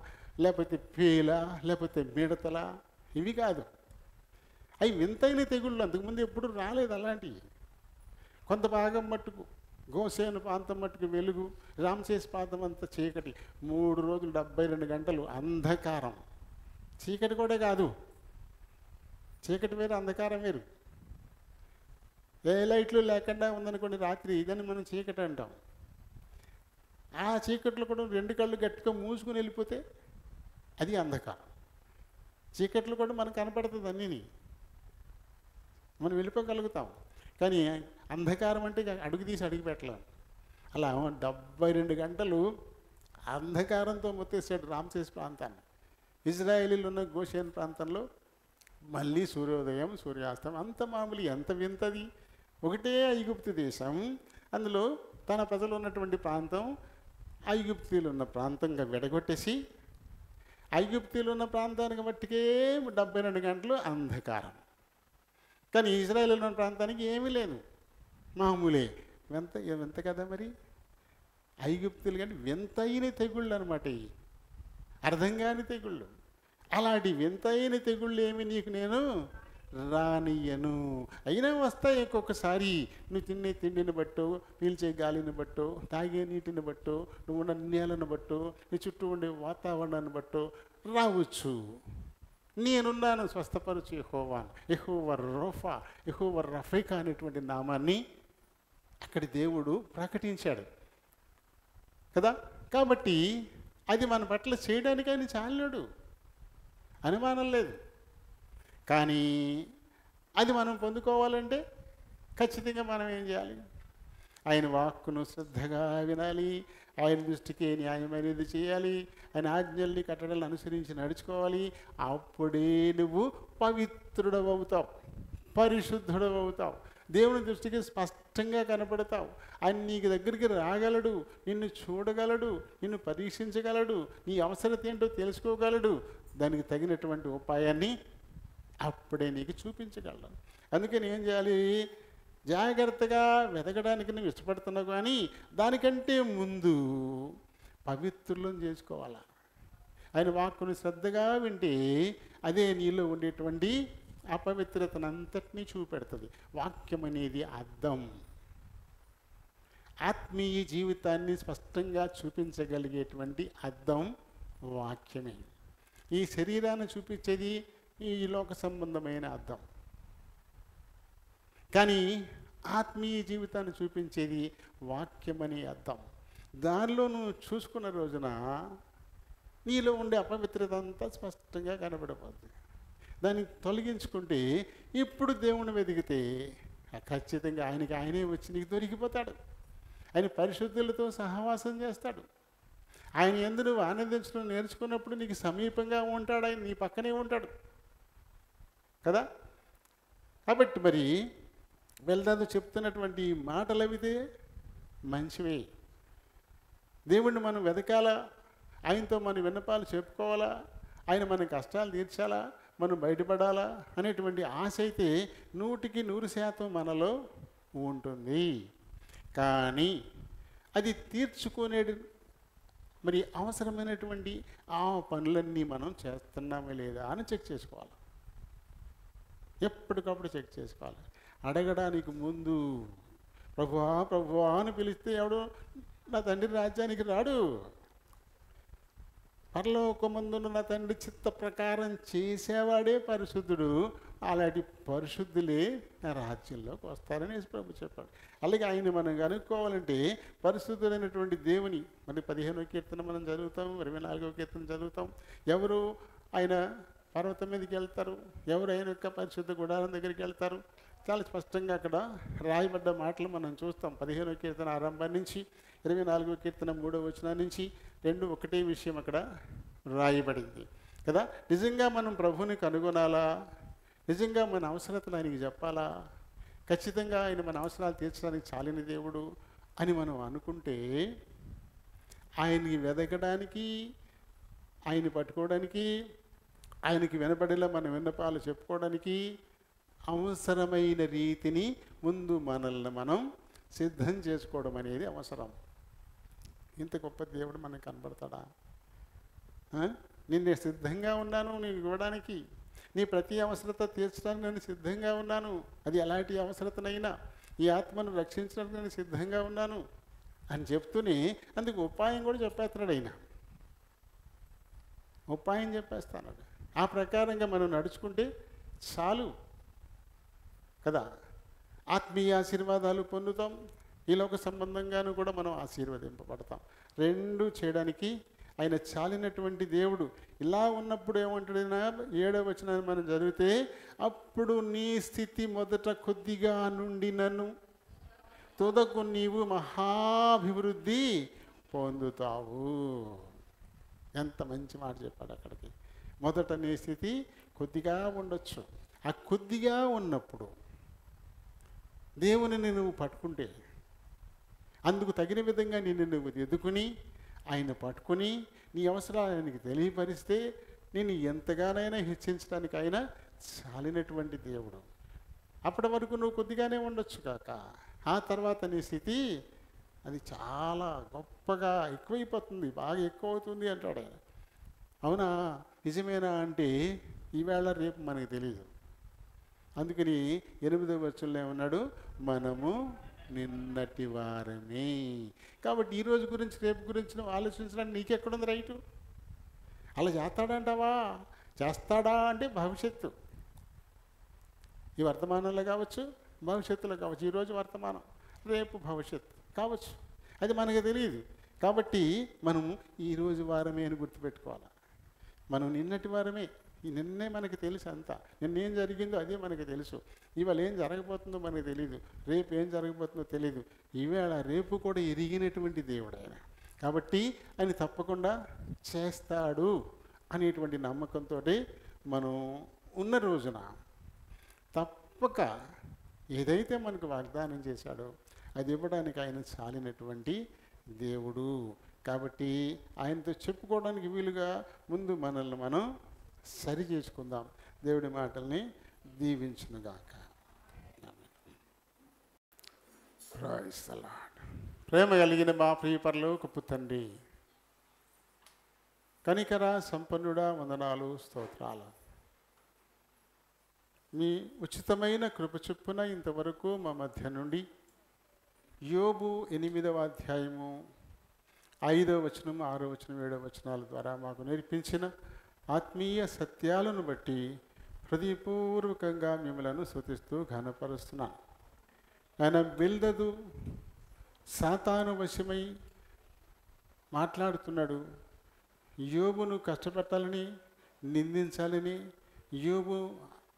లేకపోతే పేల, లేకపోతే మిడతల, ఇవి కాదు. అవి వింతైన తెగుళ్ళు. అంతకుముందు ఎప్పుడు రాలేదు అలాంటివి. కొంత భాగం మట్టుకు గోసేను ప్రాంతం మట్టుకు వెలుగు, రామ్సేస్ ప్రాంతం అంతా చీకటి. 3 రోజులు 72 గంటలు అంధకారం. చీకటి కూడా కాదు. చీకటి వేరు, అంధకారం వేరు. ఏ లైట్లు లేకుండా ఉందనుకోండి రాత్రి, ఇదని మనం చీకటి అంటాం. ఆ చీకట్లో కూడా 2 కళ్ళు గట్టిగా మూసుకుని వెళ్ళిపోతే అది అంధకారం. చీకట్లు కూడా మనకు కనపడుతుంది, అన్నీ మనం వెళ్ళిపోగలుగుతాం. కానీ అంధకారం అంటే అడుగు తీసి అడుగు పెట్టలేం. అలా 72 గంటలు అంధకారంతో మొత్తేసాడు రామ్సేస్ ప్రాంతాన్ని. ఇజ్రాయేలీలు ఉన్న గోషేన్ ప్రాంతంలో మళ్ళీ సూర్యోదయం సూర్యాస్తం అంత మామూలు. ఎంత వింతది. ఒకటే ఐగుప్తు దేశం, అందులో తన ప్రజలు ఉన్నటువంటి ప్రాంతం ఐగుప్తీలు ఉన్న ప్రాంతంగా విడగొట్టేసి ఐగుప్తీలు ఉన్న ప్రాంతానికి మట్టుకే 72 గంటలు అంధకారం. కానీ ఇజ్రాయేల్ ఉన్న ప్రాంతానికి ఏమీ లేదు, మామూలే. వింత కదా మరి. ఐగుప్తులు కానీ వింతైన తెగుళ్ళు అనమాట. ఇవి అర్థం కాని తెగుళ్ళు. అలాంటి వింతైన తెగుళ్ళు ఏమి నీకు నేను రానియను. అయినా వస్తాయి ఒక్కొక్కసారి. నువ్వు తినే తిండిని బట్టో, పీల్చే గాలిని బట్టో, తాగే నీటిని బట్టో, నువ్వు ఉన్న నేలను బట్టో, నీ చుట్టూ ఉండే వాతావరణాన్ని బట్టో రావచ్చు. నేనున్నాను, స్వస్థపరచు యెహోవా, యెహోవా రోఫా, యెహోవా రఫీకా అనేటువంటి నామాన్ని అక్కడి దేవుడు ప్రకటించాడు కదా. కాబట్టి అది మన పట్ల చేయడానికి ఆయన చాలినాడు, అనుమానం లేదు. కానీ అది మనం పొందుకోవాలంటే ఖచ్చితంగా మనం ఏం చేయాలి? ఆయన వాక్కును శ్రద్ధగా వినాలి, ఆయన దృష్టికి న్యాయమైనది చేయాలి, ఆయన ఆజ్ఞల్ని కట్టడలను అనుసరించి నడుచుకోవాలి. అప్పుడే నువ్వు పవిత్రుడవవుతావు, పరిశుద్ధుడవవుతావు, దేవుని దృష్టికి స్పష్టంగా కనపడతావు. ఆయన నీకు దగ్గరికి రాగలడు, నిన్ను చూడగలడు, నిన్ను పరీక్షించగలడు, నీ అవసరత ఏంటో తెలుసుకోగలడు, దానికి తగినటువంటి ఉపాయాన్ని అప్పుడే నీకు చూపించగలడు. అందుకని ఏం చేయాలి? జాగ్రత్తగా వెతకడానికి నువ్వు ఇష్టపడుతున్నావు, కానీ దానికంటే ముందు పవిత్రులను చేసుకోవాలా. ఆయన వాక్కును శ్రద్ధగా వింటే అదే నీలో ఉండేటువంటి అపవిత్రతను అంతటినీ చూపెడుతుంది. వాక్యం అనేది అద్దం. ఆత్మీయ జీవితాన్ని స్పష్టంగా చూపించగలిగేటువంటి అద్దం వాక్యమే. ఈ శరీరాన్ని చూపించేది ఈ లోక సంబంధమైన అద్దం, కానీ ఆత్మీయ జీవితాన్ని చూపించేది వాక్యం అనే అద్దం. దానిలో నువ్వు చూసుకున్న రోజున నీలో ఉండే అపవిత్రత అంతా స్పష్టంగా కనబడిపోతుంది. దాన్ని తొలగించుకుంటే ఇప్పుడు దేవుని వెతికితే ఖచ్చితంగా ఆయనే వచ్చి నీకు దొరికిపోతాడు. ఆయన పరిశుద్ధులతో సహవాసం చేస్తాడు. ఆయన యందు నువ్వు ఆనందించడం నేర్చుకున్నప్పుడు నీకు సమీపంగా ఉంటాడు. ఆయన నీ పక్కనే ఉంటాడు కదా. కాబట్టి మరి వెళ్దాదు చెప్తున్నటువంటి మాటలు అవితే మంచివే. దేవుణ్ణి మనం వెతకాలా, ఆయనతో మన విన్నపాలు చెప్పుకోవాలా, ఆయన మన కష్టాలు తీర్చాలా, మనం బయటపడాలా అనేటువంటి ఆశ అయితే 100% మనలో ఉంటుంది. కానీ అది తీర్చుకునే మరి అవసరమైనటువంటి ఆ పనులన్నీ మనం చేస్తున్నామే లేదా అని చెక్ చేసుకోవాలి. ఎప్పటికప్పుడు చెక్ చేసుకోవాలి. అడగడానికి ముందు ప్రభువా ప్రభువా అని పిలిస్తే ఎవడు నా తండ్రి రాజ్యానికి రాడు. పరలోకమందున్న నా తండ్రి చిత్త ప్రకారం చేసేవాడే పరిశుద్ధుడు. అలాంటి పరిశుద్ధులే నా రాజ్యంలోకి వస్తారని ప్రభు చెప్పాడు. అలాగే ఆయన మనం కనుక్కోవాలంటే పరిశుద్ధులైనటువంటి దేవుని మరి 15వ కీర్తన మనం చదువుతాం, 24వ కీర్తన చదువుతాం. ఎవరు ఆయన పర్వతం మీదకి వెళ్తారు, ఎవరు ఆయన యొక్క పరిశుద్ధ గుడారం దగ్గరికి వెళ్తారు, చాలా స్పష్టంగా అక్కడ రాయబడ్డ మాటలు మనం చూస్తాం. 15వ కీర్తన ఆరంభం నుంచి 24వ కీర్తన 3వ వచనం నుంచి రెండు ఒకటే విషయం అక్కడ రాయబడింది కదా. నిజంగా మనం ప్రభువుని కనుగొనాలా, నిజంగా మన అవసరతలు ఆయనకి చెప్పాలా, ఖచ్చితంగా ఆయన మన అవసరాలు తీర్చడానికి చాలిన దేవుడు అని మనం అనుకుంటే ఆయన్ని వెదకడానికి, ఆయన్ని పట్టుకోవడానికి, ఆయనకి వినపడేలా మన విన్నపాలు చెప్పుకోవడానికి అవసరమైన రీతిని ముందు మనల్ని మనం సిద్ధం చేసుకోవడం అనేది అవసరం. ఇంత గొప్ప దేవుడు మనకు కనబడతాడా? నేను సిద్ధంగా ఉన్నాను నీకు ఇవ్వడానికి, నీ ప్రతి అవసరత తీర్చడానికి నేను సిద్ధంగా ఉన్నాను. అది ఎలాంటి అవసరతనైనా, ఈ ఆత్మను రక్షించడానికి నేను సిద్ధంగా ఉన్నాను అని చెప్తూనే అందుకు ఉపాయం కూడా చెప్పేస్తున్నాడు. ఆయన ఉపాయం చెప్పేస్తాడు. ఆ ప్రకారంగా మనం నడుచుకుంటే చాలు కదా. ఆత్మీయ ఆశీర్వాదాలు పొందుతాం, ఈ లోక సంబంధంగాను కూడా మనం ఆశీర్వదింపబడతాం. రెండు చేయడానికి ఆయన చాలినటువంటి దేవుడు. ఇలా ఉన్నప్పుడు ఏమంటాడైనా 7వ వచనాన్ని మనం చదివితే, అప్పుడు నీ స్థితి మొదట కొద్దిగా నుండి నన్ను తుదకు నీవు మహాభివృద్ధి పొందుతావు. ఎంత మంచి మాట చెప్పాడు అక్కడికి. మొదట నీ స్థితి కొద్దిగా ఉండొచ్చు. ఆ కొద్దిగా ఉన్నప్పుడు దేవుని నువ్వు పట్టుకుంటే, అందుకు తగిన విధంగా నిన్ను నువ్వు ఎదుకుని ఆయన పట్టుకుని నీ అవసరాలు ఆయనకి తెలియపరిస్తే నేను ఎంతగానైనా హెచ్చించడానికి ఆయన చాలినటువంటి దేవుడు. అప్పటి వరకు నువ్వు కొద్దిగానే ఉండొచ్చు కాక, ఆ తర్వాత నీ స్థితి అది చాలా గొప్పగా ఎక్కువైపోతుంది, బాగా ఎక్కువ అవుతుంది అంటాడు ఆయన. అవునా, నిజమేనా అంటే ఈవేళ రేపు మనకు తెలియదు. అందుకని 8వ వచనంలో ఏమన్నాడు, మనము నిన్నటి వారమే. కాబట్టి ఈరోజు గురించి రేపు గురించి నువ్వు ఆలోచించడానికి నీకెక్కడుంది రైటు? అలా చేస్తాడంటావా? చేస్తాడా అంటే భవిష్యత్తు, ఈ వర్తమానంలో కావచ్చు, భవిష్యత్తులో కావచ్చు. ఈరోజు వర్తమానం, రేపు భవిష్యత్తు కావచ్చు, అది మనకు తెలియదు. కాబట్టి మనం ఈరోజు వారమే అని గుర్తుపెట్టుకోవాలి. మనం నిన్నటి వారమే. నిన్నే మనకి తెలుసు అంతా. నిన్నేం జరిగిందో అదే మనకి తెలుసు. ఇవాళ ఏం జరగబోతుందో మనకు తెలియదు, రేపు ఏం జరగబోతుందో తెలియదు. ఈవేళ రేపు కూడా ఎరిగినటువంటి దేవుడు ఆయన. కాబట్టి ఆయన తప్పకుండా చేస్తాడు అనేటువంటి నమ్మకంతో మనం ఉన్న రోజున తప్పక ఏదైతే మనకు వాగ్దానం చేశాడో అది ఇవ్వడానికి ఆయన చాలినటువంటి దేవుడు. కాబట్టి ఆయనతో చెప్పుకోవడానికి వీలుగా ముందు మనల్ని మనం సరి చేసుకుందాం. దేవుడి మాటల్ని దీవించునుగాక. Praise the lord. ప్రేమ కలిగిన మా ప్రియ పరలోకపు తండ్రి, కనికర సంపన్నుడా వందనాలు స్తోత్రాలు. మీ ఉచితమైన కృప చొప్పున ఇంతవరకు మా మధ్య నుండి యోబు 8వ అధ్యాయము 5వ వచనం, 6వ వచనం, 7వ వచనాల ద్వారా మాకు నేర్పించిన ఆత్మీయ సత్యాలను బట్టి హృదయపూర్వకంగా మిమ్మలను స్తుతిస్తూ ఘనపరుస్తున్నాను. ఆయన బిల్దదు సాతాను వశమై మాట్లాడుతున్నాడు. యోబును కష్టపెట్టాలని, నిందించాలని, యోబు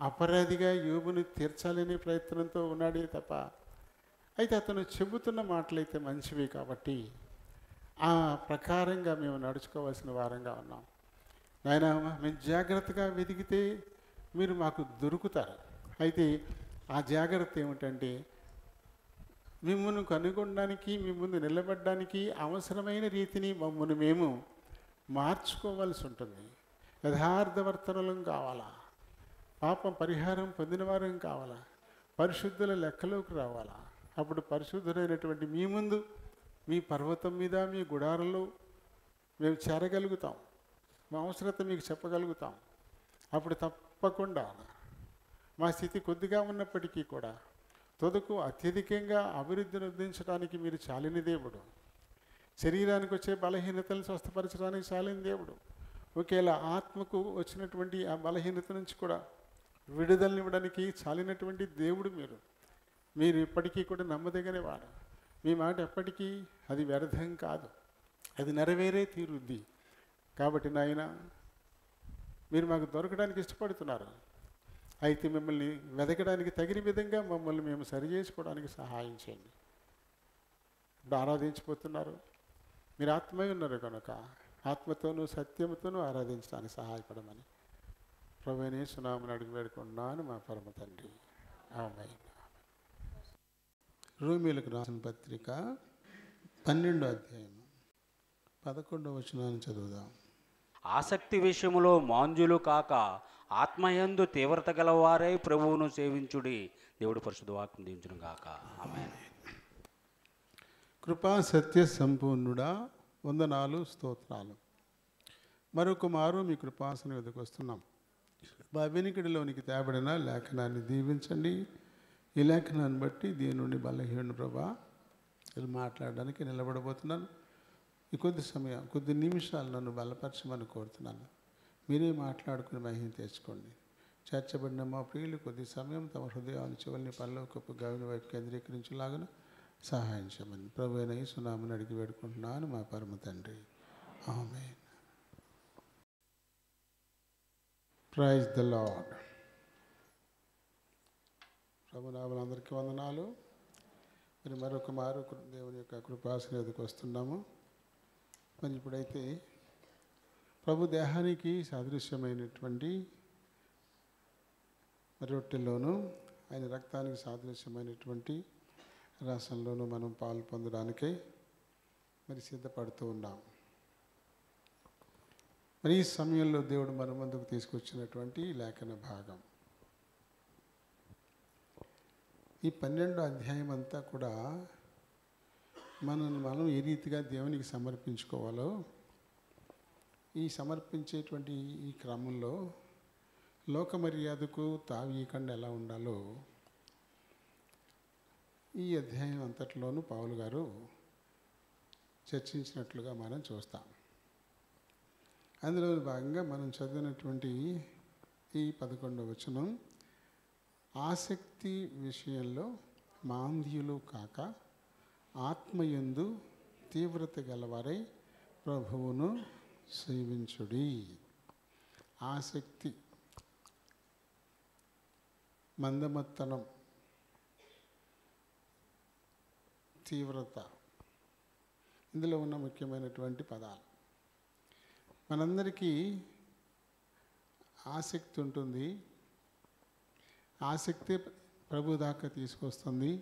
అపరాధిగా యోబును తీర్చాలనే ప్రయత్నంతో ఉన్నాడే తప్ప, అయితే అతను చెబుతున్న మాటలైతే మంచివి కాబట్టి ఆ ప్రకారంగా మేము నడుచుకోవాల్సిన వారంగా ఉన్నాం. నాయన, మేము జాగ్రత్తగా వెతికితే మీరు మాకు దొరుకుతారు. అయితే ఆ జాగ్రత్త ఏమిటంటే, మిమ్మల్ని కనుగొనడానికి, మీ ముందు నిలబడడానికి అవసరమైన రీతిని మమ్మల్ని మేము మార్చుకోవాల్సి ఉంటుంది. యథార్థవర్తనలం కావాలా, పాపం పరిహారం పొందిన వారం కావాలా, పరిశుద్ధుల లెక్కలోకి రావాలా. అప్పుడు పరిశుద్ధులైనటువంటి మీ ముందు, మీ పర్వతం మీద, మీ గుడారంలో మేము చేరగలుగుతాం. మా అవసరత మీకు చెప్పగలుగుతాం. అప్పుడు తప్పకుండా మా స్థితి కొద్దిగా ఉన్నప్పటికీ కూడా తొదకు అత్యధికంగా అభివృద్ధిని ఉద్ధరించడానికి మీరు చాలిన దేవుడు. శరీరానికి వచ్చే బలహీనతలను స్వస్థపరచడానికి చాలిన దేవుడు. ఒకేలా ఆత్మకు వచ్చినటువంటి ఆ బలహీనత నుంచి కూడా విడుదలనివ్వడానికి చాలినటువంటి దేవుడు మీరు. మీరు ఇప్పటికీ కూడా నమ్మదగినవాడు. మీ మాట ఎప్పటికీ అది వ్యర్థం కాదు, అది నెరవేరే తీరుద్ది. కాబట్టి నాయన, మీరు మాకు దొరకడానికి ఇష్టపడుతున్నారు. అయితే మిమ్మల్ని వెతకడానికి తగిన విధంగా మమ్మల్ని మేము సరి చేసుకోవడానికి సహాయం చేయండి. ఇప్పుడు ఆరాధించిపోతున్నారు, మీరు ఆత్మై ఉన్నారు కనుక ఆత్మతోనూ సత్యముతోనూ ఆరాధించడానికి సహాయపడమని ప్రభువైన యేసు నామమున అడిగి వేడుకుంటున్నాను మా పరమ తండ్రి. ఆమేన్. రోమీయులకు రాసిన పత్రిక 12వ అధ్యాయం 11వ వచనాన్ని చదువుదాం. ఆసక్తి విషయములో మాంజులు కాక ఆత్మయందు తీవ్రత గలవారై ప్రభువును సేవించుడి. దేవుడు పరిశుద్ధ వాక్యం దీవించును గాక. ఆమేన్. కృపా సత్య సంపూర్ణుడా వందనాలు స్తోత్రాలు. మరొక మారు మీ కృపాసనం ఎదుకు వస్తున్నాం. మా వెనుకడిలోనికి తేబడిన లేఖనాన్ని దీవించండి. ఈ లేఖనాన్ని బట్టి దీని నుండి బలహీన ప్రభా ఇది మాట్లాడడానికి నిలబడబోతున్నాను. ఈ కొద్ది నిమిషాలు నన్ను బలపరచమని కోరుతున్నాను. మీరే మాట్లాడుకుని మహిమ తెచ్చుకోండి. చేర్చబడిన మా ప్రియులు కొద్ది సమయం తమ హృదయాలు చివరిని పరలోకపు గవిని వైపు కేంద్రీకరించేలాగా సహాయం చేయమని ప్రభువైన యేసు నామమున అడిగి వేడుకుంటున్నాను మా పరమ తండ్రి. ఆమేన్. Praise the lord. ప్రభునామములందరికీ వందనాలు. మరి మరొక మారు దేవుని యొక్క కృపాసనం ఎదుకు వస్తున్నాము. మరి ఇప్పుడైతే ప్రభు దేహానికి సాదృశ్యమైనటువంటి రొట్టెల్లోనూ ఆయన రక్తానికి సాదృశ్యమైనటువంటి రసంలోనూ మనం పాలు పొందడానికై మరి సిద్ధపడుతూ ఉన్నాం. మరి ఈ సమయంలో దేవుడు మన ముందుకు తీసుకొచ్చినటువంటి లేఖన భాగం ఈ 12వ అధ్యాయం అంతా కూడా మనం ఏ రీతిగా దేవునికి సమర్పించుకోవాలో, ఈ సమర్పించేటువంటి ఈ క్రమంలో లోక మర్యాదకు తావీయకుండా ఎలా ఉండాలో ఈ అధ్యాయం అంతట్లోనూ పౌలు గారు చర్చించినట్లుగా మనం చూస్తాం. అందులో భాగంగా మనం చదివినటువంటి ఈ 11వ వచనం, ఆసక్తి విషయంలో మాంద్యులు కాక ఆత్మయందు తీవ్రత గలవారై ప్రభువును సేవించుడి. ఆసక్తి, మందమత్తనం, తీవ్రత, ఇందులో ఉన్న ముఖ్యమైనటువంటి పదాలు. మనందరికీ ఆసక్తి ఉంటుంది. ఆసక్తి ప్రభు దాకా తీసుకొస్తుంది.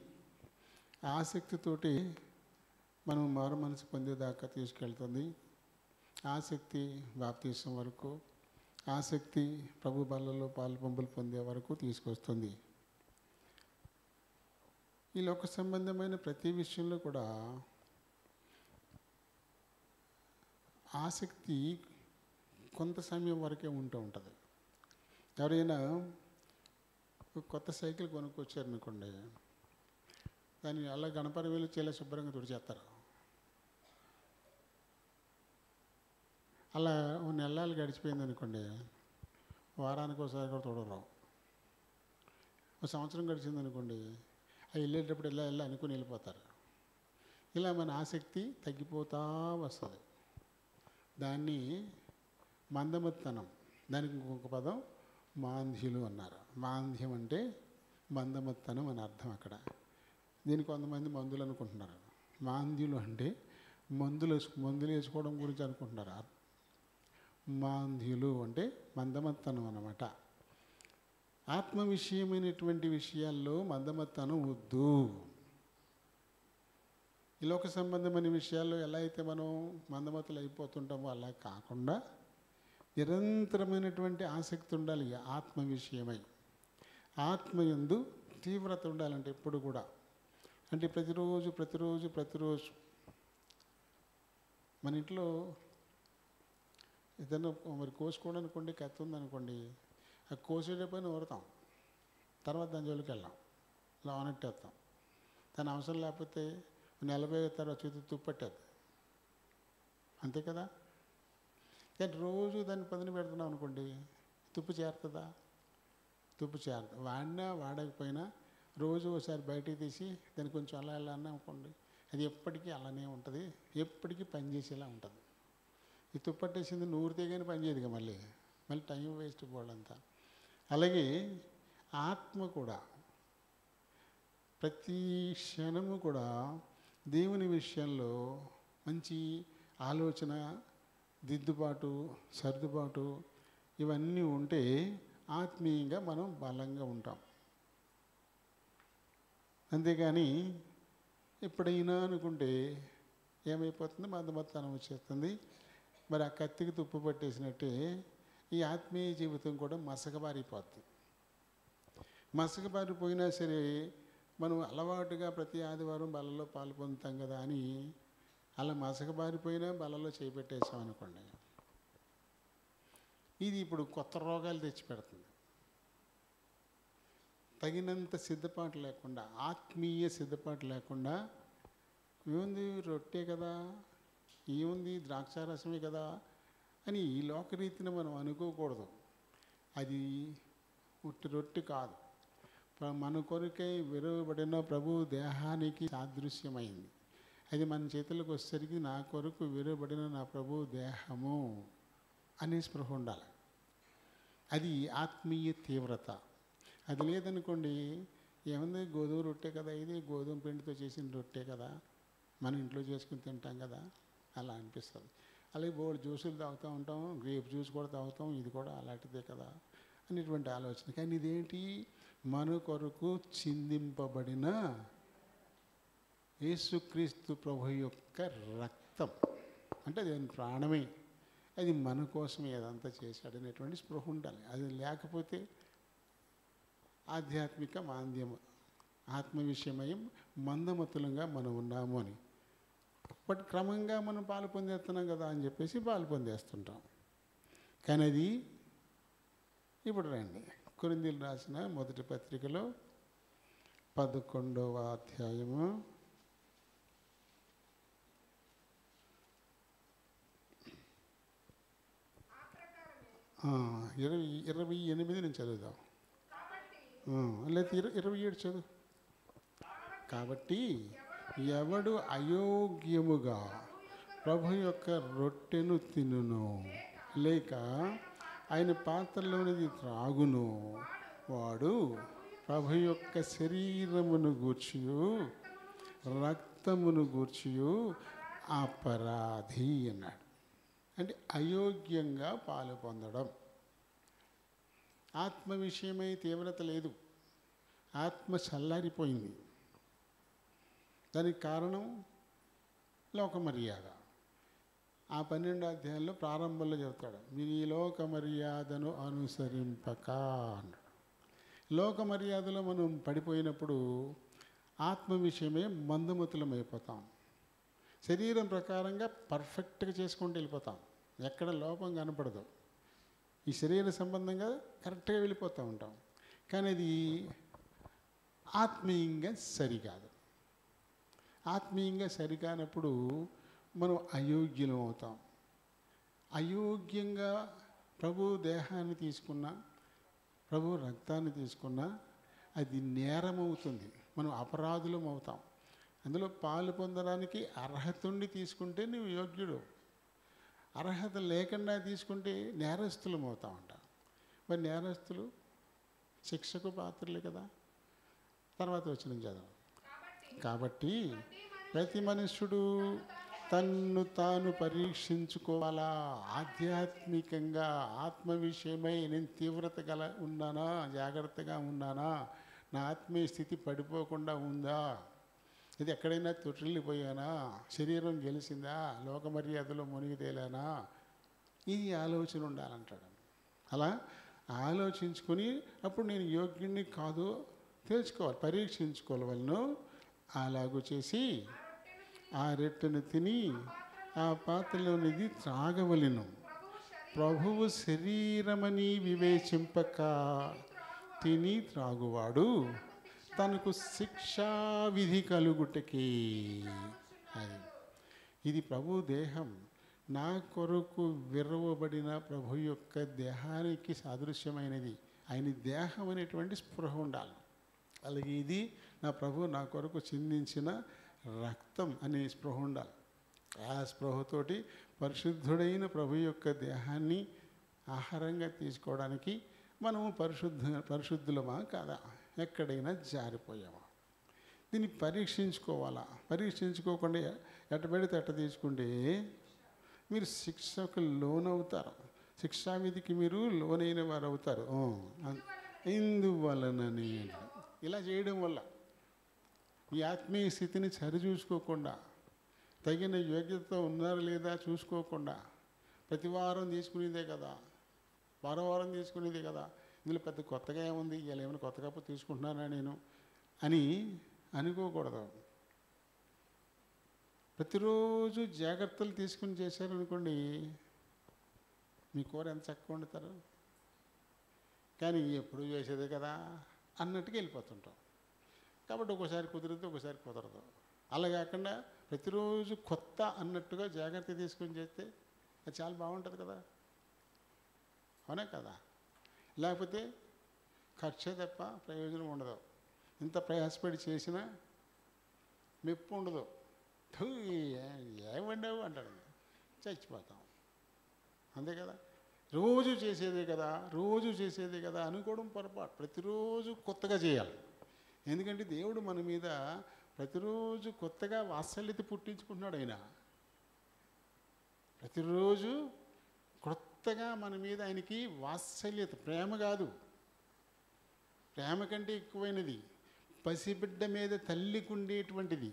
ఆసక్తితోటి మనం మారు మనసు పొందేదాకా తీసుకెళ్తుంది. ఆసక్తి బాప్తీసం వరకు, ఆసక్తి ప్రభు బలలో పాలు పంపులు పొందే వరకు తీసుకొస్తుంది. ఈ లోక సంబంధమైన ప్రతి విషయంలో కూడా ఆసక్తి కొంత సమయం వరకే ఉంటూ ఉంటుంది. ఎవరైనా ఒక కొత్త సైకిల్ కొనుక్కొచ్చారనుకోండి, దాన్ని అలా గణపతి వేలు చాలా శుభ్రంగా తుడిచేస్తారు. అలా నెలలు గడిచిపోయింది అనుకోండి, వారానికి ఒకసారి కూడా తుడవరు. ఒక సంవత్సరం గడిచింది అనుకోండి, అవి వెళ్ళేటప్పుడు ఇలా అనుకుని వెళ్ళిపోతారు. ఇలా మన ఆసక్తి తగ్గిపోతూ వస్తుంది. దాన్ని మందమత్తనం, దానికి ఇంకొక పదం మాంద్యులు అన్నారు. మాంద్యం అంటే మందమత్తనం అని అర్థం. అక్కడ దీన్ని కొంతమంది మందులు అనుకుంటున్నారు. మాంద్యులు అంటే మందులు వేసుకోవడం గురించి అనుకుంటున్నారు. మాంద్యులు అంటే మందమత్తనం అన్నమాట. ఆత్మ విషయమైనటువంటి విషయాల్లో మందమత్తనం వద్దు. ఈ లోక సంబంధమైన విషయాల్లో ఎలా అయితే మనం మందమతులు అయిపోతుంటామో అలా కాకుండా నిరంతరమైనటువంటి ఆసక్తి ఉండాలి ఆత్మ విషయమై. ఆత్మయందు తీవ్రత ఉండాలంటే ఎప్పుడు కూడా, అంటే ప్రతిరోజు మన ఇంట్లో ఏదైనా మరి కోసుకోవడానికి కొండి కత్తి ఉందనుకోండి, ఆ కోసేటప్పుడు నూరుతాం, తర్వాత దాని జోలికి వెళ్ళాం, ఇలా ఆనెట్టేస్తాం. దాని అవసరం లేకపోతే 40 తర్వాత చేతి తుప్పట్టేది, అంతే కదా. కానీ రోజు దాన్ని పదును పెడుతున్నాం అనుకోండి, తుప్పు చేరుతుందా? తుప్పు చేరదు. వాడినా వాడకపోయినా రోజు ఒకసారి బయటికి తీసి దాన్ని కొంచెం అలా అన్నా అనుకోండి, అది ఎప్పటికీ అలానే ఉంటుంది, ఎప్పటికీ పనిచేసేలా ఉంటుంది. ఈ తుప్పట్టేసింది నూరితే కానీ పనిచేయదుగా, మళ్ళీ టైం వేస్ట్ పోవాలంతా. అలాగే ఆత్మ కూడా ప్రతి క్షణము కూడా దేవుని విషయంలో మంచి ఆలోచన, దిద్దుబాటు, సర్దుబాటు ఇవన్నీ ఉంటే ఆత్మీయంగా మనం బలంగా ఉంటాం. అంతేగాని ఎప్పుడైనా అనుకుంటే ఏమైపోతుంది, మందమత్తనం వచ్చేస్తుంది. మరి ఆ కత్తికి తుప్పు పట్టేసినట్టే ఈ ఆత్మీయ జీవితం కూడా మసకబారిపోతుంది. మసకబారిపోయినా సరే మనం అలవాటుగా ప్రతి ఆదివారం బలలో పాలు పొందుతాం కదా అని అలా మసకబారిపోయినా బలలో చేపెట్టేసాం అనుకోండి, ఇది ఇప్పుడు కొత్త రోగాలు తెచ్చిపెడుతుంది. తగినంత సిద్ధపాటు లేకుండా, ఆత్మీయ సిద్ధపాటు లేకుండా, ఏముంది రొట్టె కదా, ఏముంది ద్రాక్షారసమే కదా అని ఈ లోకరీతిని మనం అనుకోకూడదు. అది ఉట్టి రొట్టె కాదు, మన కొరకై విరవబడిన ప్రభు దేహానికి సాదృశ్యమైంది. అది మన చేతులకు వచ్చేసరికి నా కొరకు విరవబడిన నా ప్రభు దేహము అనే స్పృహ ఉండాలి. అది ఆత్మీయ తీవ్రత. అది లేదనుకోండి, ఏముంది గోధుమ రొట్టె కదా, ఇది గోధుమ పిండితో చేసిన రొట్టె కదా, మన ఇంట్లో చేసుకుని తింటాం కదా అలా అనిపిస్తుంది. అలాగే బోర్డు జ్యూసులు తాగుతూ ఉంటాం, గ్రేప్ జ్యూస్ కూడా తాగుతాం, ఇది కూడా అలాంటిదే కదా అనేటువంటి ఆలోచన. కానీ ఇదేంటి, మన కొరకు చిందింపబడిన యేసుక్రీస్తు ప్రభు యొక్క రక్తం, అంటే అది ప్రాణమే, అది మన కోసమే అదంతా చేశాడు అనేటువంటి స్పృహ ఉండాలి. అది లేకపోతే ఆధ్యాత్మిక మాంద్యము, ఆత్మ విషయమై మందమతులంగా మనం ఉన్నాము అని. బట్ క్రమంగా మనం పాలు పొందేస్తున్నాం కదా అని చెప్పేసి పాలు పొందేస్తుంటాం. కానీ అది ఇప్పుడు రండి, కొరింథీయులు రాసిన మొదటి పత్రికలో 11వ అధ్యాయము 28 నుంచి చదువుదాం, లేదా 27 చదువు. కాబట్టి ఎవడు అయోగ్యముగా ప్రభు యొక్క రొట్టెను తినును, లేక ఆయన పాత్రలోనిది త్రాగును, వాడు ప్రభు యొక్క శరీరమును గూర్చియు రక్తమును గూర్చియు అపరాధి అన్నాడు. అంటే అయోగ్యంగా పాలు పొందడం. ఆత్మ విషయమై తీవ్రత లేదు, ఆత్మ చల్లారిపోయింది. దానికి కారణం లోక మర్యాద. ఆ 12వ అధ్యాయంలో ప్రారంభంలో చెబుతాడు, మీరు ఈ లోక మర్యాదను అనుసరింపక అన్నాడు. లోక మర్యాదలో మనం పడిపోయినప్పుడు ఆత్మ విషయమే మందమతులం అయిపోతాం. శరీరం ప్రకారంగా పర్ఫెక్ట్గా చేసుకుంటూ వెళ్ళిపోతాం, ఎక్కడ లోపం కనపడదు. ఈ శరీర సంబంధంగా కరెక్ట్గా వెళ్ళిపోతూ ఉంటాం. కానీ అది ఆత్మీయంగా సరికాదు. ఆత్మీయంగా సరికానప్పుడు మనం అయోగ్యం అవుతాం. అయోగ్యంగా ప్రభు దేహాన్ని తీసుకున్నా, ప్రభు రక్తాన్ని తీసుకున్నా అది నేరమవుతుంది. మనం అపరాధులం అవుతాం. అందులో పాలు పొందడానికి అర్హత ఉండి తీసుకుంటే నువ్వు యోగ్యుడు. అర్హత లేకుండా తీసుకుంటే నేరస్తులం అవుతామంట. మరి నేరస్తులు శిక్షకు పాత్రలే కదా. తర్వాత వచ్చిన చదువు. కాబట్టి ప్రతి మనుష్యుడు తన్ను తాను పరీక్షించుకోవాలా. ఆధ్యాత్మికంగా ఆత్మ విషయమై నేను తీవ్రత ఉన్నానా, జాగ్రత్తగా ఉన్నానా, నా ఆత్మీయ స్థితి పడిపోకుండా ఉందా, ఇది ఎక్కడైనా తొట్టిల్లిపోయానా, శరీరం గెలిచిందా, లోక మర్యాదలో మునిగి తేలానా, ఈ ఆలోచన ఉండాలంటాడు. అలా ఆలోచించుకొని అప్పుడు నేను యోగ్యుడిని కాదు తెలుసుకోవాలి, పరీక్షించుకోవాలి. వాళ్ళను అలాగూ చేసి ఆ రొట్టెను తిని ఆ పాత్రలోనిది త్రాగవలెను. ప్రభువు శరీరమని వివేచింపక తిని త్రాగువాడు తనకు శిక్షావిధి కలుగుటకి. అది ఇది ప్రభు దేహం. నా కొరకు విరవబడిన ప్రభు యొక్క దేహానికి సాదృశ్యమైనది. ఆయన దేహం అనేటువంటి స్పృహ ఉండాలి. అలాగే ఇది నా ప్రభు నా కొరకు చిందించిన రక్తం అనే స్పృహ ఉండాలి. ఆ స్పృహతోటి పరిశుద్ధుడైన ప్రభు యొక్క దేహాన్ని ఆహారంగా తీసుకోవడానికి మనము పరిశుద్ధులమా కాదా, ఎక్కడైనా జారిపోయామా, దీన్ని పరీక్షించుకోవాలా. పరీక్షించుకోకుండా ఎట్ట పెడితే ఎట్ట తీసుకుంటే మీరు శిక్షకు లోనవుతారు. శిక్షావిధికి మీరు లోనైన వారు అవుతారు. ఇందువలనని ఇలా చేయడం వల్ల ఈ ఆత్మీయ స్థితిని సరిచూసుకోకుండా, తగిన యోగ్యత ఉన్నారా లేదా చూసుకోకుండా, ప్రతి వారం తీసుకునేదే కదా, వారం తీసుకునేదే కదా, ఇందులో పెద్ద కొత్తగా ఏముంది, ఇలా ఏమైనా కొత్తగా తీసుకుంటున్నానా నేను అని అనుకోకూడదు. ప్రతిరోజు జాగ్రత్తలు తీసుకుని చేశారనుకోండి, మీ కూర ఎంత చక్కగా వండుతారు. కానీ ఎప్పుడు చేసేదే కదా అన్నట్టుగా వెళ్ళిపోతుంటాం. కాబట్టి ఒకసారి కుదిరితే ఒకసారి కుదరదు. అలా కాకుండా ప్రతిరోజు కొత్త అన్నట్టుగా జాగ్రత్త తీసుకొని చేస్తే అది చాలా బాగుంటుంది కదా, అవునా కదా. లేకపోతే ఖర్చే తప్ప ప్రయోజనం ఉండదు. ఇంత ప్రయాసపడి చేసినా మెప్పు ఉండదు. ఏమండావు అంటాడు, చచ్చిపోతాం. అంతే కదా. రోజు చేసేదే కదా అనుకోవడం పొరపాటు. ప్రతిరోజు కొత్తగా చేయాలి. ఎందుకంటే దేవుడు మన మీద ప్రతిరోజు కొత్తగా వాత్సల్యత పుట్టించుకుంటున్నాడు. ఆయన ప్రతిరోజు కొత్తగా మన మీద ఆయనకి వాత్సల్యత, ప్రేమ కాదు, ప్రేమ కంటే ఎక్కువైనది. పసిబిడ్డ మీద తల్లికి ఉండేటువంటిది.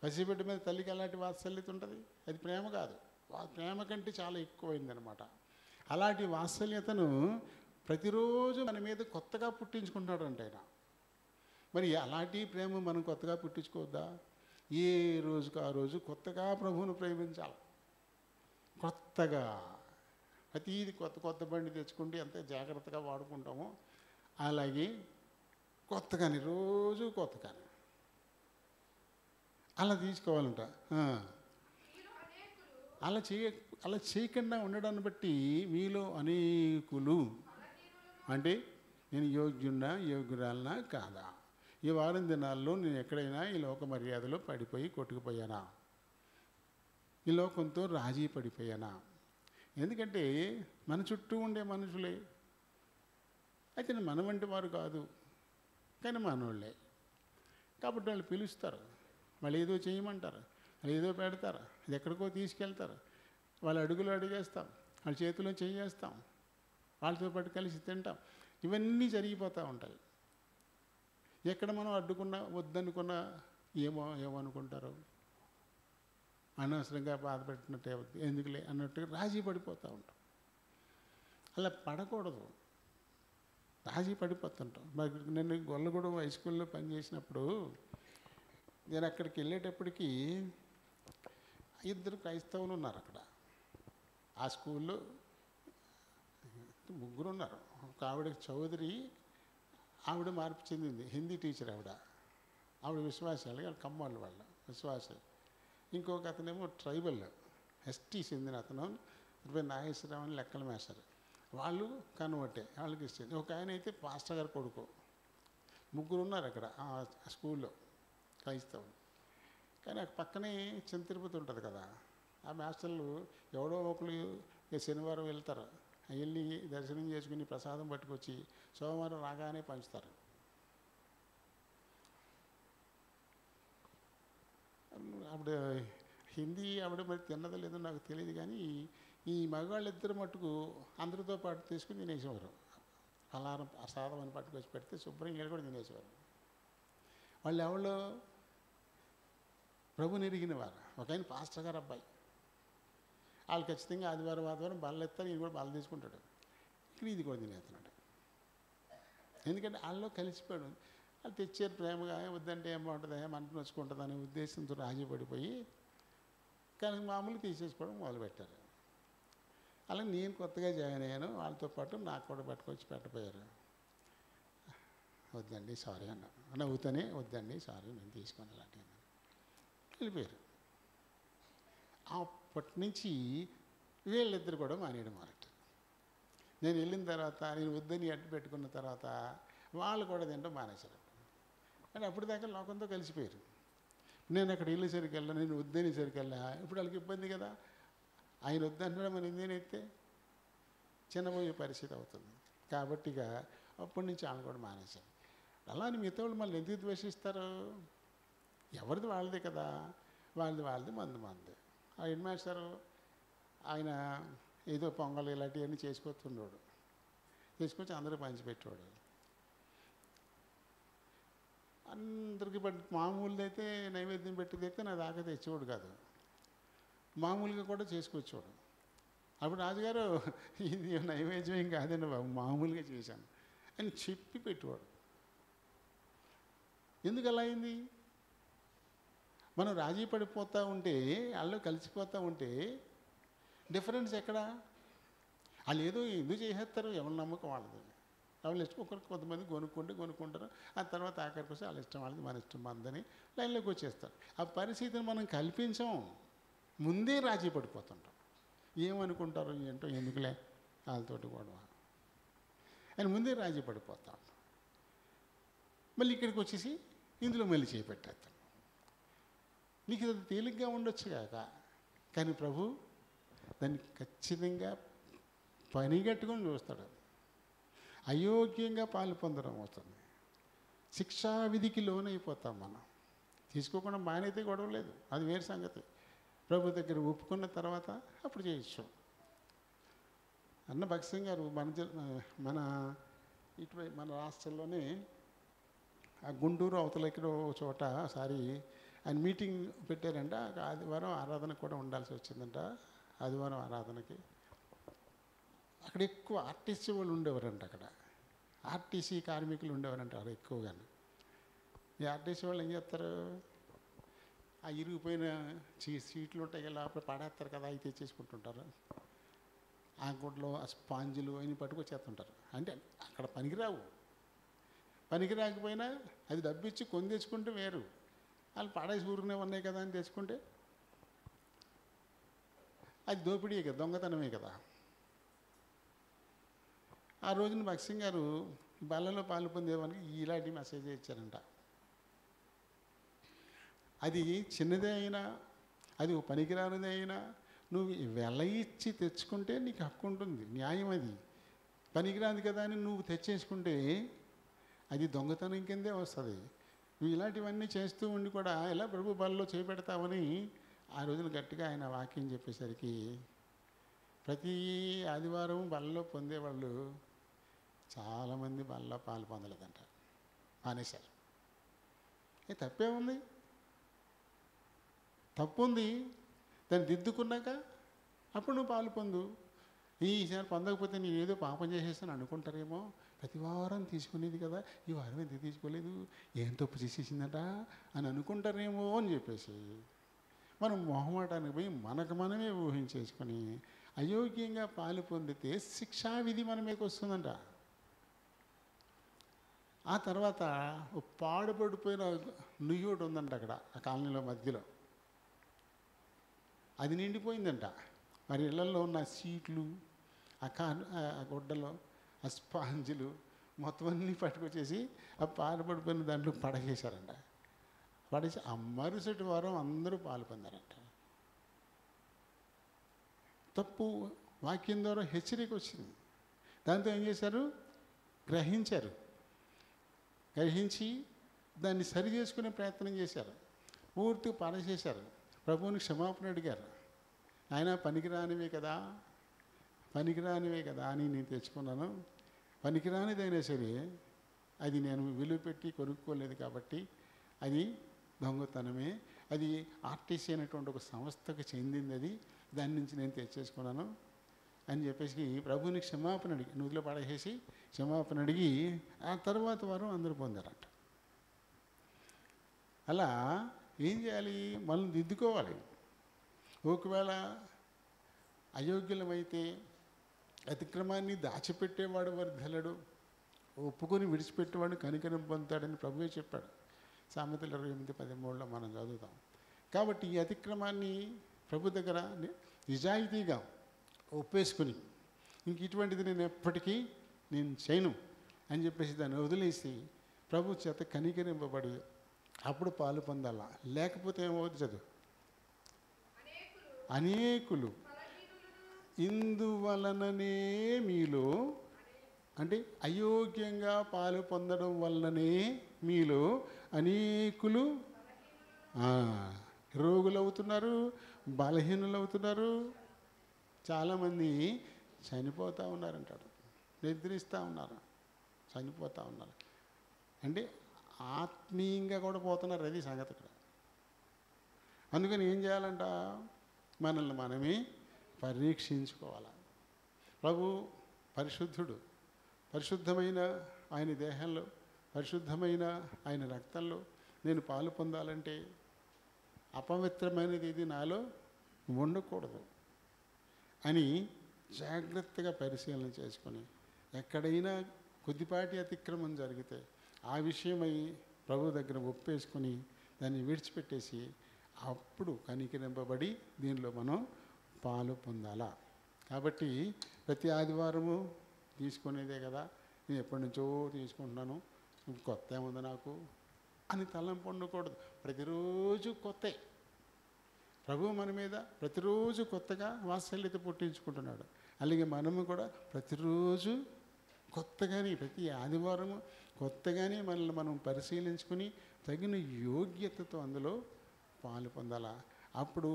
పసిబిడ్డ మీద తల్లికి అలాంటి వాత్సల్యత ఉంటుంది, అది ప్రేమ కాదు. ప్రేమ కంటే చాలా ఎక్కువైందనమాట. అలాంటి వాత్సల్యతను ప్రతిరోజు మన మీద కొత్తగా పుట్టించుకుంటున్నాడంట ఆయన. మరి అలాంటి ప్రేమ మనం కొత్తగా పుట్టించుకోవద్దా? ఏ రోజుకు ఆ రోజు కొత్తగా ప్రభువును ప్రేమించాలి. కొత్తగా ప్రతీది కొత్త బండి తెచ్చుకుంటే ఎంత జాగ్రత్తగా వాడుకుంటామో అలాగే కొత్తగాని రోజు కొత్తగాని అలా తీసుకోవాలంట. అలా చేయకుండా ఉండడాన్ని బట్టి మీలో అనేకులు, అంటే నేను యోగ్యురాలనా కాదా, ఈ వారం దినాల్లో నేను ఎక్కడైనా ఈ లోక మర్యాదలో పడిపోయి కొట్టుకుపోయానా, ఈ లోకంతో రాజీ పడిపోయానా. ఎందుకంటే మన చుట్టూ ఉండే మనుషులే, అయితే మన వంటి వారు కాదు, కానీ మనోళ్ళే. కాబట్టి వాళ్ళు పిలుస్తారు, వాళ్ళు ఏదో చేయమంటారు, వాళ్ళు ఏదో పెడతారు, అది ఎక్కడికో తీసుకెళ్తారు, వాళ్ళ అడుగులు అడిగేస్తాం, వాళ్ళ చేతిలో చేయేస్తాం, వాళ్ళతో పాటు కలిసి తింటాం. ఇవన్నీ జరిగిపోతూ ఉంటాయి. ఎక్కడ మనం అడ్డుకున్నా వద్దనుకున్నా ఏమనుకుంటారు, అనవసరంగా బాధపెట్టినట్టే ఎందుకులే అన్నట్టుగా రాజీ పడిపోతూ ఉంటాం. అలా పడకూడదు, రాజీ పడిపోతుంటాం. మరి నేను గొల్లగూడెం హై స్కూల్లో పనిచేసినప్పుడు నేను అక్కడికి వెళ్ళేటప్పటికీ 2 క్రైస్తవులు ఉన్నారు అక్కడ. ఆ స్కూల్లో ముగ్గురు ఉన్నారు. ఒక ఆవిడ చౌదరి, ఆవిడ మార్పు చెందింది, హిందీ టీచర్ ఆవిడ విశ్వాసాలు, వాళ్ళు కమ్మోళ్ళు వాళ్ళ విశ్వాసాలు. ఇంకొక అతనేమో ట్రైబల్ ఎస్టీ చెందిన అతను నాగేశ్వరరావు అని లెక్కలు మేస్తారు, వాళ్ళు కన్వర్టే, వాళ్ళకి ఇచ్చింది. ఒక ఆయన అయితే పాస్టర్ గారు కొడుకు. ముగ్గురు ఉన్నారు అక్కడ ఆ స్కూల్లో క్రైస్తవులు. కానీ అక్కడ పక్కనే చిన్న తిరుపతి ఉంటుంది కదా, ఆ మాస్టర్లు ఎవడో ఒకరు శనివారం వెళ్తారు, వెళ్ళి దర్శనం చేసుకుని ప్రసాదం పట్టుకొచ్చి సోమవారం రాగానే పంచుతారు. ఆవిడ హిందీ ఆవిడ మరి తిన్నదో లేదో నాకు తెలియదు, కానీ ఈ మగవాళ్ళు ఇద్దరు మట్టుకు అందరితో పాటు తీసుకుని తినేసేవారు. అలారం ప్రసాదం అని పట్టుకొచ్చి పెడితే శుభ్రంగా కూడా తినేసేవారు. వాళ్ళు ఎవరు ప్రభు నెరిగిన వారు. ఒక ఆయన పాస్టర్ గారు అబ్బాయి, వాళ్ళు ఖచ్చితంగా ఆదివారం బల్ల ఎత్తారు, ఈయన కూడా బల్ల తీసుకుంటాడు. ఇక్కడ ఇది కూడా తినేస్తున్నాడు. ఎందుకంటే వాళ్ళలో కలిసిపోయాడు. వాళ్ళు తెచ్చారు ప్రేమగా, వద్దంటే ఏం బాగుంటుంది, మనకు నచ్చుకుంటుంది అనే ఉద్దేశంతో రాజీ పడిపోయి కానీ మామూలు తీసేసుకోవడం మొదలుపెట్టారు. అలాగే నేను కొత్తగా జాయిన్ అయ్యాను, వాళ్ళతో పాటు నాకు కూడా పట్టుకొచ్చి పెట్టపోయారు. వద్దండి సారీ అన్నా, నవ్వుతానే వద్దండి సారీ నేను తీసుకొని అలాంటి వెళ్ళిపోయారు. అప్పటి నుంచి వీళ్ళిద్దరు కూడా మానేయడం మొదలెట్టారు. నేను వెళ్ళిన తర్వాత, నేను వద్దని అడ్డు పెట్టుకున్న తర్వాత వాళ్ళు కూడా తింటాం మానేశారు. అంటే అప్పుడు దాకా లోకంతో కలిసిపోయారు. నేను అక్కడ వెళ్ళేసరికి వెళ్ళా, నేను వద్దనేసరికి వెళ్ళా, ఇప్పుడు వాళ్ళకి ఇబ్బంది కదా, ఆయన వద్దంటున్నా మన ఇందేనైతే చిన్నపోయే పరిస్థితి అవుతుంది. కాబట్టి ఇక అప్పటి నుంచి వాళ్ళు కూడా మానేశారు. అలా అని మిగతా వాళ్ళు మళ్ళీ ఎందుకు ద్వేషిస్తారు? ఎవరిది వాళ్ళదే కదా, వాళ్ళది మంది. ఆ హెడ్ మాస్టరు ఆయన ఏదో పొంగల్ ఇలాంటివన్నీ చేసుకొస్తున్నాడు, తీసుకొచ్చి అందరూ పంచిపెట్టేవాడు. అందరికీ మామూలుది అయితే నైవేద్యం పెట్టిదైతే నా దాకా తెచ్చేవాడు కాదు, మామూలుగా కూడా చేసుకొచ్చేవాడు. అప్పుడు రాజుగారు ఇది నైవేద్యం ఏం కాదండి బాబు, మామూలుగా చేశాను అని చెప్పి పెట్టేవాడు. ఎందుకు అలా అయింది? మనం రాజీ పడిపోతూ ఉంటే, వాళ్ళు కలిసిపోతూ ఉంటే డిఫరెన్స్ ఎక్కడ? వాళ్ళు ఏదో ఎందుకు చేసేస్తారు, ఎవరి నమ్మకం వాళ్ళది. వాళ్ళు ఇష్టం, ఒకరికి కొంతమంది కొనుక్కుంటారు, ఆ తర్వాత ఆఖరికి వస్తే వాళ్ళ ఇష్టం వాళ్ళది, మన ఇష్టం మందని లైన్లోకి వచ్చేస్తారు. ఆ పరిస్థితిని మనం కల్పించాం, ముందే రాజీ పడిపోతుంటాం. ఏమనుకుంటారు ఏంటో, ఎందుకులే వాళ్ళతోటి గొడవ అని ముందే రాజీ పడిపోతాం. మళ్ళీ ఇక్కడికి వచ్చేసి ఇందులో మళ్ళీ చేపెట్టేస్తాం. నీకు అది తేలిగ్గా ఉండొచ్చు కాక, కానీ ప్రభు దాన్ని ఖచ్చితంగా పనిగట్టుకొని చూస్తాడు. అయోగ్యంగా పాలు పొందడం అవుతుంది, శిక్షా విధికి లోనైపోతాం మనం. తీసుకోకుండా మానైతే గొడవ లేదు, అది వేరే సంగతి. ప్రభు దగ్గర ఒప్పుకున్న తర్వాత అప్పుడు చేయొచ్చు. అన్న భగత్ సింగ్ గారు మన రాష్ట్రంలోనే ఆ గుంటూరు అవతల ఎక్కడో చోట ఒకసారి ఆయన మీటింగ్ పెట్టారంట. ఆదివారం ఆరాధన కూడా ఉండాల్సి వచ్చిందంట. ఆదివారం ఆరాధనకి అక్కడ ఎక్కువ ఆర్టీసీ వాళ్ళు ఉండేవారంట. అక్కడ ఆర్టీసీ కార్మికులు ఉండేవారంట అక్కడ ఎక్కువగాను. ఈ ఆర్టీసీ వాళ్ళు ఏం చేస్తారు, ఆ ఇరిగిపోయిన సీట్లు ఉంటాయి కదా, అప్పుడు పడేస్తారు కదా, అవి తెచ్చేసుకుంటుంటారు. ఆ గుడ్లో ఆ స్పాంజులు అవి పట్టుకొచ్చేస్తుంటారు. అంటే అక్కడ పనికి రాకపోయినా అది డబ్బిచ్చి కొని తెచ్చుకుంటే వేరు, వాళ్ళు పడేసి ఊరినే ఉన్నాయి కదా అని తెచ్చుకుంటే అది దోపిడీ కదా, దొంగతనమే కదా. ఆ రోజున భగత్ సింగ్ గారు బల్లలో పాలు పొందేవానికి ఇలాంటి మెసేజ్ ఇచ్చారంట. అది చిన్నదే అయినా, అది పనికిరానిదే అయినా, నువ్వు వెల ఇచ్చి తెచ్చుకుంటే నీకు హక్కు ఉంటుంది, న్యాయం. అది పనికిరాదు కదా అని నువ్వు తెచ్చేసుకుంటే అది దొంగతనం కిందే వస్తుంది. నువ్వు ఇలాంటివన్నీ చేస్తూ ఉండి కూడా ఎలా ప్రభు బలలో చేపెడతావని ఆ రోజున గట్టిగా ఆయన వాక్యం చెప్పేసరికి ప్రతి ఆదివారం బలలో పొందేవాళ్ళు చాలామంది బలలో పాలు పొందలేదంట, మానేశారు. తప్పే ఉంది, తప్పు ఉంది, దాన్ని దిద్దుకున్నాక అప్పుడు నువ్వు పాలు పొందు. ఈసారి పొందకపోతే నేను ఏదో పాపం చేసేస్తాను అనుకుంటారేమో, ప్రతి వారం తీసుకునేది కదా, ఈ వారం ఎందుకు తీసుకోలేదు, ఏం తప్పు చేసేసిందట అని అనుకుంటారేమో అని చెప్పేసి మనం మొహమాటానికి పోయి మనకు మనమే ఊహించేసుకొని అయోగ్యంగా పాలు పొందితే శిక్షావిధి మన మీకు వస్తుందంట. ఆ తర్వాత ఓ పాడుపడిపోయిన నుయ్యి ఒకటి ఉందంట అక్కడ ఆ కాలనీలో మధ్యలో. అది నిండిపోయిందంట. మరి ఇళ్లలో ఉన్న సీట్లు, ఆ గుడ్డలు, ఆ స్పాంజులు మొత్తం అన్నీ పట్టుకొచ్చేసి ఆ పాడుపడిపోయిన దాంట్లో పడగేశారంట. పడేసి ఆ మరుసటి వారం అందరూ పాలు పొందారంట. తప్పు వాక్యం ద్వారా హెచ్చరిక వచ్చింది. దాంతో ఏం చేశారు? గ్రహించి దాన్ని సరి చేసుకునే ప్రయత్నం చేశారు. పూర్తిగా పడచేశారు. ప్రభువుని క్షమాపణ అడిగారు. ఆయన పనికిరానివే కదా అని నేను తెచ్చుకున్నాను. పనికిరానిదైనా సరే అది నేను విలువ పెట్టి కొనుక్కోలేదు కాబట్టి అది దొంగతనమే. అది ఆర్టీసీ అనేటువంటి ఒక సంస్థకు చెందింది. అది దాని నుంచి నేను తెచ్చేసుకున్నాను అని చెప్పేసి ప్రభువుని క్షమాపణ అడిగి నూతిలో పడేసి క్షమాపణ అడిగి ఆ తర్వాత వారు అందరూ పొందారంట. అలా ఏం చేయాలి? మనం దిద్దుకోవాలి. ఒకవేళ అయోగ్యులమైతే అతిక్రమాన్ని దాచిపెట్టేవాడు వర్ధలడు, ఒప్పుకొని విడిచిపెట్టేవాడు కనికరం పొందుతాడని ప్రభువే చెప్పాడు. సామెతలు 28:13 మనం చదువుతాం. కాబట్టి ఈ అతిక్రమాన్ని ప్రభు దగ్గర నిజాయితీగా ఒప్పేసుకుని ఇంక ఇటువంటిది నేను ఎప్పటికీ చేయను అని చెప్పేసి దాన్ని వదిలేసి ప్రభు చేత కనికరింపబడి అప్పుడు పాలు పొందాలా. లేకపోతే ఏమవుతుంది? చదువు. అనేకులు ఇందువలననే మీలో, అంటే అయోగ్యంగా పాలు పొందడం వలననే మీలో అనేకులు రోగులవుతున్నారు, బలహీనులవుతున్నారు, చాలామంది చనిపోతూ ఉన్నారంటాడు. నిద్రిస్తూ ఉన్నారు, చనిపోతూ ఉన్నారు. అంటే ఆత్మీయంగా కూడా పోతున్నారు. అది సంగతి ఇక్కడ. అందుకని ఏం చేయాలంట? మనల్ని మనమే పరీక్షించుకోవాలి. ప్రభు పరిశుద్ధుడు. పరిశుద్ధమైన ఆయన దేహంలో, పరిశుద్ధమైన ఆయన రక్తంలో నేను పాలు పొందాలంటే అపవిత్రమైనది ఇది నాలో ఉండకూడదు అని జాగ్రత్తగా పరిశీలన చేసుకొని ఎక్కడైనా కొద్దిపాటి అతిక్రమం జరిగితే ఆ విషయమై ప్రభు దగ్గర ఒప్పేసుకొని దాన్ని విడిచిపెట్టేసి అప్పుడు కనికరింపబడి దీనిలో మనం పాలు పొందాలా. కాబట్టి ప్రతి ఆదివారము తీసుకునేదే కదా, నేను ఎప్పటి నుంచో తీసుకుంటున్నాను, కొత్త ఏముంది నాకు అని తలంపు ఉండకూడదు. ప్రతిరోజు కొత్తే. ప్రభు మన మీద ప్రతిరోజు కొత్తగా వాత్సల్యత పుట్టించుకుంటున్నాడు. అలాగే మనము కూడా ప్రతిరోజు కొత్తగానే, ప్రతి ఆదివారము కొత్తగానే మనల్ని మనం పరిశీలించుకుని తగిన యోగ్యతతో అందులో పాలు పొందాలా. అప్పుడు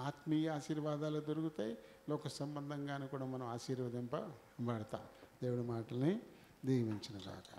ఆత్మీయ ఆశీర్వాదాలు దొరుకుతాయి, లోక సంబంధంగానే కూడా మనం ఆశీర్వదింపబడతాం. దేవుడి మాటల్ని దీవించిన రాక.